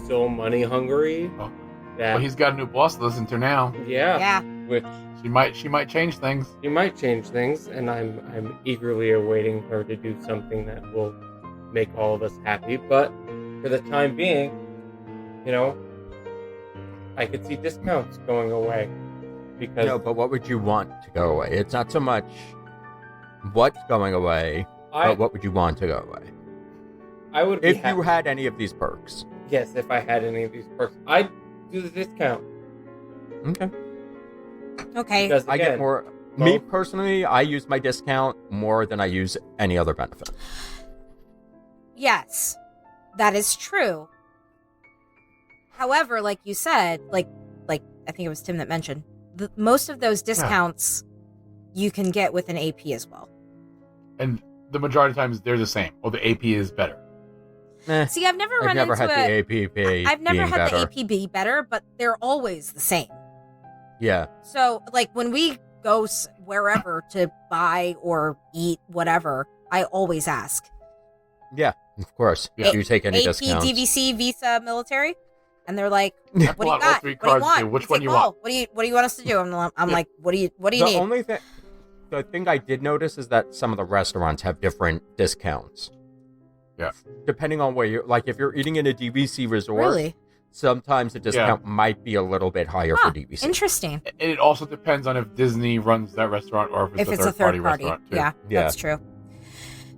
[SPEAKER 5] so money hungry
[SPEAKER 6] Oh.
[SPEAKER 5] that
[SPEAKER 6] Well, he's got a new boss to listen to now.
[SPEAKER 5] yeah, which
[SPEAKER 6] She might change things.
[SPEAKER 5] he might change things, and I'm eagerly awaiting her to do something that will make all of us happy. But for the time being, you know, I could see discounts going away because
[SPEAKER 4] No, but what would you want to go away? It's not so much what's going away, but what would you want to go away?
[SPEAKER 5] I would be
[SPEAKER 4] If
[SPEAKER 5] happy.
[SPEAKER 4] you had any of these perks.
[SPEAKER 5] Yes, if I had any of these perks, I'd do the discount
[SPEAKER 4] Okay.
[SPEAKER 3] Okay.
[SPEAKER 5] because
[SPEAKER 4] I
[SPEAKER 5] again,
[SPEAKER 4] get more. Me
[SPEAKER 5] both-
[SPEAKER 4] personally, I use my discount more than I use any other benefit.
[SPEAKER 3] Yes, that is true. However, like you said, like I think it was Tim that mentioned, most of those discounts you can get with an AP as well.
[SPEAKER 6] And the majority of times they're the same. Or the AP is better.
[SPEAKER 3] See, I've never
[SPEAKER 4] I've
[SPEAKER 3] run
[SPEAKER 4] never
[SPEAKER 3] into
[SPEAKER 4] had
[SPEAKER 3] a.
[SPEAKER 4] the APP.
[SPEAKER 3] I've never
[SPEAKER 4] being
[SPEAKER 3] had
[SPEAKER 4] better.
[SPEAKER 3] the AP be better, but they're always the same.
[SPEAKER 4] Yeah.
[SPEAKER 3] So, like when we go wherever to buy or eat whatever, I always ask
[SPEAKER 4] Yeah, of course.
[SPEAKER 6] Yeah.
[SPEAKER 4] Do you take any
[SPEAKER 3] AP,
[SPEAKER 4] discounts?
[SPEAKER 3] DVC, Visa, military, and they're like,
[SPEAKER 6] I
[SPEAKER 3] "What
[SPEAKER 6] pull
[SPEAKER 3] do you
[SPEAKER 6] out all
[SPEAKER 3] got?
[SPEAKER 6] three
[SPEAKER 3] What do you
[SPEAKER 6] cards and
[SPEAKER 3] want?
[SPEAKER 6] say, which
[SPEAKER 3] You
[SPEAKER 6] one
[SPEAKER 3] take
[SPEAKER 6] you
[SPEAKER 3] them all.
[SPEAKER 6] want?
[SPEAKER 3] What do you want us to do?" I'm
[SPEAKER 6] Yeah.
[SPEAKER 3] like, "What do you
[SPEAKER 4] The
[SPEAKER 3] need?"
[SPEAKER 4] only thing, the thing I did notice is that some of the restaurants have different discounts.
[SPEAKER 6] Yeah.
[SPEAKER 4] Depending on where you're, like if you're eating in a DVC resort,
[SPEAKER 3] Really?
[SPEAKER 4] sometimes the discount might be a little bit higher
[SPEAKER 3] Huh,
[SPEAKER 4] for DVC.
[SPEAKER 3] Interesting.
[SPEAKER 6] And it also depends on if Disney runs that restaurant or if it's a third party restaurant too.
[SPEAKER 3] Yeah,
[SPEAKER 4] Yeah.
[SPEAKER 3] that's true.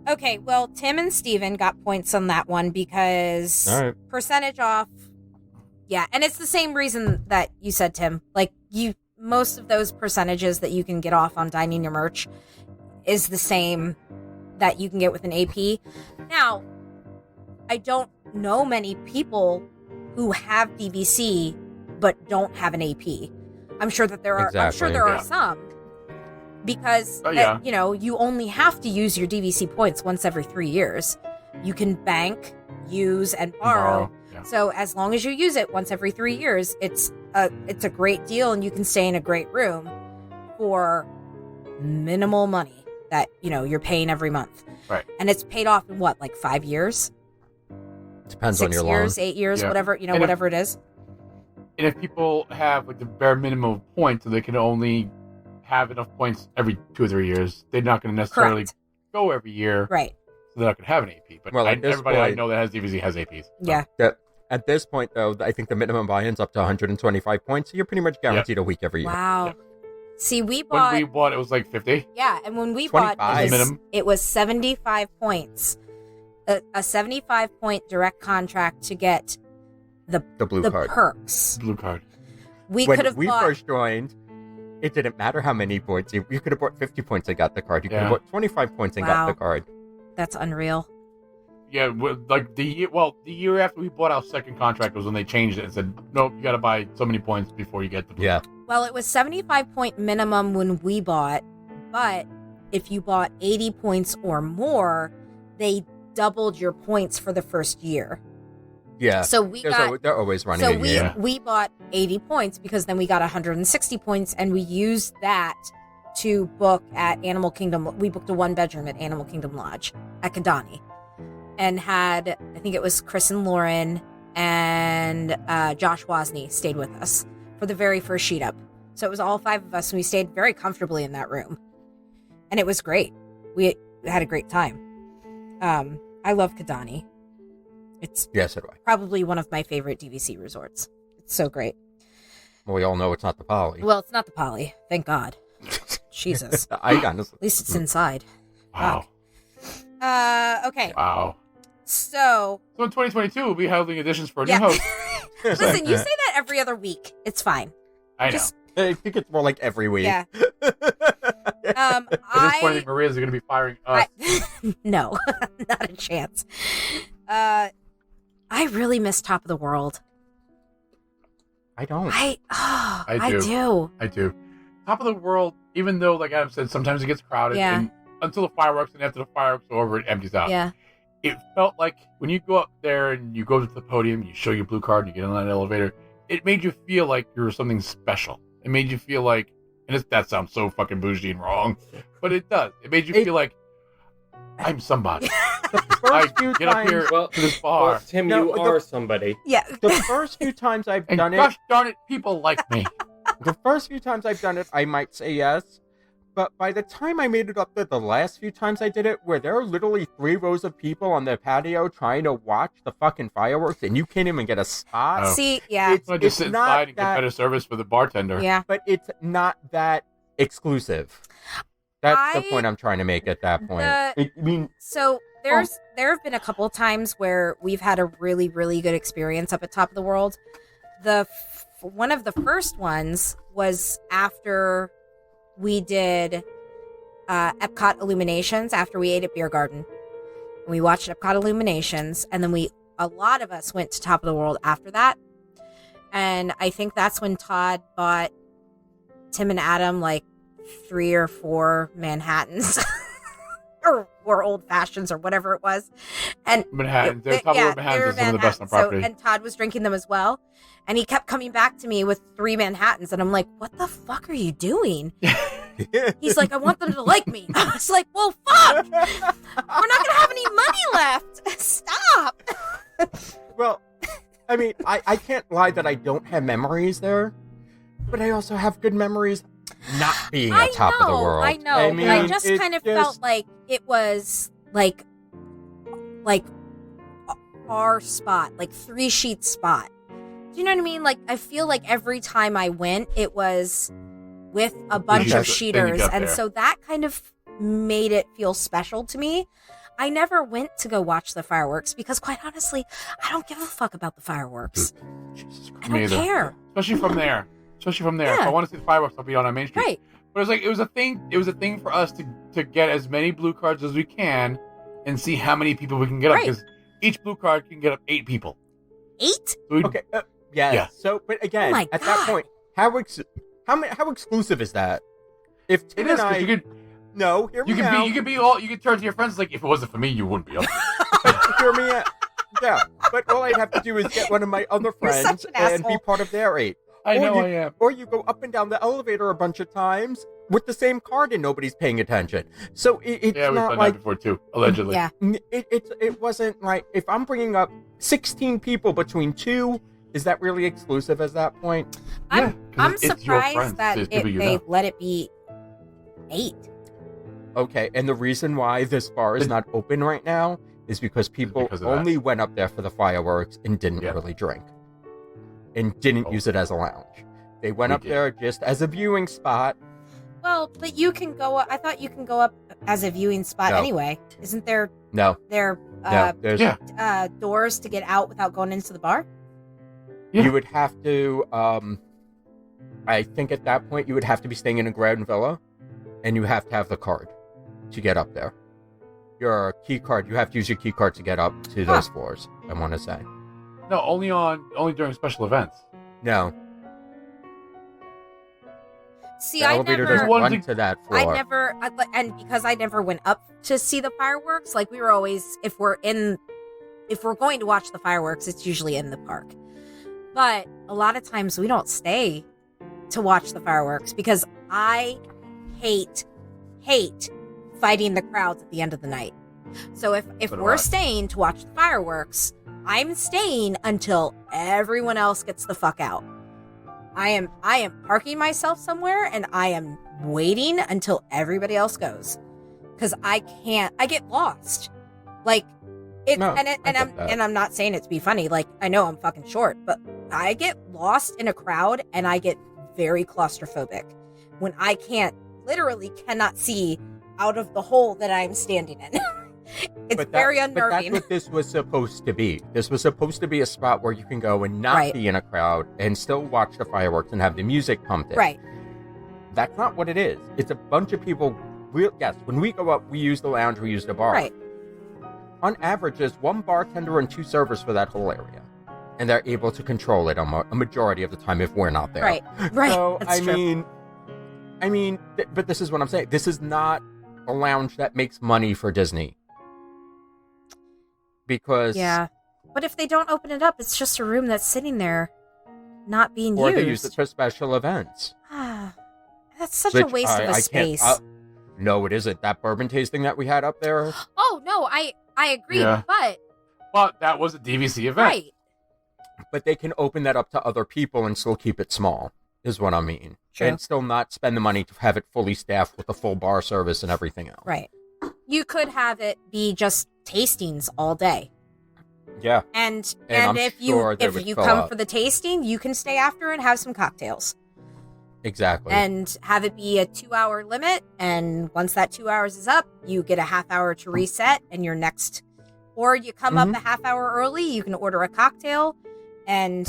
[SPEAKER 3] Okay, well, Tim and Steven got points on that one because
[SPEAKER 4] All right.
[SPEAKER 3] percentage off. Yeah, and it's the same reason that you said, Tim. Like, most of those percentages that you can get off on dining your merch is the same that you can get with an AP. Now, I don't know many people who have DVC but don't have an AP. I'm sure that there are. I'm sure
[SPEAKER 4] Exactly,
[SPEAKER 3] there
[SPEAKER 6] yeah.
[SPEAKER 3] are some because
[SPEAKER 6] yeah.
[SPEAKER 3] you only have to use your DVC points once every 3 years. You can bank, use, and borrow.
[SPEAKER 6] Yeah.
[SPEAKER 3] So as long as you use it once every 3 years, it's a great deal, and you can stay in a great room for minimal money that you're paying every month.
[SPEAKER 6] Right.
[SPEAKER 3] And it's paid off in what, like 5 years?
[SPEAKER 4] Depends
[SPEAKER 3] 6
[SPEAKER 4] on your
[SPEAKER 3] years,
[SPEAKER 4] loan.
[SPEAKER 3] 8 years,
[SPEAKER 6] Yeah.
[SPEAKER 3] whatever,
[SPEAKER 6] And if-
[SPEAKER 3] whatever it is.
[SPEAKER 6] And if people have like the bare minimum of points, so they can only have enough points every 2 or 3 years, they're not going to necessarily
[SPEAKER 3] Correct.
[SPEAKER 6] go every year.
[SPEAKER 3] Right.
[SPEAKER 6] So they're not going to have an AP. But
[SPEAKER 4] Well, at this
[SPEAKER 6] everybody I
[SPEAKER 4] point-
[SPEAKER 6] know that has DVC has APs. So.
[SPEAKER 3] Yeah.
[SPEAKER 4] At this point, though, I think the minimum buy-in's up to 125 points, so you're pretty much guaranteed a week every year.
[SPEAKER 3] Wow.
[SPEAKER 6] Yeah.
[SPEAKER 3] See, we
[SPEAKER 6] When
[SPEAKER 3] bought
[SPEAKER 6] we bought, it was like 50.
[SPEAKER 3] yeah, and when we
[SPEAKER 4] 25.
[SPEAKER 3] bought
[SPEAKER 6] Minimum.
[SPEAKER 3] it was 75 points. A 75 point direct contract to get
[SPEAKER 4] The blue
[SPEAKER 3] the
[SPEAKER 4] card.
[SPEAKER 3] perks.
[SPEAKER 6] Blue card.
[SPEAKER 3] We
[SPEAKER 4] When
[SPEAKER 3] could have
[SPEAKER 4] we
[SPEAKER 3] bought
[SPEAKER 4] first joined, it didn't matter how many points. You could have bought 50 points and got the card. You could have
[SPEAKER 6] Yeah.
[SPEAKER 4] bought 25 points and
[SPEAKER 3] Wow.
[SPEAKER 4] got the card.
[SPEAKER 3] that's unreal.
[SPEAKER 6] Yeah, like the year after we bought our second contract was when they changed it and said, nope, you got to buy so many points before you get the blue.
[SPEAKER 4] Yeah.
[SPEAKER 3] Well, it was 75 point minimum when we bought, but if you bought 80 points or more, they doubled your points for the first year.
[SPEAKER 4] Yeah.
[SPEAKER 3] So we got
[SPEAKER 4] They're always running
[SPEAKER 3] so
[SPEAKER 4] a
[SPEAKER 3] we
[SPEAKER 4] year.
[SPEAKER 3] we bought 80 points because then we got 160 points and we used that to book at Animal Kingdom. We booked a 1-bedroom at Animal Kingdom Lodge at Kidani and had, I think it was Chris and Lauren and Josh Wozni stayed with us for the very first sheet up. So it was all 5 of us and we stayed very comfortably in that room. And it was great. We had a great time. I love Kidani. It's
[SPEAKER 4] Yes, so do I.
[SPEAKER 3] probably one of my favorite DVC resorts. It's so great.
[SPEAKER 4] Well, we all know it's not the Poly.
[SPEAKER 3] Well, it's not the Poly, thank God. Jesus.
[SPEAKER 4] I honestly.
[SPEAKER 3] At least it's inside.
[SPEAKER 6] Wow.
[SPEAKER 3] Okay.
[SPEAKER 6] Wow.
[SPEAKER 3] So,
[SPEAKER 6] So in 2022, we'll be holding editions for a
[SPEAKER 3] yeah.
[SPEAKER 6] new host.
[SPEAKER 3] Listen, you say that every other week. It's fine.
[SPEAKER 6] I know.
[SPEAKER 3] Just-
[SPEAKER 4] I think it's more like every week.
[SPEAKER 3] Yeah.
[SPEAKER 6] At this point, I think Maria's going to be firing us.
[SPEAKER 3] No, not a chance. I really miss Top of the World.
[SPEAKER 4] I don't.
[SPEAKER 3] I
[SPEAKER 6] do.
[SPEAKER 3] do.
[SPEAKER 6] I do. Top of the World, even though, like Adam said, sometimes it gets crowded.
[SPEAKER 3] Yeah.
[SPEAKER 6] And until the fireworks, and after the fireworks are over, it empties out.
[SPEAKER 3] Yeah.
[SPEAKER 6] It felt like when you go up there and you go to the podium, you show your blue card, and you get on that elevator, it made you feel like you were something special. It made you feel like, and that sounds so fucking bougie and wrong, but it does. It made you feel like, I'm somebody. I
[SPEAKER 4] First few
[SPEAKER 6] get up
[SPEAKER 4] times,
[SPEAKER 6] here
[SPEAKER 5] Well,
[SPEAKER 6] to this bar.
[SPEAKER 5] well, Tim,
[SPEAKER 4] No,
[SPEAKER 5] you
[SPEAKER 4] the-
[SPEAKER 5] are somebody.
[SPEAKER 3] Yeah.
[SPEAKER 4] the first few times I've
[SPEAKER 6] And
[SPEAKER 4] done it,
[SPEAKER 6] gosh darn it, people like me.
[SPEAKER 4] the first few times I've done it, I might say yes. But by the time I made it up to the last few times I did it, where there are literally 3 rows of people on the patio trying to watch the fucking fireworks, and you can't even get a spot.
[SPEAKER 6] Oh.
[SPEAKER 3] See, yeah.
[SPEAKER 4] It's,
[SPEAKER 6] I just sit
[SPEAKER 4] it's not
[SPEAKER 6] inside and get
[SPEAKER 4] that,
[SPEAKER 6] better service for the bartender.
[SPEAKER 3] Yeah.
[SPEAKER 4] but it's not that exclusive. That's the
[SPEAKER 3] I-
[SPEAKER 4] point I'm trying to make at that point.
[SPEAKER 3] The-
[SPEAKER 4] I mean,
[SPEAKER 3] So there have been a couple of times where we've had a really, really good experience up at Top of the World. One of the first ones was after we did Epcot Illuminations, after we ate at Beer Garden. We watched Epcot Illuminations, and then a lot of us went to Top of the World after that. And I think that's when Todd bought Tim and Adam like 3 or 4 Manhattans. or old fashions or whatever it was. And
[SPEAKER 6] Manhattan. The top of Manhattan
[SPEAKER 3] they were
[SPEAKER 6] is some of the best on
[SPEAKER 3] Manhattans.
[SPEAKER 6] property.
[SPEAKER 3] And Todd was drinking them as well. And he kept coming back to me with 3 Manhattans. And I'm like, what the fuck are you doing? He's like, I want them to like me. I was like, well, fuck. We're not going to have any money left. Stop.
[SPEAKER 4] well, I mean, I can't lie that I don't have memories there, but I also have good memories not being at Top of the World.
[SPEAKER 3] I know.
[SPEAKER 4] mean,
[SPEAKER 3] I just
[SPEAKER 4] it's
[SPEAKER 3] kind of
[SPEAKER 4] just-
[SPEAKER 3] felt like it was like our spot, like 3 sheet spot. Do you know what I mean? Like, I feel like every time I went, it was with a bunch
[SPEAKER 6] Yeah,
[SPEAKER 3] of
[SPEAKER 6] then you
[SPEAKER 3] cheaters.
[SPEAKER 6] got
[SPEAKER 3] And
[SPEAKER 6] there.
[SPEAKER 3] so that kind of made it feel special to me. I never went to go watch the fireworks because, quite honestly, I don't give a fuck about the fireworks.
[SPEAKER 6] Jesus Christ.
[SPEAKER 3] I
[SPEAKER 6] Me
[SPEAKER 3] don't
[SPEAKER 6] either.
[SPEAKER 3] care.
[SPEAKER 6] Especially from there. If
[SPEAKER 3] Yeah.
[SPEAKER 6] I want to see the fireworks, I'll be on Main Street.
[SPEAKER 3] Right.
[SPEAKER 6] But it was like it was a thing for us to get as many blue cards as we can and see how many people we can get up
[SPEAKER 3] Right.
[SPEAKER 6] because each blue card can get up 8 people.
[SPEAKER 3] 8?
[SPEAKER 6] So we-
[SPEAKER 4] Okay. Yeah.
[SPEAKER 6] Yeah.
[SPEAKER 4] So, but again,
[SPEAKER 3] Oh my
[SPEAKER 4] at
[SPEAKER 3] God.
[SPEAKER 4] that point, how exclusive is that? If Tim
[SPEAKER 6] it is
[SPEAKER 4] and
[SPEAKER 6] 'cause
[SPEAKER 4] I
[SPEAKER 6] you could
[SPEAKER 4] no, hear me out.
[SPEAKER 6] you could turn to your friends like if it wasn't for me you wouldn't be up.
[SPEAKER 4] Hear me out. Yeah, but all I'd have to do is get one of my other
[SPEAKER 3] You're such
[SPEAKER 4] friends
[SPEAKER 3] an
[SPEAKER 4] and be
[SPEAKER 3] asshole.
[SPEAKER 4] part of their 8.
[SPEAKER 6] I
[SPEAKER 4] Or
[SPEAKER 6] know
[SPEAKER 4] you-
[SPEAKER 6] I am.
[SPEAKER 4] Or you go up and down the elevator a bunch of times with the same card and nobody's paying attention. So it's
[SPEAKER 6] Yeah, we've
[SPEAKER 4] not
[SPEAKER 6] done
[SPEAKER 4] like
[SPEAKER 6] that before too, allegedly.
[SPEAKER 3] Yeah.
[SPEAKER 4] it wasn't like if I'm bringing up 16 people between 2. Is that really exclusive at that point?
[SPEAKER 6] Yeah, 'cause
[SPEAKER 3] I'm
[SPEAKER 6] it's your
[SPEAKER 3] surprised
[SPEAKER 6] friends,
[SPEAKER 3] that
[SPEAKER 6] it's people you
[SPEAKER 3] they
[SPEAKER 6] know.
[SPEAKER 3] let it be 8.
[SPEAKER 4] Okay, and the reason why this bar is not open right now is because people
[SPEAKER 6] because of that.
[SPEAKER 4] only went up there for the fireworks and didn't
[SPEAKER 6] Yeah.
[SPEAKER 4] really drink. And didn't
[SPEAKER 6] Oh.
[SPEAKER 4] use it as a lounge. They went
[SPEAKER 6] We
[SPEAKER 4] up
[SPEAKER 6] did.
[SPEAKER 4] there just as a viewing spot.
[SPEAKER 3] Well, but you can go up. I thought you can go up as a viewing spot
[SPEAKER 4] No.
[SPEAKER 3] anyway. Isn't there
[SPEAKER 4] No,
[SPEAKER 3] there
[SPEAKER 4] there's
[SPEAKER 6] Yeah.
[SPEAKER 3] doors to get out without going into the bar?
[SPEAKER 6] Yeah.
[SPEAKER 4] you would have to I think at that point you would have to be staying in a Grand Villa and you have to have the card to get up there. Your key card, you have to use your key card to get up to those floors, I want to say.
[SPEAKER 6] No, only during special events.
[SPEAKER 4] No,
[SPEAKER 3] See,
[SPEAKER 4] the
[SPEAKER 3] I
[SPEAKER 4] elevator
[SPEAKER 3] never,
[SPEAKER 4] doesn't
[SPEAKER 6] One
[SPEAKER 4] run
[SPEAKER 6] thing-
[SPEAKER 4] to that
[SPEAKER 3] I
[SPEAKER 4] floor.
[SPEAKER 3] never, and because I never went up to see the fireworks, like we were always, if we're going to watch the fireworks, it's usually in the park. But a lot of times we don't stay to watch the fireworks because I hate fighting the crowds at the end of the night. So if
[SPEAKER 6] So do
[SPEAKER 3] we're
[SPEAKER 6] I.
[SPEAKER 3] staying to watch the fireworks, I'm staying until everyone else gets the fuck out. I am parking myself somewhere and I am waiting until everybody else goes because I get lost. Like it,
[SPEAKER 4] No,
[SPEAKER 3] and
[SPEAKER 4] I get that.
[SPEAKER 3] I'm not saying it to be funny. Like I know I'm fucking short, but I get lost in a crowd and I get very claustrophobic when I literally cannot see out of the hole that I'm standing in. It's
[SPEAKER 4] But
[SPEAKER 3] very
[SPEAKER 4] But that's
[SPEAKER 3] unnerving.
[SPEAKER 4] what this was supposed to be. This was supposed to be a spot where you can go and not
[SPEAKER 3] Right.
[SPEAKER 4] be in a crowd and still watch the fireworks and have the music pumped in.
[SPEAKER 3] Right.
[SPEAKER 4] That's not what it is. It's a bunch of people. Yes, when we go up, we use the lounge, we use the bar.
[SPEAKER 3] Right.
[SPEAKER 4] On average, there's 1 bartender and 2 servers for that whole area. And they're able to control it a majority of the time if we're not there.
[SPEAKER 3] Right. Right.
[SPEAKER 4] So,
[SPEAKER 3] That's
[SPEAKER 4] I
[SPEAKER 3] true.
[SPEAKER 4] mean, but this is what I'm saying. This is not a lounge that makes money for Disney. Because
[SPEAKER 3] Yeah. But if they don't open it up, it's just a room that's sitting there not being
[SPEAKER 4] or
[SPEAKER 3] used.
[SPEAKER 4] they use it for special events.
[SPEAKER 3] That's such a
[SPEAKER 4] Which
[SPEAKER 3] waste of a
[SPEAKER 4] I can't-
[SPEAKER 3] space.
[SPEAKER 4] no, it isn't. That bourbon tasting that we had up there.
[SPEAKER 3] Oh no, I agree,
[SPEAKER 6] Yeah.
[SPEAKER 3] but
[SPEAKER 6] But that was a DVC event.
[SPEAKER 3] right.
[SPEAKER 4] But they can open that up to other people and still keep it small, is what I mean.
[SPEAKER 3] True.
[SPEAKER 4] And still not spend the money to have it fully staffed with a full bar service and everything else.
[SPEAKER 3] Right. You could have it be just tastings all day.
[SPEAKER 4] Yeah.
[SPEAKER 3] And
[SPEAKER 4] I'm
[SPEAKER 3] if
[SPEAKER 4] sure they
[SPEAKER 3] if
[SPEAKER 4] would
[SPEAKER 3] you
[SPEAKER 4] fill
[SPEAKER 3] come
[SPEAKER 4] up.
[SPEAKER 3] for the tasting, you can stay after and have some cocktails.
[SPEAKER 4] Exactly.
[SPEAKER 3] And have it be a 2-hour limit, and once that 2 hours is up, you get a half hour to reset and your next, or you come
[SPEAKER 4] Mm-hmm.
[SPEAKER 3] up a half hour early, you can order a cocktail and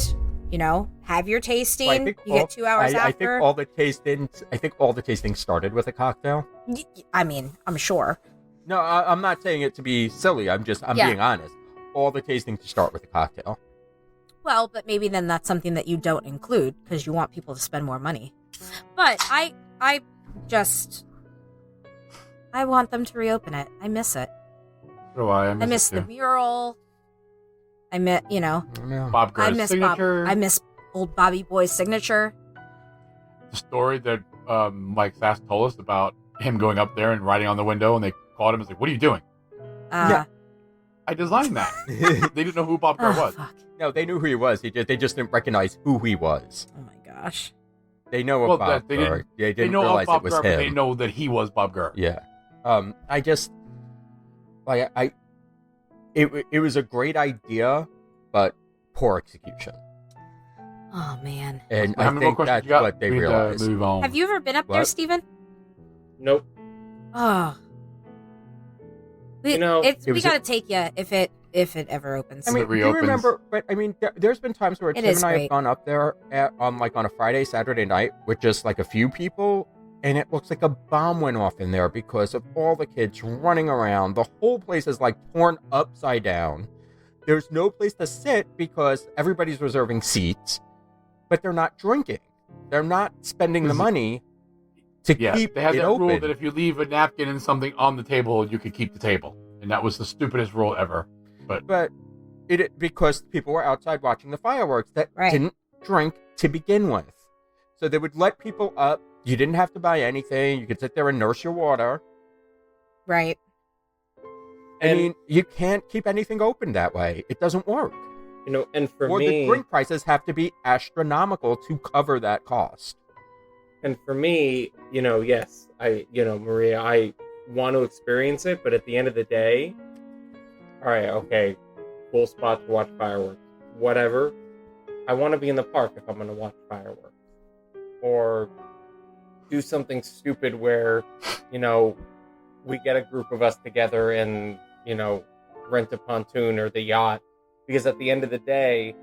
[SPEAKER 3] have your tasting.
[SPEAKER 4] Well, I think
[SPEAKER 3] you get 2 hours
[SPEAKER 4] I
[SPEAKER 3] after.
[SPEAKER 4] think all the tasting started with a cocktail.
[SPEAKER 3] I mean, I'm sure.
[SPEAKER 4] No, I'm not saying it to be silly. I'm
[SPEAKER 3] Yeah.
[SPEAKER 4] being honest. All the tasting to start with a cocktail.
[SPEAKER 3] Well, but maybe then that's something that you don't include because you want people to spend more money. But I want them to reopen it. I miss it.
[SPEAKER 6] So I
[SPEAKER 3] miss
[SPEAKER 6] it
[SPEAKER 3] the
[SPEAKER 6] too.
[SPEAKER 3] mural. I miss,
[SPEAKER 4] Yeah.
[SPEAKER 6] Bob
[SPEAKER 3] I
[SPEAKER 6] Gurr's
[SPEAKER 3] miss
[SPEAKER 6] signature.
[SPEAKER 3] I miss old Bobby Boy's signature.
[SPEAKER 6] The story that Mike Sass told us about him going up there and writing on the window, and they called him and said, "What are you doing?"
[SPEAKER 4] Yeah.
[SPEAKER 6] I designed that. They didn't know who Bob Gurr
[SPEAKER 3] Oh,
[SPEAKER 6] was.
[SPEAKER 3] fuck.
[SPEAKER 4] No, they knew who he was. They just didn't recognize who he was.
[SPEAKER 3] Oh my gosh.
[SPEAKER 4] They know
[SPEAKER 6] Well,
[SPEAKER 4] of Bob
[SPEAKER 6] they
[SPEAKER 4] Gurr. They
[SPEAKER 6] They
[SPEAKER 4] didn't
[SPEAKER 6] know
[SPEAKER 4] realize
[SPEAKER 6] of Bob
[SPEAKER 4] it was
[SPEAKER 6] Gurr, but they
[SPEAKER 4] him.
[SPEAKER 6] know that he was Bob Gurr.
[SPEAKER 4] Yeah. I just it was a great idea, but poor execution.
[SPEAKER 3] Oh man.
[SPEAKER 4] And
[SPEAKER 6] How
[SPEAKER 4] I
[SPEAKER 6] many more
[SPEAKER 4] think
[SPEAKER 6] questions
[SPEAKER 4] that's
[SPEAKER 6] you got?
[SPEAKER 4] what they
[SPEAKER 6] We need to
[SPEAKER 4] realize.
[SPEAKER 6] Move on.
[SPEAKER 3] Have you ever been up there,
[SPEAKER 4] What?
[SPEAKER 3] Steven?
[SPEAKER 5] Nope.
[SPEAKER 3] Oh.
[SPEAKER 5] You know,
[SPEAKER 4] it
[SPEAKER 3] we
[SPEAKER 4] was
[SPEAKER 3] gotta take you if it ever opens.
[SPEAKER 4] I mean,
[SPEAKER 6] it
[SPEAKER 4] do you
[SPEAKER 6] reopens.
[SPEAKER 4] remember? But I mean, there's been times where
[SPEAKER 3] It
[SPEAKER 4] Tim
[SPEAKER 3] is
[SPEAKER 4] and I
[SPEAKER 3] great.
[SPEAKER 4] have gone up there on a Friday, Saturday night with just like a few people, and it looks like a bomb went off in there because of all the kids running around. The whole place is like torn upside down. There's no place to sit because everybody's reserving seats, but they're not drinking. They're not spending the
[SPEAKER 6] Is it-
[SPEAKER 4] money to
[SPEAKER 6] Yeah,
[SPEAKER 4] keep
[SPEAKER 6] they had
[SPEAKER 4] it
[SPEAKER 6] that
[SPEAKER 4] open.
[SPEAKER 6] rule that if you leave a napkin and something on the table, you could keep the table, and that was the stupidest rule ever.
[SPEAKER 4] But it because people were outside watching the fireworks that
[SPEAKER 3] Right.
[SPEAKER 4] didn't drink to begin with. So they would let people up. You didn't have to buy anything. You could sit there and nurse your water.
[SPEAKER 3] Right.
[SPEAKER 4] I
[SPEAKER 5] And-
[SPEAKER 4] mean, you can't keep anything open that way. It doesn't work.
[SPEAKER 5] You know, and for
[SPEAKER 4] Or
[SPEAKER 5] me,
[SPEAKER 4] the drink prices have to be astronomical to cover that cost.
[SPEAKER 5] and for me, you know, yes, Maria, I want to experience it, but at the end of the day, all right, okay, cool spot to watch fireworks, whatever. I want to be in the park if I'm going to watch fireworks, or do something stupid where, you know, we get a group of us together and, you know, rent a pontoon or the yacht, because at the end of the day,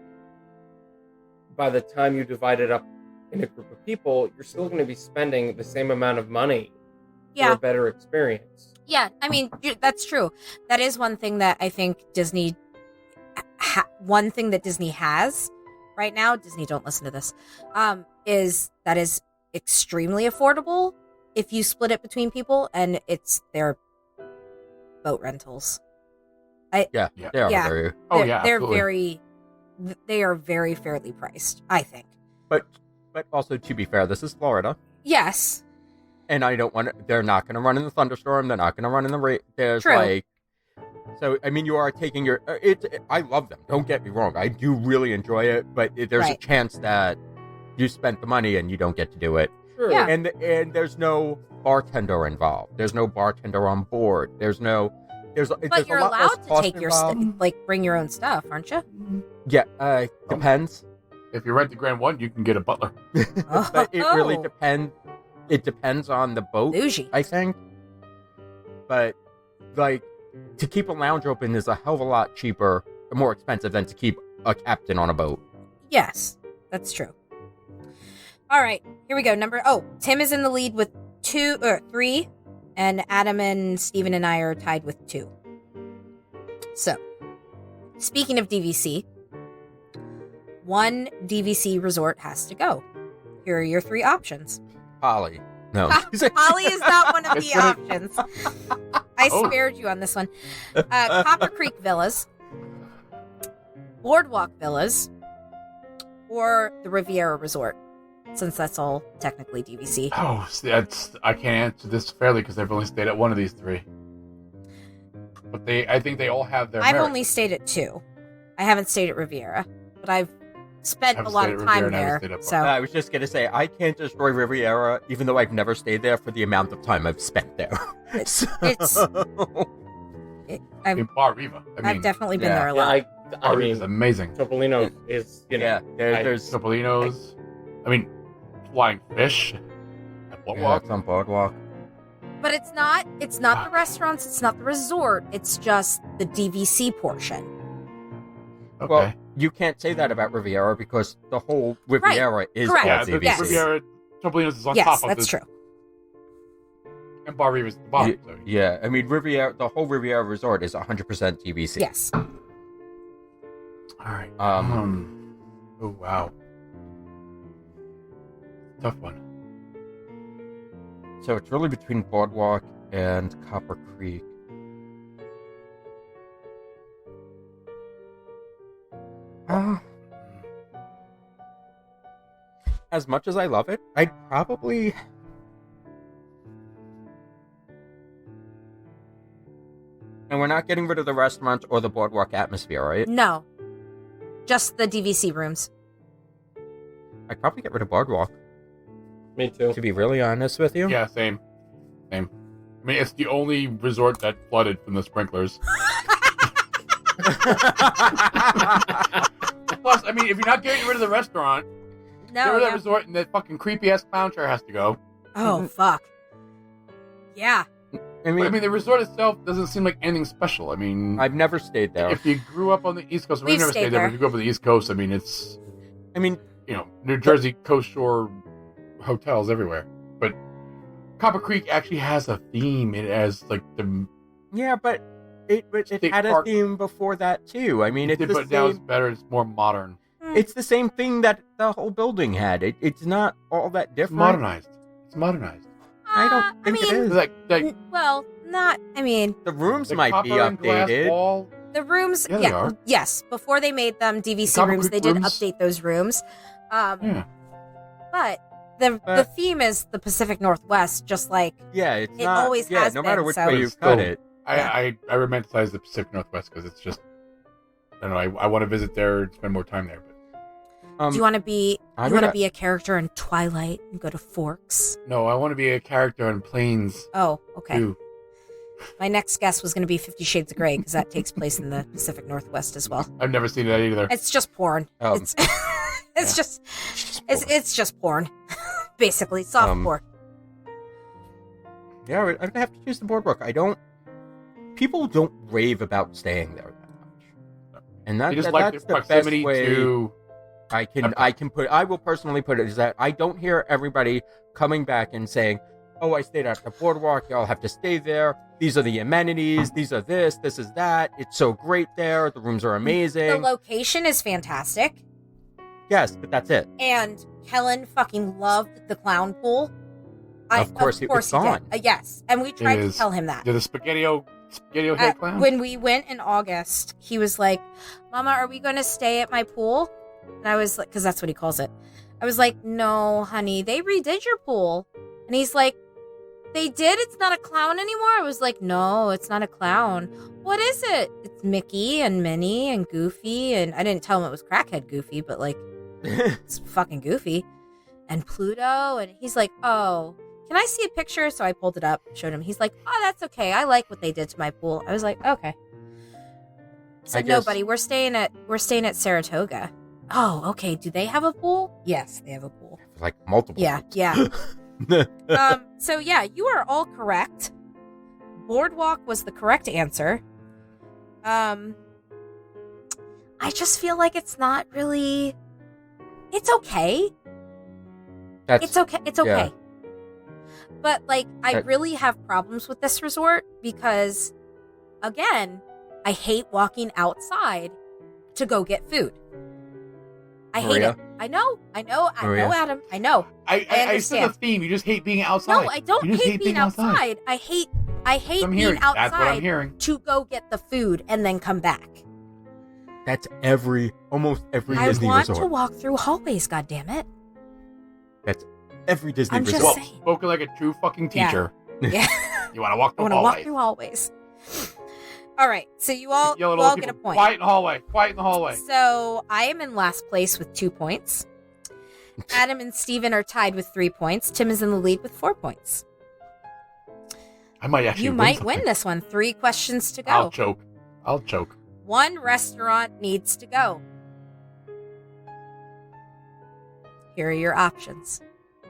[SPEAKER 5] by the time you divide it up in a group of people, you're still going to be spending the same amount of money for
[SPEAKER 3] Yeah.
[SPEAKER 5] a better experience.
[SPEAKER 3] Yeah, I mean, that's true. That is one thing that I think Disney, one thing that Disney has right now, Disney, don't listen to this, is that is extremely affordable if you split it between people, and it's their boat rentals.
[SPEAKER 4] They are
[SPEAKER 3] Yeah.
[SPEAKER 4] very.
[SPEAKER 6] Oh
[SPEAKER 3] They're-
[SPEAKER 6] yeah,
[SPEAKER 3] they're
[SPEAKER 6] absolutely.
[SPEAKER 3] they are very fairly priced, I think.
[SPEAKER 4] But also, to be fair, this is Florida.
[SPEAKER 3] Yes,
[SPEAKER 4] And I don't want to, they're not going to run in the thunderstorm. They're not going to run in the rain. There's
[SPEAKER 3] True.
[SPEAKER 4] like, so, I mean, you are taking your, I love them. Don't get me wrong. I do really enjoy it, but there's a
[SPEAKER 3] Right.
[SPEAKER 4] chance that you spent the money and you don't get to do it.
[SPEAKER 5] True.
[SPEAKER 3] Yeah.
[SPEAKER 4] And there's no bartender involved. There's no bartender on board. There's no, there's
[SPEAKER 3] but you're
[SPEAKER 4] a lot less
[SPEAKER 3] allowed to
[SPEAKER 4] cost
[SPEAKER 3] take your
[SPEAKER 4] involved.
[SPEAKER 3] like bring your own stuff, aren't you?
[SPEAKER 4] Yeah, depends.
[SPEAKER 6] If you rent the Grand One, you can get a butler.
[SPEAKER 4] But it really
[SPEAKER 3] Oh.
[SPEAKER 4] depends. It depends on the boat.
[SPEAKER 3] Bougie.
[SPEAKER 4] I think. But, like, to keep a lounge open is a hell of a lot cheaper, more expensive than to keep a captain on a boat.
[SPEAKER 3] Yes, that's true. All right, here we go. Tim is in the lead with 3, and Adam and Steven and I are tied with 2. So, speaking of DVC, one DVC resort has to go. Here are your 3 options.
[SPEAKER 4] Holly. No.
[SPEAKER 3] Holly is not one of the
[SPEAKER 6] It's gonna-
[SPEAKER 3] options. I
[SPEAKER 6] Oh.
[SPEAKER 3] spared you on this one. Copper Creek Villas, Boardwalk Villas, or the Riviera Resort, since that's all technically DVC.
[SPEAKER 6] Oh, see, I can't answer this fairly because I've only stayed at one of these 3. But I think they all have their.
[SPEAKER 3] I've
[SPEAKER 6] merit.
[SPEAKER 3] only stayed at 2. I haven't stayed at Riviera, but I've spent a
[SPEAKER 6] Haven't
[SPEAKER 3] lot
[SPEAKER 6] stayed
[SPEAKER 3] of
[SPEAKER 6] at
[SPEAKER 3] time
[SPEAKER 6] Riviera and I haven't
[SPEAKER 3] there.
[SPEAKER 6] stayed at
[SPEAKER 3] So
[SPEAKER 4] I was just going to say, I can't destroy Riviera, even though I've never stayed there for the amount of time I've spent there.
[SPEAKER 3] It's-
[SPEAKER 6] I mean, Bar Riva. I mean,
[SPEAKER 3] I've definitely been
[SPEAKER 4] yeah.
[SPEAKER 3] there a
[SPEAKER 5] Yeah,
[SPEAKER 3] lot.
[SPEAKER 6] Bar
[SPEAKER 5] I
[SPEAKER 6] Riva's
[SPEAKER 5] mean,
[SPEAKER 6] amazing.
[SPEAKER 5] Topolino is, you know,
[SPEAKER 4] yeah, there's
[SPEAKER 6] Topolino's. I mean, Flying Fish. At
[SPEAKER 4] yeah,
[SPEAKER 6] Boardwalk.
[SPEAKER 4] it's on Boardwalk.
[SPEAKER 3] But it's not the restaurants, it's not the resort, it's just the DVC portion.
[SPEAKER 6] Okay.
[SPEAKER 4] Well, you can't say that about Riviera because the whole Riviera is
[SPEAKER 3] Correct.
[SPEAKER 4] all
[SPEAKER 6] yeah, the
[SPEAKER 4] DVC.
[SPEAKER 3] Yes.
[SPEAKER 6] Riviera Topolino's is on
[SPEAKER 3] Yes,
[SPEAKER 6] top of
[SPEAKER 3] that's
[SPEAKER 6] this,
[SPEAKER 3] true.
[SPEAKER 6] and Bar Riva's at the bottom. So
[SPEAKER 4] Yeah, I mean Riviera, the whole Riviera Resort is 100% DVC.
[SPEAKER 3] Yes.
[SPEAKER 6] all right. Oh wow. Tough one.
[SPEAKER 4] So it's really between Boardwalk and Copper Creek. As much as I love it, I'd probably. And we're not getting rid of the restaurant or the Boardwalk atmosphere, right?
[SPEAKER 3] No. Just the DVC rooms.
[SPEAKER 4] I'd probably get rid of Boardwalk,
[SPEAKER 5] me too.
[SPEAKER 4] to be really honest with you.
[SPEAKER 6] Yeah, same. I mean, it's the only resort that flooded from the sprinklers. Plus, I mean, if you're not getting rid of the restaurant, Get
[SPEAKER 3] No,
[SPEAKER 6] rid of that
[SPEAKER 3] yeah.
[SPEAKER 6] resort, and that fucking creepy ass clown chair has to go.
[SPEAKER 3] Oh, fuck. Yeah.
[SPEAKER 6] I mean, the resort itself doesn't seem like anything special. I mean,
[SPEAKER 4] I've never stayed there.
[SPEAKER 6] if you grew up on the East Coast, we've
[SPEAKER 3] We've
[SPEAKER 6] never
[SPEAKER 3] stayed
[SPEAKER 6] stayed there.
[SPEAKER 3] there.
[SPEAKER 6] But if you grew up on the East Coast, I mean, it's
[SPEAKER 4] I mean,
[SPEAKER 6] New Jersey coast shore hotels everywhere. But Copper Creek actually has a theme. It has like the
[SPEAKER 4] yeah, but it
[SPEAKER 6] State
[SPEAKER 4] had a
[SPEAKER 6] park.
[SPEAKER 4] theme before that too. I mean, it's the
[SPEAKER 6] but now it's
[SPEAKER 4] same.
[SPEAKER 6] better. It's more modern.
[SPEAKER 4] It's the same thing that the whole building had. It's not all that
[SPEAKER 6] It's
[SPEAKER 4] different.
[SPEAKER 6] modernized. It's modernized.
[SPEAKER 4] I don't think it is.
[SPEAKER 6] Like
[SPEAKER 3] Well, not. I mean,
[SPEAKER 4] The rooms
[SPEAKER 6] the
[SPEAKER 4] might
[SPEAKER 6] copper
[SPEAKER 4] be
[SPEAKER 6] and glass
[SPEAKER 4] updated.
[SPEAKER 6] wall.
[SPEAKER 3] the rooms.
[SPEAKER 6] Yeah, they are.
[SPEAKER 3] Yes. Before they made them DVC
[SPEAKER 6] Copper
[SPEAKER 3] rooms,
[SPEAKER 6] Creek
[SPEAKER 3] they did
[SPEAKER 6] rooms.
[SPEAKER 3] update those rooms.
[SPEAKER 6] Yeah.
[SPEAKER 3] But the
[SPEAKER 4] But-
[SPEAKER 3] theme is the Pacific Northwest, just like
[SPEAKER 4] Yeah, it's
[SPEAKER 3] It
[SPEAKER 4] not.
[SPEAKER 3] always
[SPEAKER 4] yeah,
[SPEAKER 3] has
[SPEAKER 4] no matter
[SPEAKER 3] been,
[SPEAKER 4] which
[SPEAKER 3] so-
[SPEAKER 4] way
[SPEAKER 6] But
[SPEAKER 4] you
[SPEAKER 6] it's
[SPEAKER 4] cut
[SPEAKER 6] still-
[SPEAKER 4] it.
[SPEAKER 6] I romanticize the Pacific Northwest because it's just I don't know. I want to visit there and spend more time there. But
[SPEAKER 3] do you want to be?
[SPEAKER 4] I'm
[SPEAKER 3] You want to
[SPEAKER 4] gonna-
[SPEAKER 3] be a character in Twilight and go to Forks?
[SPEAKER 6] no, I want to be a character on Planes
[SPEAKER 3] Oh, okay.
[SPEAKER 6] too.
[SPEAKER 3] My next guess was going to be 50 Shades of Grey because that takes place in the Pacific Northwest as well.
[SPEAKER 6] I've never seen that either.
[SPEAKER 3] It's just porn. It's it's just it's just porn, basically soft porn.
[SPEAKER 4] Yeah, I'm gonna have to choose the boardwalk. I don't. People don't rave about staying there that much, and
[SPEAKER 6] They
[SPEAKER 4] that,
[SPEAKER 6] just
[SPEAKER 4] that-
[SPEAKER 6] like
[SPEAKER 4] that's
[SPEAKER 6] the
[SPEAKER 4] the best
[SPEAKER 6] proximity
[SPEAKER 4] way
[SPEAKER 6] to.
[SPEAKER 4] I will personally put it is that I don't hear everybody coming back and saying, "Oh, I stayed at the boardwalk. Y'all have to stay there. These are the amenities. These are this. This is that. It's so great there. The rooms are
[SPEAKER 3] The
[SPEAKER 4] amazing."
[SPEAKER 3] location is fantastic,
[SPEAKER 4] Yes, but that's it.
[SPEAKER 3] and Kellen fucking loved the clown pool.
[SPEAKER 4] Of course, it's
[SPEAKER 3] he did.
[SPEAKER 4] gone.
[SPEAKER 3] Yes, and we tried to
[SPEAKER 6] is.
[SPEAKER 3] tell him that.
[SPEAKER 6] The spaghetti head clown.
[SPEAKER 3] When we went in August, he was like, "Mama, are we going to stay at my pool?" And I was like, because that's what he calls it. I was like, "No, honey, they redid your pool." And he's like, "They did? It's not a clown anymore?" I was like, "No, it's not a clown. What is it?" It's Mickey and Minnie and Goofy. And I didn't tell him it was Crackhead Goofy, but like, it's fucking Goofy. And Pluto. And he's like, "Oh, can I see a picture?" So I pulled it up, showed him. He's like, "Oh, that's okay. I like what they did to my pool." I was like, "Okay." Said, "No,
[SPEAKER 4] guess-
[SPEAKER 3] buddy, we're staying at Saratoga." "Oh, okay. Do they have a pool?" "Yes, they have a pool."
[SPEAKER 4] Like multiple.
[SPEAKER 3] Yeah, yeah. So yeah, you are all correct. Boardwalk was the correct answer. I just feel like it's not really. It's okay.
[SPEAKER 4] That's
[SPEAKER 3] It's okay. It's
[SPEAKER 4] yeah.
[SPEAKER 3] okay. But like, I
[SPEAKER 4] That-
[SPEAKER 3] really have problems with this resort because, again, I hate walking outside to go get food. I hate
[SPEAKER 4] Maria?
[SPEAKER 3] it. I know,
[SPEAKER 4] Maria?
[SPEAKER 3] Adam. I know.
[SPEAKER 6] I said
[SPEAKER 3] understand.
[SPEAKER 6] the theme. You just hate being outside.
[SPEAKER 3] No, I don't
[SPEAKER 6] You just
[SPEAKER 3] hate being outside. I hate
[SPEAKER 6] I'm
[SPEAKER 3] being
[SPEAKER 6] hearing. That's what I'm
[SPEAKER 3] outside
[SPEAKER 6] hearing.
[SPEAKER 3] to go get the food and then come back.
[SPEAKER 4] That's almost every
[SPEAKER 3] I
[SPEAKER 4] Disney
[SPEAKER 3] want
[SPEAKER 4] resort.
[SPEAKER 3] to walk through hallways, goddammit.
[SPEAKER 4] That's every Disney
[SPEAKER 3] I'm just
[SPEAKER 4] resort.
[SPEAKER 6] Well,
[SPEAKER 3] saying.
[SPEAKER 6] spoken like a true fucking
[SPEAKER 3] Yeah.
[SPEAKER 6] teacher.
[SPEAKER 3] Yeah.
[SPEAKER 6] You want to walk
[SPEAKER 3] I
[SPEAKER 6] the
[SPEAKER 3] want to
[SPEAKER 6] hallway.
[SPEAKER 3] walk through hallways. All right, so you all
[SPEAKER 6] Yell at
[SPEAKER 3] you
[SPEAKER 6] all
[SPEAKER 3] all
[SPEAKER 6] the
[SPEAKER 3] get a
[SPEAKER 6] people,
[SPEAKER 3] point.
[SPEAKER 6] Quiet in the hallway. Quiet in the hallway.
[SPEAKER 3] So I am in last place with 2 points. Adam and Steven are tied with 3 points. Tim is in the lead with 4 points.
[SPEAKER 6] I might actually.
[SPEAKER 3] You might win
[SPEAKER 6] something.
[SPEAKER 3] this one. 3 questions to go.
[SPEAKER 6] I'll choke. I'll choke.
[SPEAKER 3] 1 restaurant needs to go. Here are your options.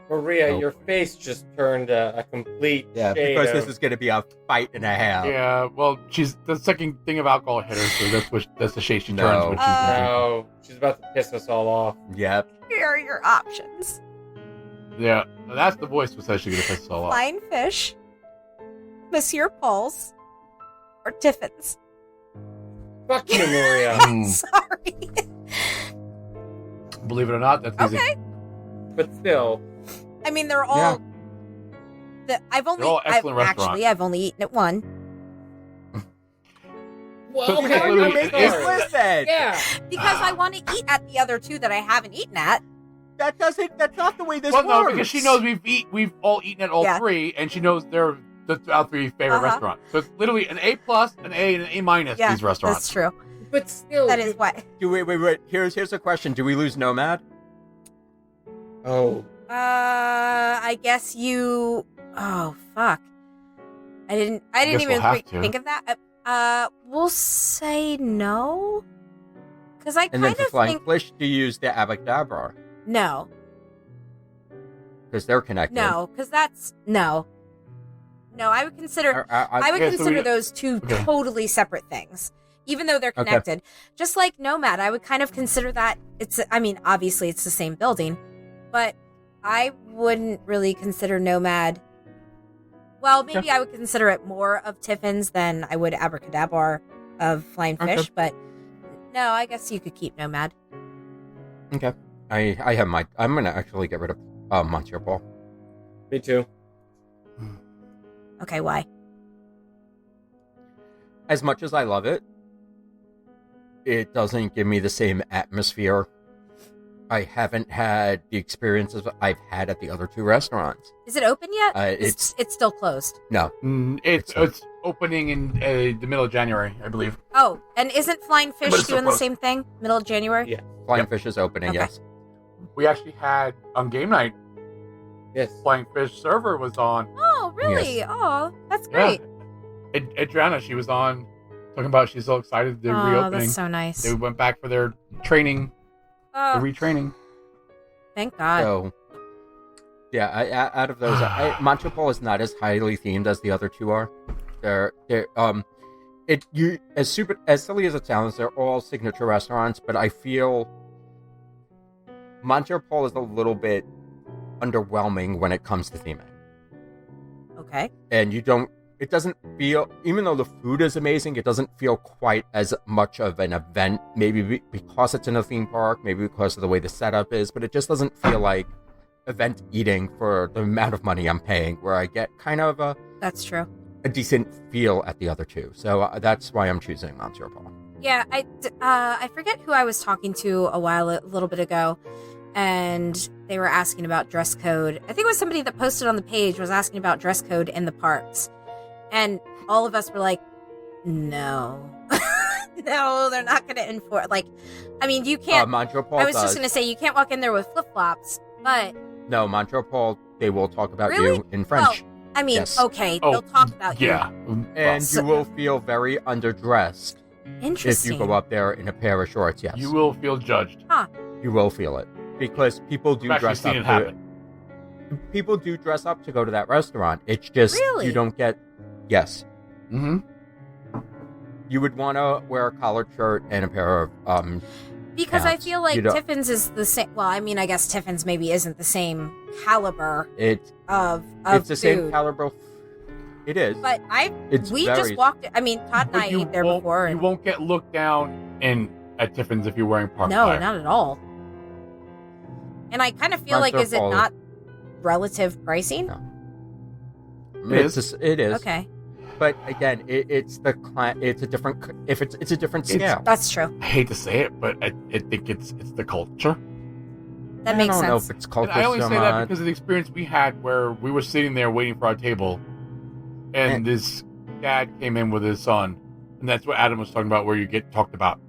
[SPEAKER 5] Maria,
[SPEAKER 4] Nope.
[SPEAKER 5] your face just turned a complete
[SPEAKER 4] Yeah,
[SPEAKER 5] shade
[SPEAKER 4] because
[SPEAKER 5] of...
[SPEAKER 4] this is going to be a fight and a half.
[SPEAKER 6] Yeah. Well, she's the second thing of alcohol hit her, so that's the shade she
[SPEAKER 4] No.
[SPEAKER 6] turns when she's drinking.
[SPEAKER 5] No, she's about to piss us all off.
[SPEAKER 4] Yep.
[SPEAKER 3] Here are your options.
[SPEAKER 6] Yeah. That's the voice was actually gonna piss us all off.
[SPEAKER 3] Flying Fish, Monsieur Paul's, or Tiffin's.
[SPEAKER 5] Fuck you, Maria.
[SPEAKER 6] Mm.
[SPEAKER 3] Sorry.
[SPEAKER 6] Believe it or not, that's easy.
[SPEAKER 3] Okay.
[SPEAKER 5] But still,
[SPEAKER 3] I mean, they're all. I've only.
[SPEAKER 6] all
[SPEAKER 3] I've,
[SPEAKER 6] excellent restaurants.
[SPEAKER 3] actually, I've only eaten at one
[SPEAKER 5] well,
[SPEAKER 6] So
[SPEAKER 5] okay,
[SPEAKER 6] literally,
[SPEAKER 5] I'm
[SPEAKER 6] it's-
[SPEAKER 5] sorry.
[SPEAKER 4] Listen,
[SPEAKER 5] Yeah,
[SPEAKER 3] because I want to eat at the other 2 that I haven't eaten at.
[SPEAKER 4] that's not the way this
[SPEAKER 6] Well,
[SPEAKER 4] works.
[SPEAKER 6] no, because she knows we've all eaten at all
[SPEAKER 3] Yeah.
[SPEAKER 6] 3, and she knows they're our 3 favorite
[SPEAKER 3] Uh-huh.
[SPEAKER 6] restaurants. So it's literally an A+, an A, and an A minus.
[SPEAKER 3] Yeah,
[SPEAKER 6] These restaurants.
[SPEAKER 3] that's true.
[SPEAKER 5] but still,
[SPEAKER 3] That is what.
[SPEAKER 4] Wait. Here's a question. Do we lose Nomad?
[SPEAKER 5] Oh,
[SPEAKER 3] I guess you. Oh fuck! I didn't
[SPEAKER 6] guess
[SPEAKER 3] even
[SPEAKER 6] we'll have to.
[SPEAKER 3] think of that. We'll say no, because I
[SPEAKER 4] And
[SPEAKER 3] kind
[SPEAKER 4] then for
[SPEAKER 3] of
[SPEAKER 4] Flying
[SPEAKER 3] think
[SPEAKER 4] Fish, do you use the Abacadabra?
[SPEAKER 3] no,
[SPEAKER 4] because they're connected.
[SPEAKER 3] No, because that's no. I would consider I would
[SPEAKER 6] yeah, so
[SPEAKER 3] consider
[SPEAKER 6] we-
[SPEAKER 3] those two
[SPEAKER 6] Okay.
[SPEAKER 3] totally separate things, even though they're connected. Just like Nomad, I would kind of consider that obviously it's the same building, but I wouldn't really consider Nomad. Well, maybe I would consider it more of Tiffin's than I would Abracadabra of Flying Fish,
[SPEAKER 4] Okay.
[SPEAKER 3] but no, I guess you could keep Nomad.
[SPEAKER 4] Okay. I have my. I'm gonna actually get rid of Monsieur Paul.
[SPEAKER 5] Me too.
[SPEAKER 3] Okay, why?
[SPEAKER 4] As much as I love it, it doesn't give me the same atmosphere. I haven't had the experiences I've had at the other two restaurants.
[SPEAKER 3] Is it open yet?
[SPEAKER 4] It's
[SPEAKER 3] It's still closed.
[SPEAKER 4] no.
[SPEAKER 6] It's opening in the middle of January, I believe.
[SPEAKER 3] Oh, and isn't Flying Fish
[SPEAKER 6] But it's
[SPEAKER 3] doing the
[SPEAKER 6] supposed-
[SPEAKER 3] same thing? Middle of January?
[SPEAKER 5] Yeah.
[SPEAKER 4] Flying
[SPEAKER 6] Yep.
[SPEAKER 4] Fish is opening.
[SPEAKER 3] Okay.
[SPEAKER 4] Yes.
[SPEAKER 6] We actually had on game night,
[SPEAKER 5] Yes.
[SPEAKER 6] Flying Fish server was on.
[SPEAKER 3] Oh, really?
[SPEAKER 4] Yes.
[SPEAKER 3] Oh, that's
[SPEAKER 6] Yeah.
[SPEAKER 3] great.
[SPEAKER 6] Adriana, she was on talking about she's so excited they're
[SPEAKER 3] Oh,
[SPEAKER 6] reopening.
[SPEAKER 3] that's so nice.
[SPEAKER 6] They went back for their training,
[SPEAKER 3] Oh,
[SPEAKER 6] their retraining.
[SPEAKER 3] thank God.
[SPEAKER 4] So, yeah, out of those, Monsieur Paul is not as highly themed as the other two are. They're as silly as it sounds, they're all signature restaurants, but I feel Monsieur Paul is a little bit underwhelming when it comes to theming,
[SPEAKER 3] Okay.
[SPEAKER 4] and it doesn't feel, even though the food is amazing, it doesn't feel quite as much of an event. Maybe because it's in a theme park, maybe because of the way the setup is, but it just doesn't feel like event eating for the amount of money I'm paying, where I get kind of a
[SPEAKER 3] That's true.
[SPEAKER 4] decent feel at the other two. So that's why I'm choosing Monsieur Paul.
[SPEAKER 3] Yeah, I forget who I was talking to a little bit ago, and they were asking about dress code. I think it was somebody that posted on the page was asking about dress code in the parks, and all of us were like, "No, no, they're not going to enforce." Like, I mean, you can't.
[SPEAKER 4] Monsieur Paul
[SPEAKER 3] I was
[SPEAKER 4] does.
[SPEAKER 3] just going to say you can't walk in there with flip flops, but
[SPEAKER 4] No, Monsieur Paul, they will talk about
[SPEAKER 3] Really?
[SPEAKER 4] you in French.
[SPEAKER 3] I mean,
[SPEAKER 4] Yes.
[SPEAKER 3] okay,
[SPEAKER 6] Oh,
[SPEAKER 3] they'll talk about
[SPEAKER 6] Yeah.
[SPEAKER 4] And
[SPEAKER 3] so-
[SPEAKER 4] you will feel very underdressed
[SPEAKER 3] you.
[SPEAKER 4] if
[SPEAKER 3] Interesting.
[SPEAKER 4] you go up there in a pair of shorts. Yes,
[SPEAKER 6] You will feel judged.
[SPEAKER 4] You will feel it because people do
[SPEAKER 6] I've actually
[SPEAKER 4] dress up.
[SPEAKER 6] seen it happen.
[SPEAKER 4] People do dress up to go to that restaurant. It's just
[SPEAKER 3] Really?
[SPEAKER 4] you don't get. Yes,
[SPEAKER 6] Mm-hmm.
[SPEAKER 4] you would want to wear a collared shirt and a pair of
[SPEAKER 3] Because I
[SPEAKER 4] pants.
[SPEAKER 3] feel like
[SPEAKER 4] You don't-
[SPEAKER 3] Tiffin's is the same. Well, I mean, I guess Tiffin's maybe isn't the same caliber
[SPEAKER 4] It's
[SPEAKER 3] of
[SPEAKER 4] it's the same
[SPEAKER 3] food.
[SPEAKER 4] caliber. It is.
[SPEAKER 3] But we
[SPEAKER 4] very-
[SPEAKER 3] just walked. I mean, Todd and I
[SPEAKER 6] But you
[SPEAKER 3] ate there
[SPEAKER 6] won't,
[SPEAKER 3] before.
[SPEAKER 6] you
[SPEAKER 3] And
[SPEAKER 6] won't get looked down at Tiffin's if you're wearing park
[SPEAKER 3] no,
[SPEAKER 6] attire.
[SPEAKER 3] not at all. And I kind of feel like,
[SPEAKER 4] Monster
[SPEAKER 3] is it
[SPEAKER 4] Fall-
[SPEAKER 3] not relative pricing?
[SPEAKER 4] No.
[SPEAKER 6] It is.
[SPEAKER 3] Okay,
[SPEAKER 4] But again, it's a different. If it's a different scale.
[SPEAKER 3] that's true.
[SPEAKER 6] I hate to say it, but I think it's the culture.
[SPEAKER 3] That makes
[SPEAKER 4] I don't know
[SPEAKER 3] sense.
[SPEAKER 4] if it's culture
[SPEAKER 6] And I only
[SPEAKER 4] so
[SPEAKER 6] say that
[SPEAKER 4] much.
[SPEAKER 6] because of the experience we had where we were sitting there waiting for our table, and this dad came in with his son, and that's what Adam was talking about, where you get talked about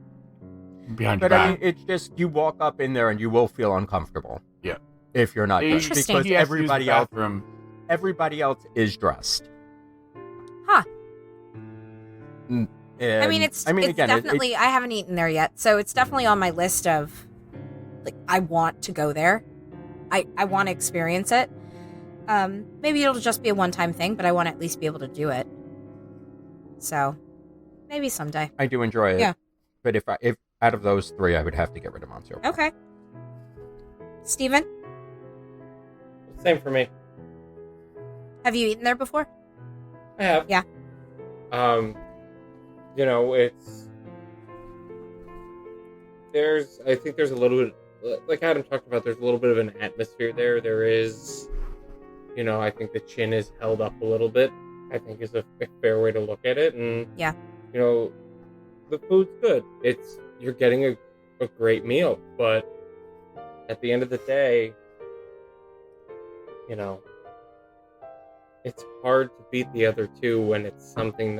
[SPEAKER 6] behind your
[SPEAKER 4] But I
[SPEAKER 6] back.
[SPEAKER 4] mean, it's just you walk up in there and you will feel uncomfortable.
[SPEAKER 6] Yeah.
[SPEAKER 4] If you're not
[SPEAKER 6] He-
[SPEAKER 4] dressed,
[SPEAKER 3] Interesting.
[SPEAKER 4] because
[SPEAKER 6] he has to use the bathroom.
[SPEAKER 4] everybody else is dressed.
[SPEAKER 3] Huh.
[SPEAKER 4] Mm,
[SPEAKER 3] I mean,
[SPEAKER 4] and-
[SPEAKER 3] it's
[SPEAKER 4] again, it-
[SPEAKER 3] definitely. I haven't eaten there yet, so it's definitely on my list of like I want to go there. I want to experience it. Maybe it'll just be a one-time thing, but I want to at least be able to do it. So maybe someday.
[SPEAKER 4] I do enjoy it.
[SPEAKER 3] Yeah.
[SPEAKER 4] But if out of those three, I would have to get rid of Monsieur.
[SPEAKER 3] Okay. Steven,
[SPEAKER 5] Same for me.
[SPEAKER 3] have you eaten there before?
[SPEAKER 5] I have.
[SPEAKER 3] Yeah.
[SPEAKER 5] I think there's a little bit, like Adam talked about, there's a little bit of an atmosphere there. There is, I think the chin is held up a little bit, I think is a fair way to look at it. And,
[SPEAKER 3] Yeah.
[SPEAKER 5] The food's good. You're getting a great meal, but at the end of the day, it's hard to beat the other two when it's something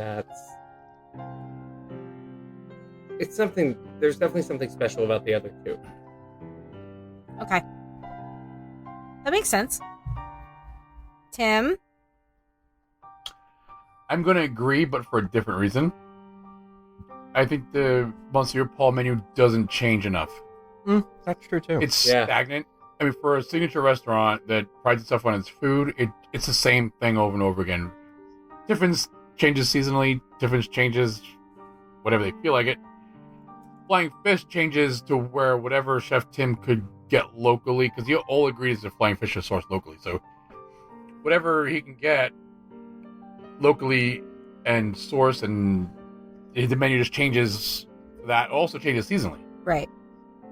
[SPEAKER 5] there's definitely something special about the other two.
[SPEAKER 3] Okay. That makes sense. Tim?
[SPEAKER 6] I'm going to agree, but for a different reason. I think the Monsieur Paul menu doesn't change enough.
[SPEAKER 4] That's true too.
[SPEAKER 6] It's
[SPEAKER 5] Yeah.
[SPEAKER 6] stagnant. I mean, for a signature restaurant that prides itself on its food, it's the same thing over and over again. Difference changes seasonally, difference changes whatever they feel like it. Flying Fish changes to where whatever Chef Tim could get locally, because you all agree is that Flying Fish is sourced locally. So whatever he can get locally and source, and the menu just changes. That also changes seasonally.
[SPEAKER 3] Right.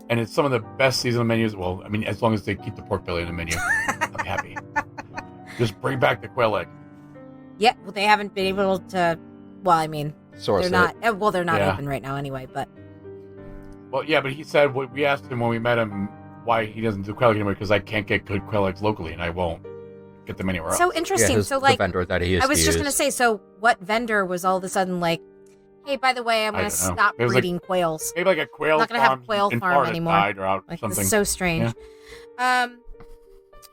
[SPEAKER 6] And it's some of the best seasonal menus. Well, I mean, as long as they keep the pork belly in the menu, I'll be happy. Just bring back the quail egg.
[SPEAKER 3] Yeah, well, they haven't been able to. Well, I mean,
[SPEAKER 4] Source
[SPEAKER 3] they're not. Well, they're not
[SPEAKER 6] Yeah.
[SPEAKER 3] open right now anyway. But
[SPEAKER 6] Well, yeah, but he said, we asked him when we met him why he doesn't do quail egg anymore, because I can't get good quail eggs locally, and I won't get them anywhere else.
[SPEAKER 3] so interesting.
[SPEAKER 4] Yeah,
[SPEAKER 3] So
[SPEAKER 4] the
[SPEAKER 3] like,
[SPEAKER 4] vendor that he is
[SPEAKER 3] I was
[SPEAKER 4] to
[SPEAKER 3] just gonna
[SPEAKER 4] use.
[SPEAKER 3] say. So what vendor was all of a sudden like, hey, by the way, I'm
[SPEAKER 6] I
[SPEAKER 3] gonna
[SPEAKER 6] don't know.
[SPEAKER 3] stop
[SPEAKER 6] It was like-
[SPEAKER 3] breeding quails.
[SPEAKER 6] Maybe like a quail
[SPEAKER 3] Not gonna have a
[SPEAKER 6] farm
[SPEAKER 3] quail
[SPEAKER 6] in
[SPEAKER 3] farm
[SPEAKER 6] Florida
[SPEAKER 3] anymore.
[SPEAKER 6] died or out
[SPEAKER 3] Like,
[SPEAKER 6] something.
[SPEAKER 3] this is so strange.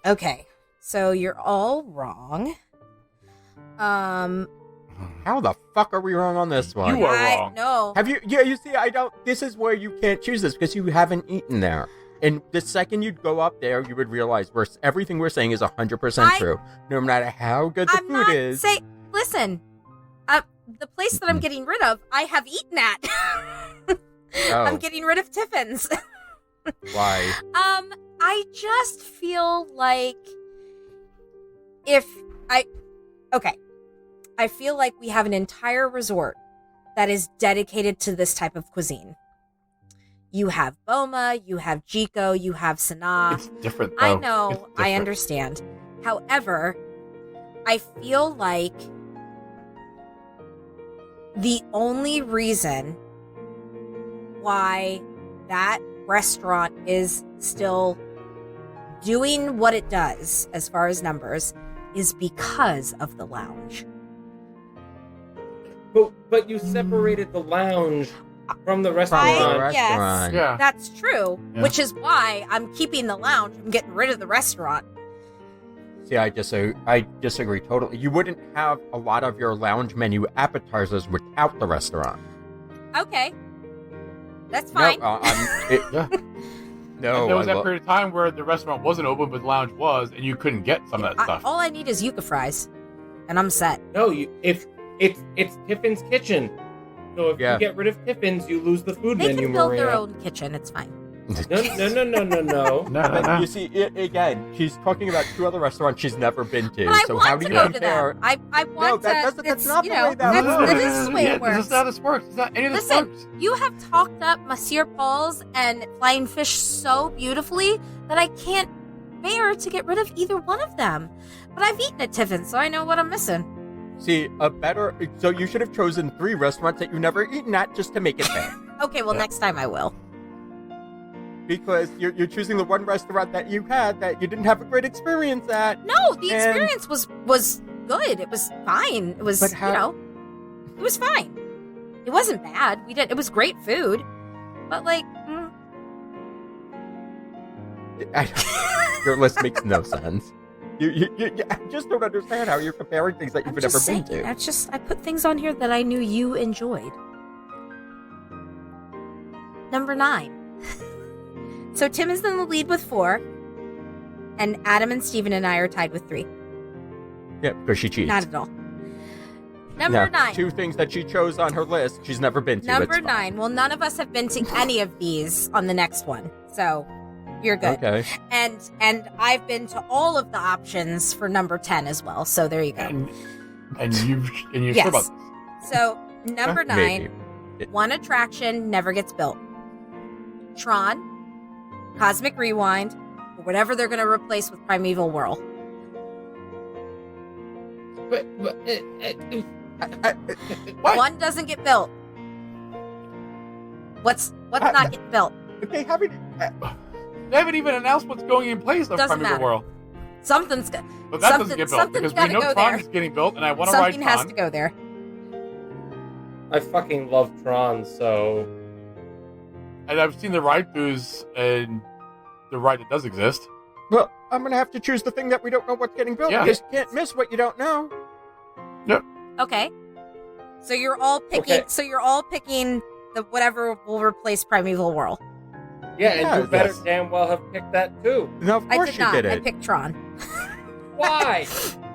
[SPEAKER 3] Okay, so you're all wrong.
[SPEAKER 4] How the fuck are we wrong on this one?
[SPEAKER 6] You are wrong.
[SPEAKER 3] No.
[SPEAKER 4] Have you? Yeah, you see, I don't. This is where you can't choose this because you haven't eaten there. And the second you'd go up there, you would realize everything we're saying is 100% true. No matter how good the
[SPEAKER 3] I'm
[SPEAKER 4] food
[SPEAKER 3] not
[SPEAKER 4] is.
[SPEAKER 3] listen. The place that I'm getting rid of, I have eaten at. I'm
[SPEAKER 4] Oh,
[SPEAKER 3] getting rid of Tiffin's.
[SPEAKER 4] why?
[SPEAKER 3] I just feel like I feel like we have an entire resort that is dedicated to this type of cuisine. You have Boma, you have Jiko, you have Sanaa.
[SPEAKER 6] It's different, though.
[SPEAKER 3] I
[SPEAKER 6] It's
[SPEAKER 3] know, I
[SPEAKER 6] different.
[SPEAKER 3] understand. However, I feel like the only reason why that restaurant is still doing what it does as far as numbers is because of the lounge.
[SPEAKER 5] But you separated the lounge from the
[SPEAKER 4] From
[SPEAKER 5] restaurant.
[SPEAKER 4] the
[SPEAKER 3] yes.
[SPEAKER 4] restaurant.
[SPEAKER 6] Yeah.
[SPEAKER 3] That's true,
[SPEAKER 6] Yeah.
[SPEAKER 3] which is why I'm keeping the lounge. I'm getting rid of the restaurant.
[SPEAKER 4] See, I disagree totally. You wouldn't have a lot of your lounge menu appetizers without the restaurant.
[SPEAKER 3] Okay. That's fine.
[SPEAKER 4] No,
[SPEAKER 6] Yeah.
[SPEAKER 4] no.
[SPEAKER 6] There was
[SPEAKER 4] I
[SPEAKER 6] that
[SPEAKER 4] lo-
[SPEAKER 6] period of time where the restaurant wasn't open, but the lounge was, and you couldn't get some of that stuff.
[SPEAKER 3] All I need is yuca fries, and I'm set.
[SPEAKER 5] No, it's Tiffin's kitchen. So if
[SPEAKER 4] Yeah.
[SPEAKER 5] you get rid of Tiffin's, you lose the food
[SPEAKER 3] They
[SPEAKER 5] menu,
[SPEAKER 3] can build
[SPEAKER 5] Maria.
[SPEAKER 3] their own kitchen. It's fine.
[SPEAKER 5] No.
[SPEAKER 4] But you see, again, she's talking about two other restaurants she's never been to.
[SPEAKER 3] But I
[SPEAKER 4] so
[SPEAKER 3] want
[SPEAKER 4] how do
[SPEAKER 3] to
[SPEAKER 4] you
[SPEAKER 3] go
[SPEAKER 4] compare?
[SPEAKER 3] to them. I want
[SPEAKER 4] that's
[SPEAKER 3] to.
[SPEAKER 4] that's
[SPEAKER 3] it's,
[SPEAKER 4] not
[SPEAKER 3] you
[SPEAKER 4] the
[SPEAKER 3] know,
[SPEAKER 4] way that
[SPEAKER 3] that's-
[SPEAKER 4] works.
[SPEAKER 3] That is the way it
[SPEAKER 6] This is
[SPEAKER 3] works.
[SPEAKER 6] how this works. It's not any of this
[SPEAKER 3] Listen,
[SPEAKER 6] works.
[SPEAKER 3] you have talked up Monsieur Paul's and Flying Fish so beautifully that I can't bear to get rid of either one of them. But I've eaten at Tiffin's, so I know what I'm missing.
[SPEAKER 4] See, so you should have chosen 3 restaurants that you've never eaten at just to make it fair.
[SPEAKER 3] Okay, well, next time I will.
[SPEAKER 4] Because you're choosing the one restaurant that you had that you didn't have a great experience at.
[SPEAKER 3] No, the
[SPEAKER 4] And-
[SPEAKER 3] experience was good. It was fine. It was,
[SPEAKER 4] But how-
[SPEAKER 3] you know, it was fine. It wasn't bad. It was great food. But, like,
[SPEAKER 4] Your list makes no sense. You I just don't understand how you're comparing things that you've
[SPEAKER 3] I'm
[SPEAKER 4] never
[SPEAKER 3] just
[SPEAKER 4] been
[SPEAKER 3] saying,
[SPEAKER 4] to.
[SPEAKER 3] I put things on here that I knew you enjoyed. Number 9. So Tim is in the lead with 4, and Adam and Steven and I are tied with 3.
[SPEAKER 4] Yeah, because she cheats.
[SPEAKER 3] Not at all. Number 9.
[SPEAKER 4] 2 things that she chose on her list she's never been to.
[SPEAKER 3] Number
[SPEAKER 4] It's fine.
[SPEAKER 3] 9. Well, none of us have been to any of these on the next one, so you're good.
[SPEAKER 4] Okay.
[SPEAKER 3] And I've been to all of the options for number 10 as well. So there you go.
[SPEAKER 6] And you're
[SPEAKER 3] Yes.
[SPEAKER 6] sure about this?
[SPEAKER 3] So number 9.
[SPEAKER 4] Maybe.
[SPEAKER 3] One attraction never gets built. Tron, Cosmic Rewind, or whatever they're going to replace with Primeval Whirl.
[SPEAKER 5] But
[SPEAKER 6] What?
[SPEAKER 3] One doesn't get built. What's not getting built?
[SPEAKER 4] Okay, having
[SPEAKER 6] They haven't even announced what's going in place of
[SPEAKER 3] Doesn't
[SPEAKER 6] Primeval
[SPEAKER 3] matter.
[SPEAKER 6] World.
[SPEAKER 3] Something's good.
[SPEAKER 6] But that doesn't
[SPEAKER 3] Something-
[SPEAKER 6] get built
[SPEAKER 3] something's
[SPEAKER 6] because we
[SPEAKER 3] gotta
[SPEAKER 6] know
[SPEAKER 3] go
[SPEAKER 6] Tron
[SPEAKER 3] there.
[SPEAKER 6] is getting built, and I want to ride
[SPEAKER 3] Something
[SPEAKER 6] Tron.
[SPEAKER 3] has to go there.
[SPEAKER 5] I fucking love Tron, so
[SPEAKER 6] And I've seen the ride-throughs and the ride that does exist.
[SPEAKER 4] Well, I'm gonna have to choose the thing that we don't know what's getting built.
[SPEAKER 6] Yeah.
[SPEAKER 4] You just can't miss what you don't know.
[SPEAKER 3] Okay. So you're all picking.
[SPEAKER 5] Okay.
[SPEAKER 3] So you're all picking the whatever will replace Primeval Whirl.
[SPEAKER 5] Yeah, and
[SPEAKER 4] Yeah,
[SPEAKER 5] you better
[SPEAKER 6] yes.
[SPEAKER 5] damn well have picked that too.
[SPEAKER 4] No, of
[SPEAKER 3] I
[SPEAKER 4] course
[SPEAKER 3] did
[SPEAKER 4] you
[SPEAKER 3] not.
[SPEAKER 4] did
[SPEAKER 3] I
[SPEAKER 4] it.
[SPEAKER 3] picked Tron.
[SPEAKER 5] Why?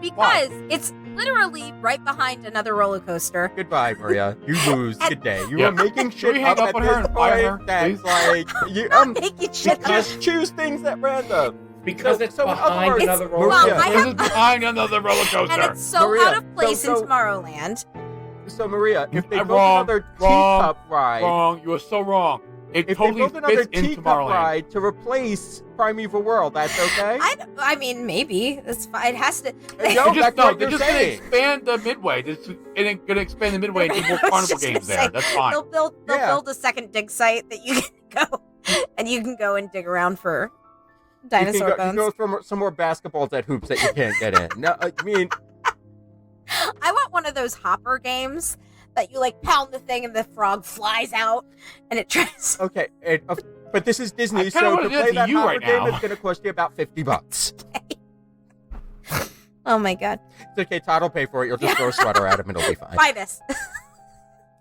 [SPEAKER 3] Because it's literally right behind another roller coaster.
[SPEAKER 4] Goodbye, Maria. You lose. Good day. You
[SPEAKER 6] Yeah.
[SPEAKER 4] are making
[SPEAKER 6] Can
[SPEAKER 4] shit
[SPEAKER 6] we hang
[SPEAKER 4] up
[SPEAKER 6] up
[SPEAKER 4] at
[SPEAKER 6] on her
[SPEAKER 4] this
[SPEAKER 6] and fire
[SPEAKER 4] point.
[SPEAKER 6] her,
[SPEAKER 4] That's
[SPEAKER 6] please?
[SPEAKER 4] like you.
[SPEAKER 3] I'm making shit up.
[SPEAKER 4] Just choose things at random.
[SPEAKER 5] Because
[SPEAKER 4] So-
[SPEAKER 5] it's
[SPEAKER 4] so in other
[SPEAKER 5] behind
[SPEAKER 4] words-
[SPEAKER 5] another
[SPEAKER 3] It's-
[SPEAKER 5] roller
[SPEAKER 3] well,
[SPEAKER 4] Maria,
[SPEAKER 5] coaster.
[SPEAKER 3] I
[SPEAKER 6] This
[SPEAKER 3] have-
[SPEAKER 6] is behind another roller coaster.
[SPEAKER 3] And it's so
[SPEAKER 4] Maria,
[SPEAKER 3] out of place
[SPEAKER 4] so-
[SPEAKER 3] in Tomorrowland.
[SPEAKER 4] So Maria, if they build
[SPEAKER 6] Wrong,
[SPEAKER 4] another
[SPEAKER 6] wrong,
[SPEAKER 4] teacup ride,
[SPEAKER 6] Wrong. You are so wrong. It
[SPEAKER 4] if
[SPEAKER 6] totally
[SPEAKER 4] they build another
[SPEAKER 6] fits in
[SPEAKER 4] teacup
[SPEAKER 6] Tomorrowland.
[SPEAKER 4] ride to replace Primeval World, that's okay.
[SPEAKER 3] I mean, maybe it's fine. It has to.
[SPEAKER 4] No, that's what
[SPEAKER 6] They're
[SPEAKER 4] you're
[SPEAKER 6] just
[SPEAKER 4] saying.
[SPEAKER 6] gonna expand the Midway. They're gonna expand the Midway and do more
[SPEAKER 3] I was
[SPEAKER 6] carnival
[SPEAKER 3] just gonna
[SPEAKER 6] games there.
[SPEAKER 3] say,
[SPEAKER 6] That's fine.
[SPEAKER 3] They'll
[SPEAKER 4] Yeah.
[SPEAKER 3] build a second dig site that you can go and you can go and dig around for dinosaur
[SPEAKER 4] you can
[SPEAKER 3] bones.
[SPEAKER 4] go for some more basketballs at hoops that you can't get in. No, I mean,
[SPEAKER 3] I want one of those hopper games that you like pound the thing and the frog flies out and it tries.
[SPEAKER 4] okay, but this is Disney,
[SPEAKER 6] I kinda
[SPEAKER 4] so
[SPEAKER 6] wanna
[SPEAKER 4] to
[SPEAKER 6] do that
[SPEAKER 4] play
[SPEAKER 6] to
[SPEAKER 4] that
[SPEAKER 6] you
[SPEAKER 4] hopper
[SPEAKER 6] right
[SPEAKER 4] game,
[SPEAKER 6] now.
[SPEAKER 4] it's going to cost you about $50.
[SPEAKER 3] Oh my god!
[SPEAKER 4] It's okay, Todd will pay for it. You'll just throw a sweater at him and it'll be fine.
[SPEAKER 3] Buy this.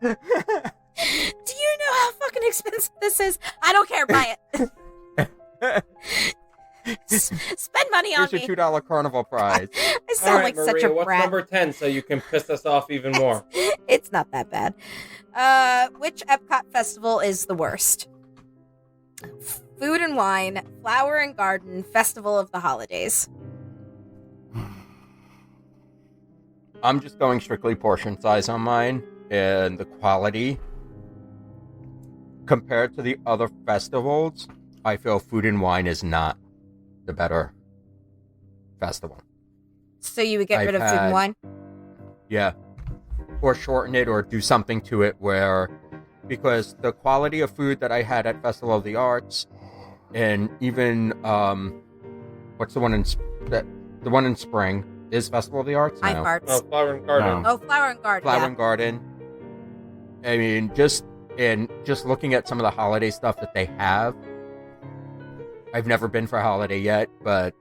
[SPEAKER 3] Do you know how fucking expensive this is? I don't care. Buy it. Spend money on
[SPEAKER 4] Here's your
[SPEAKER 3] me.
[SPEAKER 4] $2 carnival prize.
[SPEAKER 3] I
[SPEAKER 5] All
[SPEAKER 3] sound
[SPEAKER 5] right,
[SPEAKER 3] like
[SPEAKER 5] Maria,
[SPEAKER 3] such a
[SPEAKER 5] what's
[SPEAKER 3] brat.
[SPEAKER 5] number 10 so you can piss us off even more?
[SPEAKER 3] It's not that bad. Which Epcot festival is the worst? Food and Wine, Flower and Garden, Festival of the Holidays.
[SPEAKER 4] I'm just going strictly portion size on mine and the quality. Compared to the other festivals, I feel Food and Wine is not the better festival.
[SPEAKER 3] So you would get
[SPEAKER 4] I've
[SPEAKER 3] rid of Food
[SPEAKER 4] had-
[SPEAKER 3] and Wine?
[SPEAKER 4] Yeah. Or shorten it or do something to it where, because the quality of food that I had at Festival of the Arts and even, what's the one the one in spring is Festival of the Arts?
[SPEAKER 3] I
[SPEAKER 4] No.
[SPEAKER 3] farts.
[SPEAKER 5] Oh, Flower and Garden.
[SPEAKER 3] Oh, Flower and Garden.
[SPEAKER 4] Flower
[SPEAKER 3] yeah.
[SPEAKER 4] and Garden. I mean, just looking at some of the holiday stuff that they have. I've never been for a holiday yet, but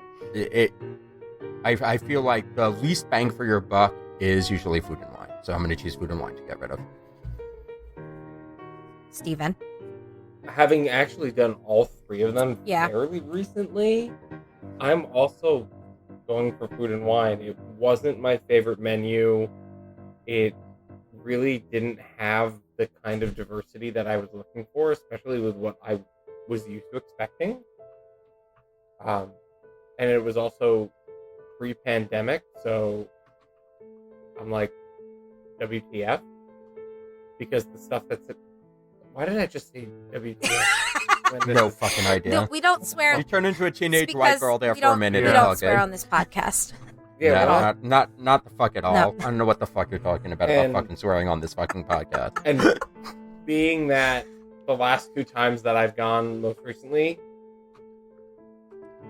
[SPEAKER 4] I feel like the least bang for your buck is usually Food and Wine. So I'm going to choose Food and Wine to get rid of.
[SPEAKER 3] Steven.
[SPEAKER 5] Having actually done all three of them
[SPEAKER 3] Yeah.
[SPEAKER 5] fairly recently, I'm also going for Food and Wine. It wasn't my favorite menu. It really didn't have the kind of diversity that I was looking for, especially with what I was used to expecting. And it was also pre-pandemic, so I'm like, WTF? Because the stuff that's... Why did I just say WTF? When this
[SPEAKER 4] No
[SPEAKER 5] is-
[SPEAKER 4] fucking idea.
[SPEAKER 3] No, we don't swear.
[SPEAKER 4] You turned into a
[SPEAKER 3] It's
[SPEAKER 4] teenage white
[SPEAKER 3] because
[SPEAKER 4] girl there
[SPEAKER 3] we
[SPEAKER 4] for a
[SPEAKER 3] don't-
[SPEAKER 4] minute.
[SPEAKER 3] We
[SPEAKER 6] Yeah.
[SPEAKER 3] don't
[SPEAKER 4] okay.
[SPEAKER 3] swear on this podcast.
[SPEAKER 5] Yeah, well,
[SPEAKER 4] not the fuck at all.
[SPEAKER 3] No.
[SPEAKER 4] I don't know what the fuck you're talking about
[SPEAKER 5] And-
[SPEAKER 4] fucking swearing on this fucking podcast.
[SPEAKER 5] and being that the last two times that I've gone most recently,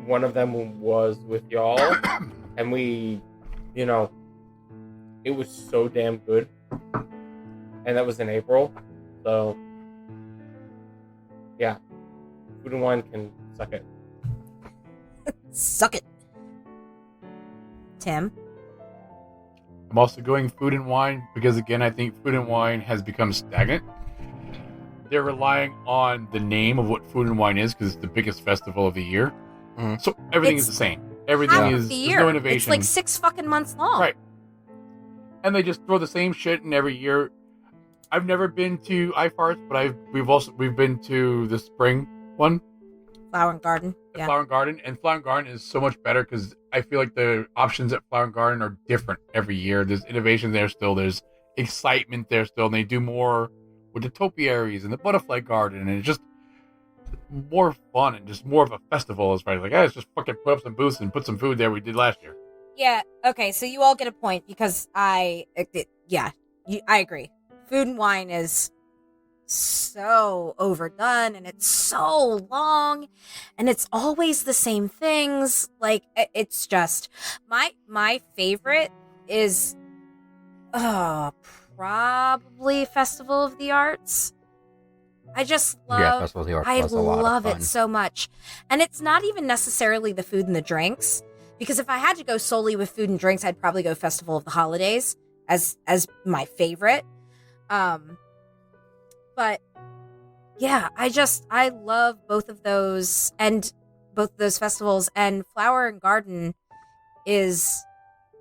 [SPEAKER 5] one of them was with y'all, and we, it was so damn good, and that was in April, so yeah, Food and Wine can suck it.
[SPEAKER 3] Suck it. Tim.
[SPEAKER 6] I'm also going Food and Wine because, again, I think Food and Wine has become stagnant. They're relying on the name of what Food and Wine is because it's the biggest festival of the year.
[SPEAKER 4] Mhm.
[SPEAKER 6] So everything
[SPEAKER 3] It's
[SPEAKER 6] is the same. Everything
[SPEAKER 3] Half
[SPEAKER 6] is
[SPEAKER 3] the
[SPEAKER 6] there's
[SPEAKER 3] year.
[SPEAKER 6] no
[SPEAKER 3] It's
[SPEAKER 6] innovation.
[SPEAKER 3] like 6 fucking months long.
[SPEAKER 6] Right. And they just throw the same shit in every year. I've never been to iFarts, but we've been to the spring one,
[SPEAKER 3] Flower and Garden.
[SPEAKER 6] at
[SPEAKER 3] Yeah.
[SPEAKER 6] Flower and Garden, and Flower and Garden is so much better because I feel like the options at Flower and Garden are different every year. There's innovation there still. There's excitement there still, and they do more with the topiaries and the butterfly garden, and it's just more fun and just more of a festival as far as like, let's just fucking put up some booths and put some food there we did last year.
[SPEAKER 3] Yeah. Okay. So you all get a point because I agree. Food and Wine is so overdone and it's so long and it's always the same things. Like it's just my favorite is probably Festival of the Arts. I just love
[SPEAKER 4] Yeah, Festival of the Arts
[SPEAKER 3] I
[SPEAKER 4] was a lot
[SPEAKER 3] love
[SPEAKER 4] of
[SPEAKER 3] it
[SPEAKER 4] fun.
[SPEAKER 3] so much. And it's not even necessarily the food and the drinks. Because if I had to go solely with food and drinks, I'd probably go Festival of the Holidays as my favorite. But Yeah, I love both of those festivals, and Flower and Garden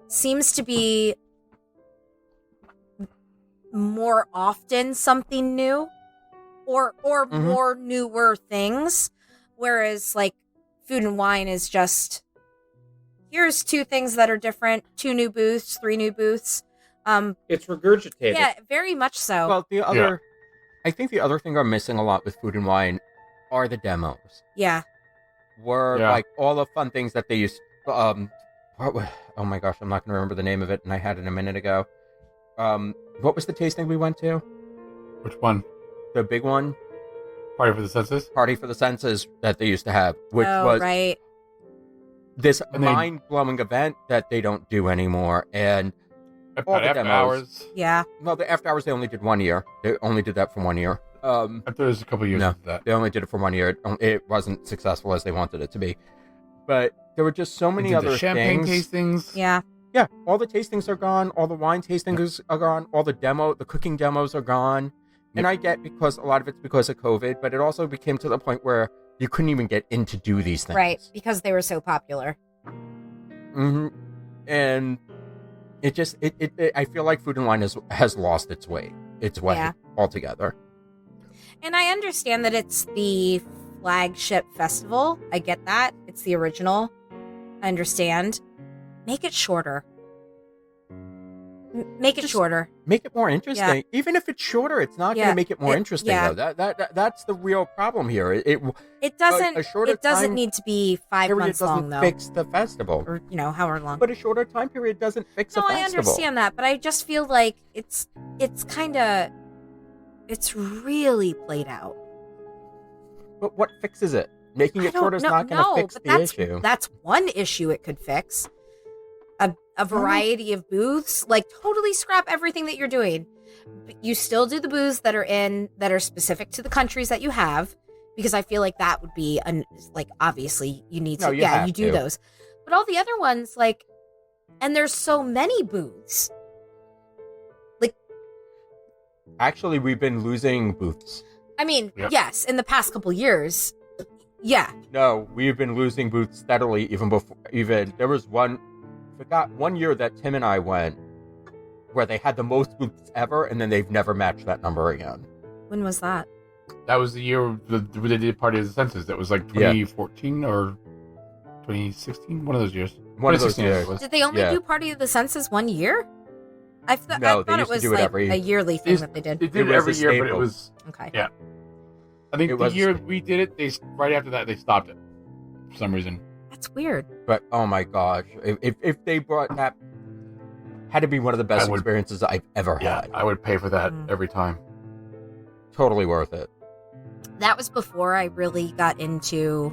[SPEAKER 3] seems to be more often something new or more newer things, whereas like Food and Wine is just here's 2 things that are different, 2 new booths, 3 new booths.
[SPEAKER 5] It's regurgitated.
[SPEAKER 3] Yeah, very much so.
[SPEAKER 4] Well, I think the other thing I'm missing a lot with Food and Wine are the demos.
[SPEAKER 3] Yeah.
[SPEAKER 4] Like all the fun things that they used. Oh my gosh, I'm not going to remember the name of it, and I had it a minute ago. What was the tasting we went to?
[SPEAKER 6] Which one?
[SPEAKER 4] The big one?
[SPEAKER 6] Party for the Senses?
[SPEAKER 4] Party for the Senses that they used to have, which was
[SPEAKER 3] right.
[SPEAKER 4] this
[SPEAKER 6] And they-
[SPEAKER 4] mind-blowing event that they don't do anymore. And all the
[SPEAKER 6] After
[SPEAKER 4] demos.
[SPEAKER 6] hours.
[SPEAKER 3] Yeah.
[SPEAKER 4] Well, the after hours they only did 1 year. They only did that for 1 year.
[SPEAKER 6] After there's a couple years
[SPEAKER 4] No.
[SPEAKER 6] of that.
[SPEAKER 4] They only did it for 1 year. It wasn't successful as they wanted it to be. But there were just so many
[SPEAKER 6] Did
[SPEAKER 4] other
[SPEAKER 6] the champagne
[SPEAKER 4] things.
[SPEAKER 6] tastings.
[SPEAKER 3] Yeah.
[SPEAKER 4] Yeah, all the tastings are gone. All the wine tastings are gone. All the cooking demos are gone. And I get because a lot of it's because of COVID, but it also became to the point where you couldn't even get in to do these things.
[SPEAKER 3] Right, because they were so popular.
[SPEAKER 4] Mm-hmm. And it just I feel like Food and Wine has lost its way
[SPEAKER 3] Yeah.
[SPEAKER 4] altogether.
[SPEAKER 3] And I understand that it's the flagship festival. I get that. It's the original. I understand. Make it shorter. Make it
[SPEAKER 4] Just
[SPEAKER 3] shorter.
[SPEAKER 4] Make it more interesting. Even if it's shorter, it's not going
[SPEAKER 3] Yeah,
[SPEAKER 4] to make it more interesting
[SPEAKER 3] yeah.
[SPEAKER 4] though. That's the real problem here.
[SPEAKER 3] It doesn't.
[SPEAKER 4] a shorter
[SPEAKER 3] It doesn't
[SPEAKER 4] time
[SPEAKER 3] need to be 5
[SPEAKER 4] period
[SPEAKER 3] months long,
[SPEAKER 4] doesn't
[SPEAKER 3] though,
[SPEAKER 4] fix the festival.
[SPEAKER 3] or however long.
[SPEAKER 4] But a shorter time period doesn't fix
[SPEAKER 3] No,
[SPEAKER 4] a
[SPEAKER 3] I
[SPEAKER 4] festival.
[SPEAKER 3] understand that, but I just feel like it's really played out.
[SPEAKER 4] But what fixes it? Making
[SPEAKER 3] I
[SPEAKER 4] it
[SPEAKER 3] don't
[SPEAKER 4] shorter is
[SPEAKER 3] know-
[SPEAKER 4] not going to
[SPEAKER 3] no,
[SPEAKER 4] fix
[SPEAKER 3] but
[SPEAKER 4] the issue.
[SPEAKER 3] That's one issue it could fix. A variety of booths, like totally scrap everything that you're doing. But you still do the booths that are specific to the countries that you have, because I feel like that would be obviously you need to
[SPEAKER 4] No, you have
[SPEAKER 3] you do
[SPEAKER 4] to.
[SPEAKER 3] those. But all the other ones, and there's so many booths.
[SPEAKER 4] Actually, we've been losing booths.
[SPEAKER 3] I mean,
[SPEAKER 6] Yep.
[SPEAKER 3] yes, in the past couple years. Yeah.
[SPEAKER 4] No, we've been losing booths steadily. Even there was one year that Tim and I went where they had the most booths ever, and then they've never matched that number again.
[SPEAKER 3] When was that?
[SPEAKER 6] That was the year they did Party of the Senses. That was like 2014 or 2016, one of those years.
[SPEAKER 4] One of those
[SPEAKER 6] 2016
[SPEAKER 4] years.
[SPEAKER 6] it was.
[SPEAKER 3] Did they only
[SPEAKER 4] Yeah.
[SPEAKER 3] do Party of the Senses 1 year? I
[SPEAKER 4] No,
[SPEAKER 3] thought
[SPEAKER 4] they
[SPEAKER 3] it
[SPEAKER 4] used to
[SPEAKER 3] was
[SPEAKER 4] do it
[SPEAKER 3] like
[SPEAKER 4] every-
[SPEAKER 3] a yearly thing that they did.
[SPEAKER 6] They did
[SPEAKER 4] It
[SPEAKER 6] it
[SPEAKER 4] was
[SPEAKER 6] every
[SPEAKER 4] a
[SPEAKER 6] year, but it
[SPEAKER 4] staple.
[SPEAKER 6] was.
[SPEAKER 3] Okay.
[SPEAKER 6] Yeah. I think
[SPEAKER 4] It
[SPEAKER 6] the
[SPEAKER 4] was-
[SPEAKER 6] year we did it, right after that, they stopped it for some reason.
[SPEAKER 3] That's weird.
[SPEAKER 4] But oh my gosh, if they brought that, had to be one of the best
[SPEAKER 6] I would-
[SPEAKER 4] experiences I've ever
[SPEAKER 6] Yeah,
[SPEAKER 4] had.
[SPEAKER 6] I would pay for that
[SPEAKER 3] Mm.
[SPEAKER 6] every time.
[SPEAKER 4] Totally worth it.
[SPEAKER 3] That was before I really got into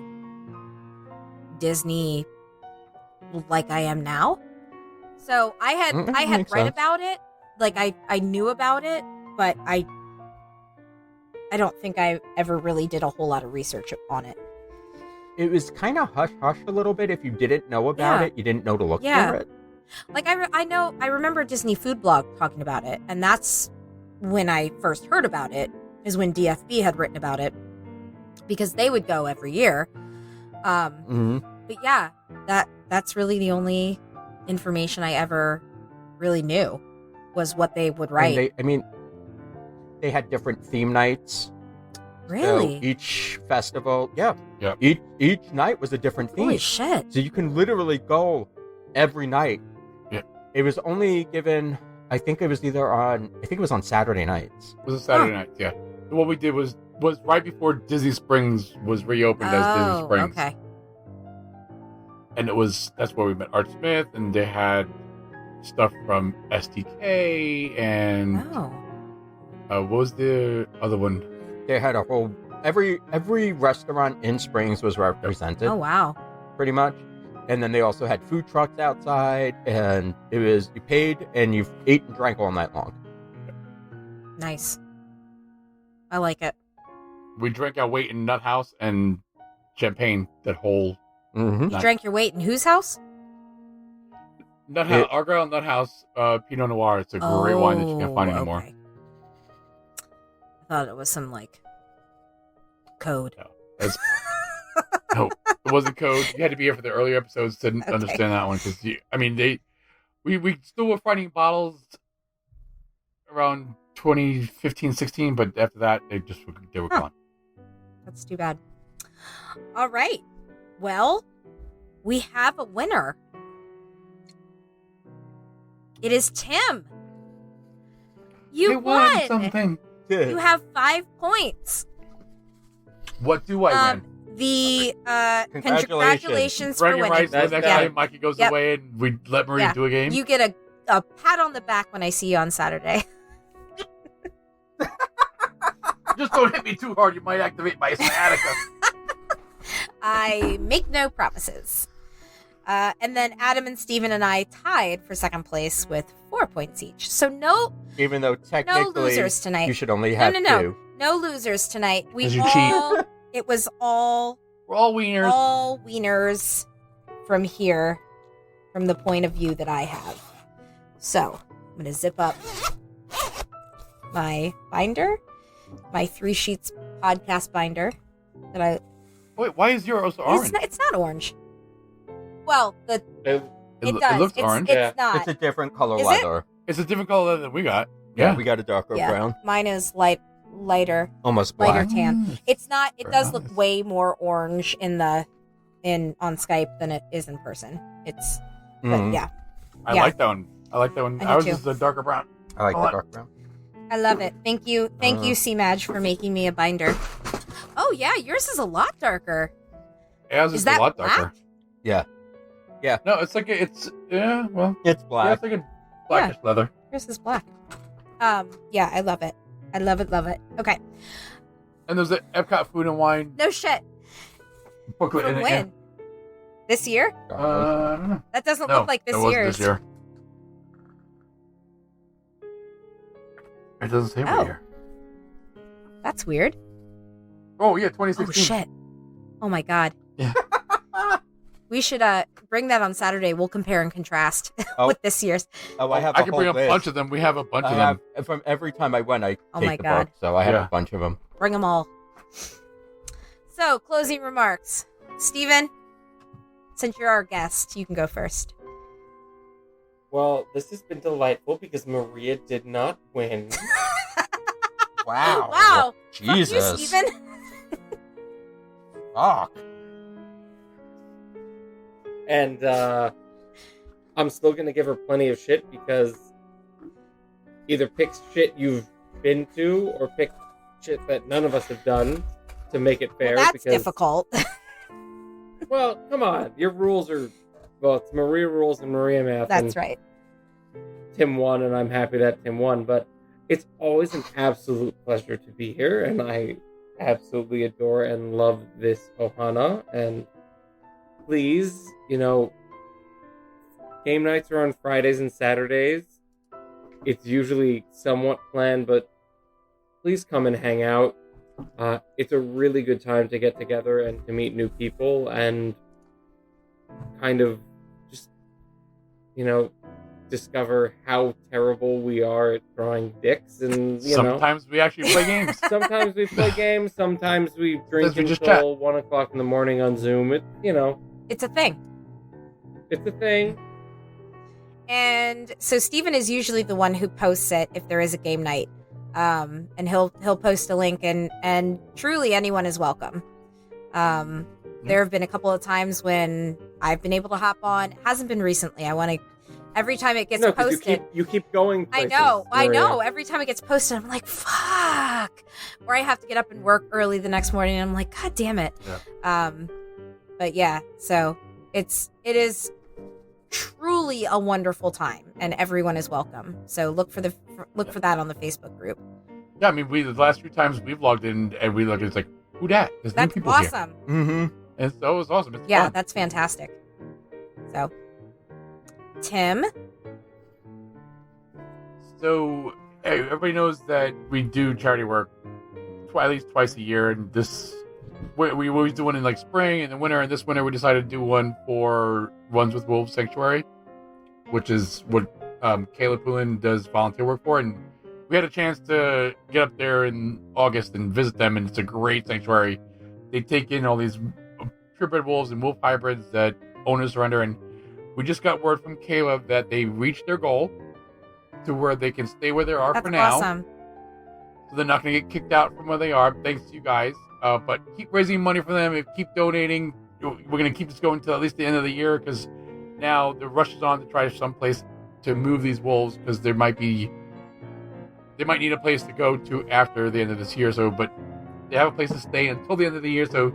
[SPEAKER 3] Disney like I am now. So I had
[SPEAKER 4] Makes
[SPEAKER 3] read
[SPEAKER 4] sense.
[SPEAKER 3] about it. Like I knew about it, but I don't think I ever really did a whole lot of research on it.
[SPEAKER 4] It was kind of hush hush a little bit. If you didn't know about
[SPEAKER 3] Yeah.
[SPEAKER 4] it, you didn't know to look
[SPEAKER 3] Yeah.
[SPEAKER 4] for it.
[SPEAKER 3] Like I remember Disney Food Blog talking about it, and that's when I first heard about it, is when DFB had written about it, because they would go every year.
[SPEAKER 4] Mm-hmm.
[SPEAKER 3] But yeah, that's really the only information I ever really knew, was what they would write.
[SPEAKER 4] They had different theme nights.
[SPEAKER 3] Really?
[SPEAKER 4] So each festival, yeah.
[SPEAKER 6] Yep.
[SPEAKER 4] Each night was a different theme.
[SPEAKER 3] Holy shit.
[SPEAKER 4] So you can literally go every night.
[SPEAKER 6] Yeah.
[SPEAKER 4] It was only given, I think it was on Saturday nights.
[SPEAKER 6] It was a Saturday night, yeah. What we did was right before Disney Springs was reopened as Disney
[SPEAKER 3] Oh,
[SPEAKER 6] Springs.
[SPEAKER 3] okay.
[SPEAKER 6] And that's where we met Art Smith, and they had stuff from STK, and
[SPEAKER 3] Oh.
[SPEAKER 6] what was the other one?
[SPEAKER 4] They had a whole, every restaurant in Springs was represented.
[SPEAKER 3] Oh, wow.
[SPEAKER 4] Pretty much. And then they also had food trucks outside, and it was, you paid and you ate and drank all night long.
[SPEAKER 3] Nice. I like it.
[SPEAKER 6] We drank our weight in Nut House and champagne that whole
[SPEAKER 4] Mm-hmm.
[SPEAKER 3] You
[SPEAKER 6] Nice.
[SPEAKER 3] drank your weight in whose house?
[SPEAKER 6] Nut House, Argyle Nut House Pinot Noir. It's a great wine that you can't find anymore.
[SPEAKER 3] Okay. I thought it was some Code.
[SPEAKER 6] No, it wasn't code. You had to be here for the earlier episodes to understand that one because we still were finding bottles around 2015, 16, but after that they were gone.
[SPEAKER 3] That's too bad. All right. Well, we have a winner. It is Tim. You
[SPEAKER 6] I
[SPEAKER 3] won.
[SPEAKER 6] something.
[SPEAKER 3] You have 5 points.
[SPEAKER 6] What do I win?
[SPEAKER 3] The
[SPEAKER 4] Congratulations.
[SPEAKER 3] for
[SPEAKER 6] Bragging
[SPEAKER 3] winning.
[SPEAKER 6] rights. The
[SPEAKER 5] That's
[SPEAKER 6] next
[SPEAKER 5] good.
[SPEAKER 6] time Mikey goes
[SPEAKER 3] Yep.
[SPEAKER 6] away and we let Marie
[SPEAKER 3] Yeah.
[SPEAKER 6] do a game.
[SPEAKER 3] You get a pat on the back when I see you on Saturday.
[SPEAKER 6] Just don't hit me too hard. You might activate my sciatica.
[SPEAKER 3] I make no promises. And then Adam and Steven and I tied for second place with 4 points each. So no
[SPEAKER 4] Even though technically
[SPEAKER 3] losers tonight.
[SPEAKER 4] you should only have
[SPEAKER 3] No.
[SPEAKER 4] two.
[SPEAKER 3] No losers tonight. We
[SPEAKER 6] 'Cause you
[SPEAKER 3] all it was all
[SPEAKER 6] We're all wieners.
[SPEAKER 3] wieners from here, from the point of view that I have. So I'm gonna zip up my binder, my 3 sheets podcast binder that I
[SPEAKER 6] Wait, why is yours orange?
[SPEAKER 3] It's not orange. Well,
[SPEAKER 5] It-
[SPEAKER 3] it does.
[SPEAKER 6] looks
[SPEAKER 3] it's,
[SPEAKER 6] orange.
[SPEAKER 3] It's
[SPEAKER 5] Yeah.
[SPEAKER 3] not.
[SPEAKER 4] It's a different color
[SPEAKER 3] Is it?
[SPEAKER 4] leather.
[SPEAKER 6] It's a different color than we got.
[SPEAKER 4] Yeah,
[SPEAKER 6] Yeah.
[SPEAKER 4] we got a darker
[SPEAKER 3] Yeah.
[SPEAKER 4] brown,
[SPEAKER 3] Mine is lighter.
[SPEAKER 4] almost
[SPEAKER 3] Lighter
[SPEAKER 4] black.
[SPEAKER 3] tan. It's not. It
[SPEAKER 6] Very
[SPEAKER 3] does look
[SPEAKER 6] nice.
[SPEAKER 3] way more orange on Skype than it is in person. It's. But
[SPEAKER 4] Mhm.
[SPEAKER 3] yeah,
[SPEAKER 6] I
[SPEAKER 3] Yeah.
[SPEAKER 6] like that one. I
[SPEAKER 3] do
[SPEAKER 6] was
[SPEAKER 3] too.
[SPEAKER 6] just a darker brown.
[SPEAKER 4] I like
[SPEAKER 6] Oh,
[SPEAKER 4] the
[SPEAKER 6] I-
[SPEAKER 4] dark brown.
[SPEAKER 3] I love it. Thank you, C-Madge, for making me a binder. Oh yeah, yours is a lot darker.
[SPEAKER 6] Ours
[SPEAKER 3] Is
[SPEAKER 6] is
[SPEAKER 3] that
[SPEAKER 6] a lot
[SPEAKER 3] black?
[SPEAKER 6] darker.
[SPEAKER 4] Yeah,
[SPEAKER 6] No, it's like it's well,
[SPEAKER 4] it's
[SPEAKER 6] yeah,
[SPEAKER 4] black.
[SPEAKER 6] it's like a blackish leather.
[SPEAKER 3] Yours is black. Yeah, I love it. I love it. Love it. Okay.
[SPEAKER 6] And there's the Epcot Food and Wine
[SPEAKER 3] No shit.
[SPEAKER 6] booklet
[SPEAKER 3] For
[SPEAKER 6] in it.
[SPEAKER 3] when? This year?
[SPEAKER 6] Yeah. I don't know.
[SPEAKER 3] That doesn't
[SPEAKER 6] No,
[SPEAKER 3] look like this
[SPEAKER 6] it wasn't
[SPEAKER 3] year's.
[SPEAKER 6] this year. It doesn't say
[SPEAKER 3] Oh.
[SPEAKER 6] what year.
[SPEAKER 3] That's weird.
[SPEAKER 6] Oh yeah,
[SPEAKER 3] Oh
[SPEAKER 6] 2016.
[SPEAKER 3] shit. Oh my god.
[SPEAKER 6] Yeah.
[SPEAKER 3] We should bring that on Saturday. We'll compare and contrast
[SPEAKER 4] Oh.
[SPEAKER 3] with this year's.
[SPEAKER 4] Oh, I have
[SPEAKER 6] I
[SPEAKER 4] a
[SPEAKER 6] can
[SPEAKER 4] whole
[SPEAKER 6] bring a
[SPEAKER 4] list.
[SPEAKER 6] bunch of them. We have a bunch
[SPEAKER 4] I
[SPEAKER 6] of them.
[SPEAKER 4] have, from every time I went, I
[SPEAKER 3] Oh
[SPEAKER 4] take
[SPEAKER 3] my
[SPEAKER 4] the
[SPEAKER 3] God.
[SPEAKER 4] book, so I have
[SPEAKER 6] Yeah.
[SPEAKER 4] a bunch of them.
[SPEAKER 3] Bring them all. So, closing remarks. Steven, since you're our guest, you can go first.
[SPEAKER 5] Well, this has been delightful because Maria did not win.
[SPEAKER 4] Wow.
[SPEAKER 3] Wow.
[SPEAKER 4] Jesus.
[SPEAKER 3] Fuck you, Steven.
[SPEAKER 4] Fuck.
[SPEAKER 5] And I'm still gonna give her plenty of shit because either pick shit you've been to or pick shit that none of us have done to make it fair.
[SPEAKER 3] That's
[SPEAKER 5] because,
[SPEAKER 3] difficult.
[SPEAKER 5] Well, come on, your rules are it's Maria rules and Maria math.
[SPEAKER 3] That's
[SPEAKER 5] and
[SPEAKER 3] right.
[SPEAKER 5] Tim won, and I'm happy that Tim won. But it's always an absolute pleasure to be here, and I absolutely adore and love this Ohana. And please, game nights are on Fridays and Saturdays. It's usually somewhat planned, but please come and hang out. It's a really good time to get together and to meet new people and kind of just, discover how terrible we are at drawing dicks. And,
[SPEAKER 6] Sometimes we actually play games.
[SPEAKER 5] sometimes we play games, sometimes we drink
[SPEAKER 6] Sometimes we just
[SPEAKER 5] until 1 o'clock in the morning on Zoom.
[SPEAKER 3] It's a thing.
[SPEAKER 5] It's a thing.
[SPEAKER 3] And so Steven is usually the one who posts it if there is a game night. And he'll post a link and truly anyone is welcome. There have been a couple of times when I've been able to hop on. It hasn't been recently. I want to every time it gets
[SPEAKER 5] No, 'cause
[SPEAKER 3] posted.
[SPEAKER 5] you keep going
[SPEAKER 3] I
[SPEAKER 5] places,
[SPEAKER 3] know.
[SPEAKER 5] Maria.
[SPEAKER 3] Every time it gets posted, I'm like, fuck. Or I have to get up and work early the next morning and I'm like, God damn it. But yeah, so it is truly a wonderful time and everyone is welcome. So look for that on the Facebook group.
[SPEAKER 6] Yeah, I mean, the last few times we've logged in and we looked, it's like, who dat? There's new
[SPEAKER 3] That's
[SPEAKER 6] people here.
[SPEAKER 3] awesome.
[SPEAKER 4] Mm-hmm.
[SPEAKER 6] And so it's awesome. It's
[SPEAKER 3] Yeah,
[SPEAKER 6] fun.
[SPEAKER 3] that's fantastic. So, Tim,
[SPEAKER 6] So, hey, everybody knows that we do charity work at least twice a year, and we always do one in like spring and the winter. And this winter, we decided to do one for Runs with Wolves Sanctuary, which is what Caleb Poulin does volunteer work for, and we had a chance to get up there in August and visit them, and it's a great sanctuary. They take in all these purebred wolves and wolf hybrids that owners surrender, and we just got word from Caleb that they reached their goal to where they can stay where they are
[SPEAKER 3] That's
[SPEAKER 6] for now.
[SPEAKER 3] awesome.
[SPEAKER 6] So they're not going to get kicked out from where they are, thanks to you guys. But keep raising money for them, and keep donating. We're going to keep this going until at least the end of the year, because now the rush is on to try someplace to move these wolves, because they might need a place to go to after the end of this year. So, but they have a place to stay until the end of the year. So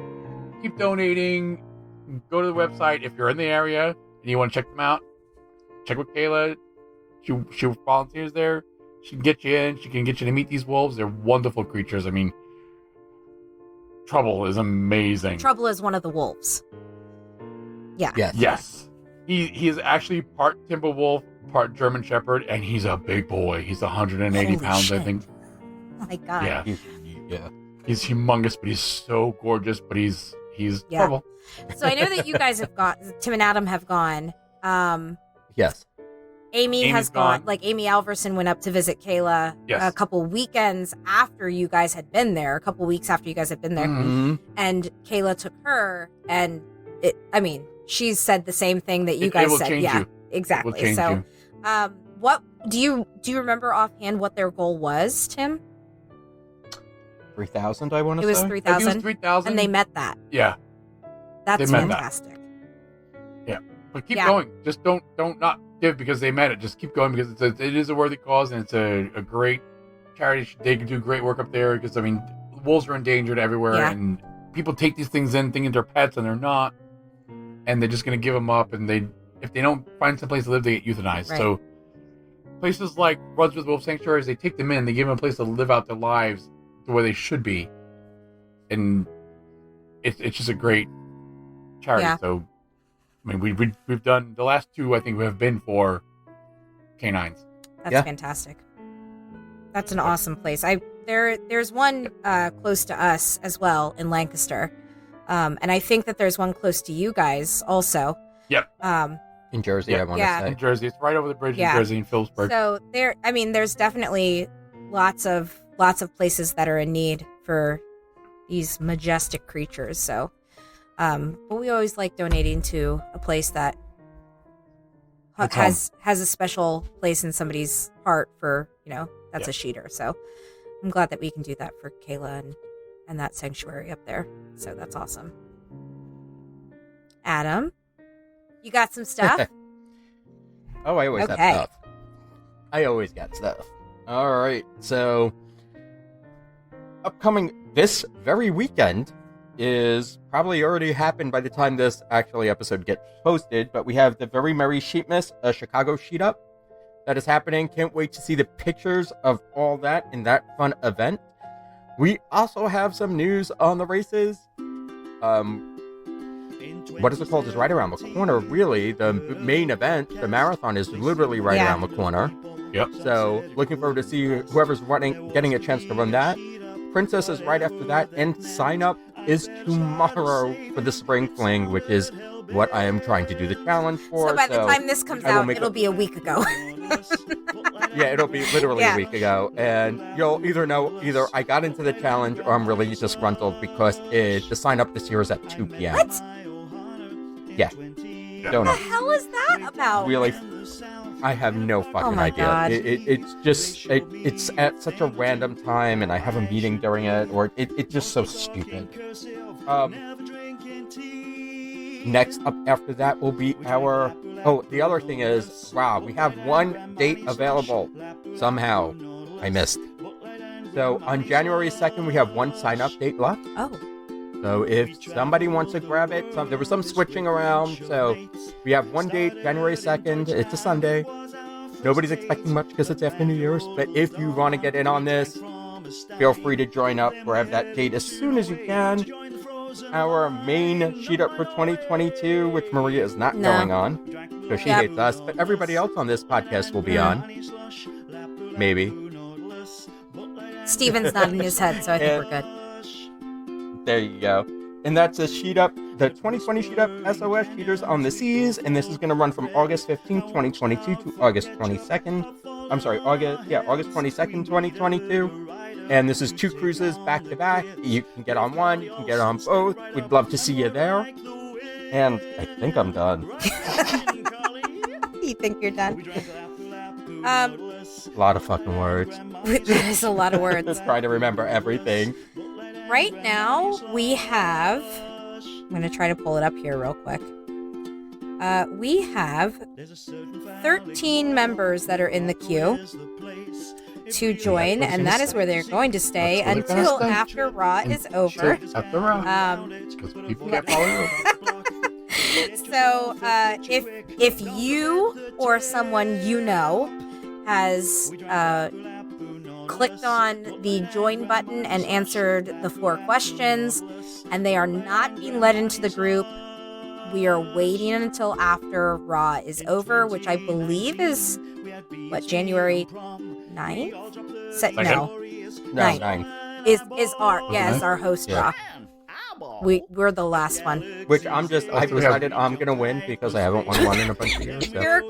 [SPEAKER 6] keep donating. Go to the website if you're in the area and you want to check them out. Check with Kayla. She volunteers there. She can get you in. She can get you to meet these wolves. They're wonderful creatures. I mean, Trouble is amazing.
[SPEAKER 3] Trouble is one of the wolves. Yeah.
[SPEAKER 6] Yes. He is actually part timber wolf, part German shepherd, and he's a big boy. He's 180
[SPEAKER 3] Holy
[SPEAKER 6] pounds,
[SPEAKER 3] shit.
[SPEAKER 6] I think.
[SPEAKER 3] Oh my god.
[SPEAKER 6] Yeah.
[SPEAKER 4] Yeah.
[SPEAKER 6] He's humongous, but he's so gorgeous, but he's
[SPEAKER 3] Yeah.
[SPEAKER 6] Trouble.
[SPEAKER 3] So I know that you guys have gone. Tim and Adam have gone.
[SPEAKER 4] Yes.
[SPEAKER 3] Amy
[SPEAKER 6] Amy's
[SPEAKER 3] has gone.
[SPEAKER 6] gone.
[SPEAKER 3] Like Amy Alverson went up to visit Kayla
[SPEAKER 6] Yes.
[SPEAKER 3] a couple weekends after you guys had been there. A couple weeks after you guys had been there,
[SPEAKER 6] Mm-hmm.
[SPEAKER 3] and Kayla took her. And she said the same thing that you
[SPEAKER 6] It
[SPEAKER 3] guys
[SPEAKER 6] will
[SPEAKER 3] said.
[SPEAKER 6] change
[SPEAKER 3] Yeah,
[SPEAKER 6] you. It will
[SPEAKER 3] exactly.
[SPEAKER 6] change
[SPEAKER 3] So,
[SPEAKER 6] you.
[SPEAKER 3] what do you remember offhand what their goal was, Tim?
[SPEAKER 4] 3,000, I want
[SPEAKER 3] It
[SPEAKER 4] to
[SPEAKER 3] was
[SPEAKER 4] say.
[SPEAKER 6] I think it was
[SPEAKER 3] 3,000,
[SPEAKER 6] 3,000.
[SPEAKER 3] and they met that.
[SPEAKER 6] Yeah.
[SPEAKER 3] That's
[SPEAKER 6] They met that.
[SPEAKER 3] fantastic.
[SPEAKER 6] But keep
[SPEAKER 3] Yeah.
[SPEAKER 6] going. Just don't not give because they met it. Just keep going because it is a worthy cause, and it's a great charity. They can do great work up there because, I mean, wolves are endangered everywhere,
[SPEAKER 3] Yeah.
[SPEAKER 6] and people take these things in thinking they're pets, and they're not. And they're just going to give them up, and if they don't find some place to live, they get euthanized.
[SPEAKER 3] Right.
[SPEAKER 6] So places like Brunswick Wolf Sanctuaries, they take them in, they give them a place to live out their lives to where they should be. And it's just a great charity.
[SPEAKER 3] Yeah.
[SPEAKER 6] So, I mean, we've done the last two. I think we have been for canines.
[SPEAKER 3] That's
[SPEAKER 4] Yeah.
[SPEAKER 3] fantastic. That's an awesome place. There's one close to us as well in Lancaster, and I think that there's one close to you guys also.
[SPEAKER 6] Yep.
[SPEAKER 4] In Jersey,
[SPEAKER 6] Yeah.
[SPEAKER 4] I want to
[SPEAKER 3] Yeah.
[SPEAKER 4] say.
[SPEAKER 6] In Jersey, it's right over the bridge
[SPEAKER 3] Yeah.
[SPEAKER 6] in Jersey in Phillipsburg.
[SPEAKER 3] So there's definitely lots of places that are in need for these majestic creatures. So, but we always like donating to a place that
[SPEAKER 6] That's
[SPEAKER 3] has a special place in somebody's heart for, that's
[SPEAKER 6] Yeah.
[SPEAKER 3] a sheeter. So I'm glad that we can do that for Kayla and that sanctuary up there. So that's awesome. Adam, you got some stuff?
[SPEAKER 4] Oh, I always
[SPEAKER 3] Okay.
[SPEAKER 4] have stuff. I always got stuff. All right, so upcoming this very weekend is probably already happened by the time this episode gets posted, but we have the Very Merry Sheepmas, a Chicago Sheet Up that is happening. Can't wait to see the pictures of all that in that fun event. We also have some news on the races. What is it called? Is right around the corner, really. The main event, the marathon, is literally right
[SPEAKER 3] Yeah.
[SPEAKER 4] around the corner.
[SPEAKER 6] Yep.
[SPEAKER 4] So, looking forward to see whoever's getting a chance to run that. Princess is right after that, and sign up is tomorrow for the Spring Fling, which is what I am trying to do the challenge for.
[SPEAKER 3] So by the time this comes
[SPEAKER 4] I will
[SPEAKER 3] out,
[SPEAKER 4] make
[SPEAKER 3] it'll
[SPEAKER 4] a-
[SPEAKER 3] be a week ago.
[SPEAKER 4] Yeah, it'll be literally
[SPEAKER 3] Yeah.
[SPEAKER 4] a week ago, and you'll either I got into the challenge or I'm really disgruntled because the sign up this year is at 2 p.m.
[SPEAKER 3] What?
[SPEAKER 4] Yeah. Don't
[SPEAKER 3] What
[SPEAKER 4] know.
[SPEAKER 3] the hell is that about?
[SPEAKER 4] Really, I have no fucking
[SPEAKER 3] Oh my
[SPEAKER 4] idea.
[SPEAKER 3] God.
[SPEAKER 4] It's just it's at such a random time, and I have a meeting during it, or it's just so stupid. Next up after that will be our. Oh, the other thing is, wow, we have one date available. Somehow, I missed. So on January 2nd, we have one sign-up date left.
[SPEAKER 3] Oh,
[SPEAKER 4] So if somebody wants to grab it, there was some switching around. So we have one date, January 2nd. It's a Sunday. Nobody's expecting much because it's after New Year's. But if you want to get in on this, feel free to join up. Grab that date as soon as you can. Our main sheet up for 2022, which Maria is not
[SPEAKER 3] No.
[SPEAKER 4] going on, so she
[SPEAKER 3] Yep.
[SPEAKER 4] hates us. But everybody else on this podcast will be on. Maybe.
[SPEAKER 3] Steven's nodding his head, so I think we're good.
[SPEAKER 4] There you go. And that's a sheet up, the 2020 sheet up SOS Cheaters on the Seas. And this is going to run from August 15th, 2022 to August 22nd. I'm sorry, August 22nd, 2022. And this is 2 cruises back to back. You can get on one, you can get on both. We'd love to see you there. And I think I'm done.
[SPEAKER 3] You think you're done?
[SPEAKER 4] A lot of fucking words.
[SPEAKER 3] That is a lot of words.
[SPEAKER 4] Just trying to remember everything.
[SPEAKER 3] Right now, we have... I'm going to try to pull it up here real quick. We have 13 members that are in the queue to join, and that is where they're going to stay
[SPEAKER 6] That's where they're
[SPEAKER 3] until
[SPEAKER 6] gonna stay.
[SPEAKER 3] after Raw is over.
[SPEAKER 6] After Raw. Because people get followed over.
[SPEAKER 3] So, if you or someone you know has clicked on the join button and answered the 4 questions, and they are not being let into the group, we are waiting until after Raw is over, which I believe is January 9th? No,
[SPEAKER 4] No,
[SPEAKER 3] Nine.
[SPEAKER 4] 9.
[SPEAKER 3] is our host
[SPEAKER 4] Yeah.
[SPEAKER 3] Raw. We're the last one.
[SPEAKER 4] Which I've decided I'm gonna win because I haven't won one in a bunch of years. So.
[SPEAKER 3] You're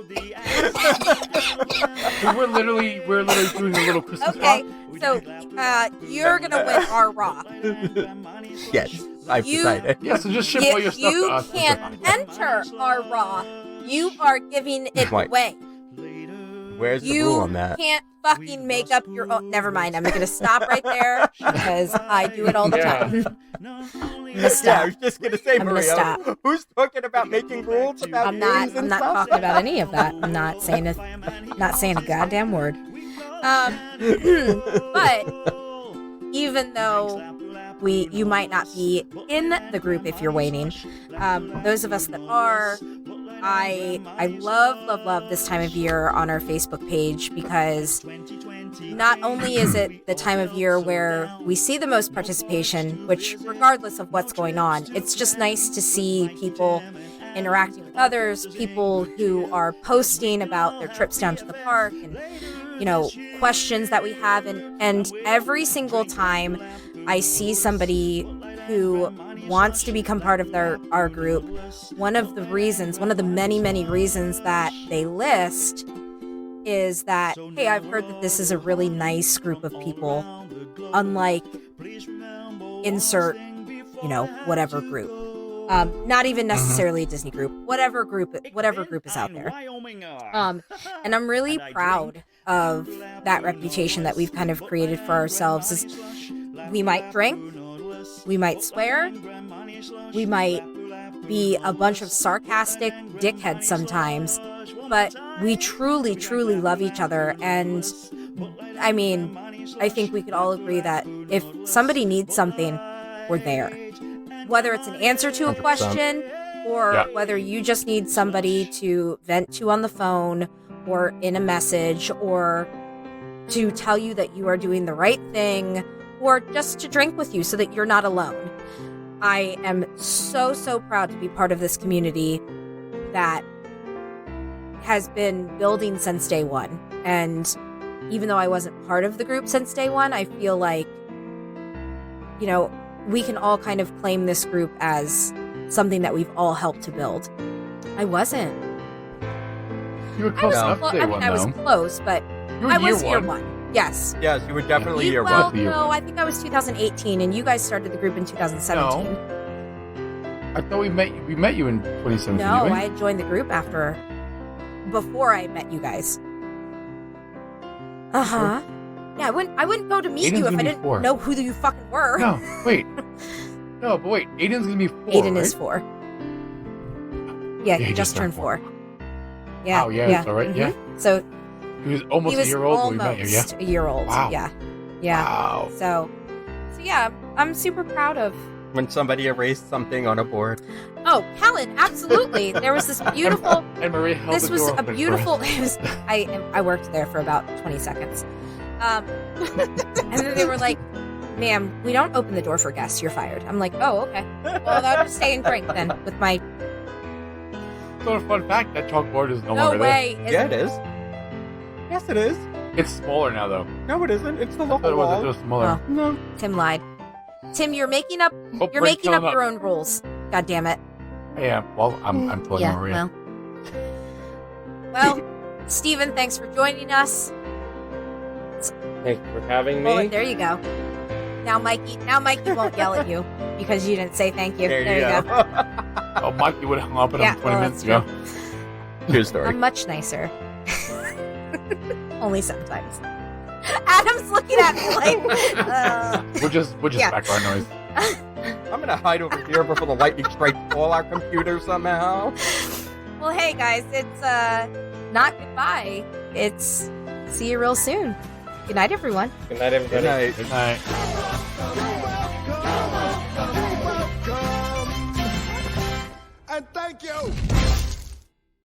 [SPEAKER 6] We're literally doing a little Christmas
[SPEAKER 3] okay.
[SPEAKER 6] walk.
[SPEAKER 3] So you're gonna win our Raw.
[SPEAKER 4] Yes, I've
[SPEAKER 3] You-
[SPEAKER 4] decided.
[SPEAKER 6] Yeah, so just ship all your stuff to
[SPEAKER 3] You
[SPEAKER 6] us.
[SPEAKER 3] can't enter our Raw. You are giving it
[SPEAKER 4] Right.
[SPEAKER 3] away.
[SPEAKER 4] Where's the rule
[SPEAKER 3] You
[SPEAKER 4] on that?
[SPEAKER 3] can't fucking make up your own. Never mind. I'm gonna stop right there because I do it all the
[SPEAKER 6] Yeah.
[SPEAKER 3] time. I'm gonna
[SPEAKER 4] Yeah, I
[SPEAKER 3] stop.
[SPEAKER 4] was just gonna say,
[SPEAKER 3] I'm gonna
[SPEAKER 4] Maria,
[SPEAKER 3] stop.
[SPEAKER 4] who's talking about making rules about
[SPEAKER 3] I'm not.
[SPEAKER 4] games and
[SPEAKER 3] I'm not
[SPEAKER 4] stuff?
[SPEAKER 3] talking about any of that. I'm not saying a goddamn word. But even though you might not be in the group if you're waiting, those of us that are, I love this time of year on our Facebook page, because not only is it the time of year where we see the most participation, which regardless of what's going on, it's just nice to see people interacting with others, people who are posting about their trips down to the park and, questions that we have. And every single time I see somebody who wants to become part of our group, one of the many reasons that they list is that, hey, I've heard that this is a really nice group of people, unlike insert, whatever group. Not even necessarily a Disney group, whatever group is out there. And I'm really proud of that reputation that we've kind of created for ourselves. Is we might drink, we might swear, we might be a bunch of sarcastic dickheads sometimes, but we truly love each other. And I mean, I think we could all agree that if somebody needs something, we're there. Whether it's an answer to a
[SPEAKER 4] 100%.
[SPEAKER 3] question, or
[SPEAKER 6] Yeah.
[SPEAKER 3] whether you just need somebody to vent to on the phone or in a message, or to tell you that you are doing the right thing, or just to drink with you so that you're not alone. I am so proud to be part of this community that has been building since day one. And even though I wasn't part of the group since day one, I feel like, we can all kind of claim this group as something that we've all helped to build. I wasn't.
[SPEAKER 6] You were
[SPEAKER 3] I
[SPEAKER 6] close
[SPEAKER 3] was,
[SPEAKER 6] enough
[SPEAKER 3] clo-
[SPEAKER 6] day
[SPEAKER 3] I mean,
[SPEAKER 6] one,
[SPEAKER 3] I was
[SPEAKER 6] though.
[SPEAKER 3] close, but
[SPEAKER 6] You were
[SPEAKER 3] I was
[SPEAKER 6] year
[SPEAKER 3] year
[SPEAKER 6] one.
[SPEAKER 3] one. Yes.
[SPEAKER 4] Yes, you were definitely year
[SPEAKER 3] Well,
[SPEAKER 4] one.
[SPEAKER 6] Year
[SPEAKER 3] no,
[SPEAKER 6] one.
[SPEAKER 3] I think I was 2018, and you guys started the group in 2017.
[SPEAKER 6] I thought we met you in 2017.
[SPEAKER 3] No,
[SPEAKER 6] didn't we?
[SPEAKER 3] I had joined the group before I met you guys. Uh-huh. Yeah, I wouldn't go to meet
[SPEAKER 6] Aiden's
[SPEAKER 3] you if
[SPEAKER 6] gonna
[SPEAKER 3] I
[SPEAKER 6] be
[SPEAKER 3] didn't
[SPEAKER 6] 4.
[SPEAKER 3] know who you fucking were.
[SPEAKER 6] No, wait. No, but wait. Aiden's gonna be 4.
[SPEAKER 3] Aiden
[SPEAKER 6] right?
[SPEAKER 3] is 4. Yeah,
[SPEAKER 6] he
[SPEAKER 3] he just turned 4. Yeah.
[SPEAKER 6] Oh, yeah, that's all right, yeah.
[SPEAKER 3] So
[SPEAKER 6] He was almost
[SPEAKER 3] he was
[SPEAKER 6] a year old when we
[SPEAKER 3] almost
[SPEAKER 6] met you. Yeah.
[SPEAKER 3] a year old.
[SPEAKER 6] Wow.
[SPEAKER 3] Yeah. Yeah.
[SPEAKER 6] Wow.
[SPEAKER 3] So yeah, I'm super proud of.
[SPEAKER 4] When somebody erased something on a board.
[SPEAKER 3] Oh, Helen, absolutely. There was this beautiful.
[SPEAKER 6] And Maria held
[SPEAKER 3] This
[SPEAKER 6] the
[SPEAKER 3] was
[SPEAKER 6] door
[SPEAKER 3] a
[SPEAKER 6] open for
[SPEAKER 3] beautiful.
[SPEAKER 6] us.
[SPEAKER 3] It was, I worked there for about 20 seconds, and then they were like, "Ma'am, we don't open the door for guests. You're fired." I'm like, "Oh, okay. Well, I'll just stay and drink then with my."
[SPEAKER 6] So a fun fact, that chalkboard is no
[SPEAKER 3] No
[SPEAKER 6] longer
[SPEAKER 3] way.
[SPEAKER 4] Yeah, it is. Yes, it is.
[SPEAKER 6] there. It's smaller now, though.
[SPEAKER 4] No, it isn't. It's the
[SPEAKER 6] I thought
[SPEAKER 4] local
[SPEAKER 6] it was
[SPEAKER 4] wall.
[SPEAKER 6] just smaller.
[SPEAKER 4] No.
[SPEAKER 3] Tim lied. Tim, you're making up.
[SPEAKER 6] Oh,
[SPEAKER 3] You're
[SPEAKER 6] Brent's
[SPEAKER 3] making up
[SPEAKER 6] filling
[SPEAKER 3] your own rules. God damn it.
[SPEAKER 6] Yeah, well, I'm pulling
[SPEAKER 3] Yeah.
[SPEAKER 6] Maria.
[SPEAKER 3] Well, Steven, thanks for joining us.
[SPEAKER 5] Thank you for having me.
[SPEAKER 3] Oh, there you go. Now Mikey won't yell at you because you didn't say thank you.
[SPEAKER 4] There you go.
[SPEAKER 6] Oh, Mikey would have hung up at
[SPEAKER 3] Yeah,
[SPEAKER 6] him 20
[SPEAKER 3] well,
[SPEAKER 6] minutes
[SPEAKER 3] that's
[SPEAKER 6] ago.
[SPEAKER 4] True story.
[SPEAKER 3] I'm much nicer. Only sometimes. Adam's looking at me like,
[SPEAKER 6] We're just
[SPEAKER 3] Yeah.
[SPEAKER 6] background noise.
[SPEAKER 4] I'm gonna hide over here before the lightning strikes all our computers somehow.
[SPEAKER 3] Well, hey guys, it's not goodbye. It's see you real soon. Good night, everyone.
[SPEAKER 5] Good night, everybody.
[SPEAKER 4] Good night.
[SPEAKER 6] Good night.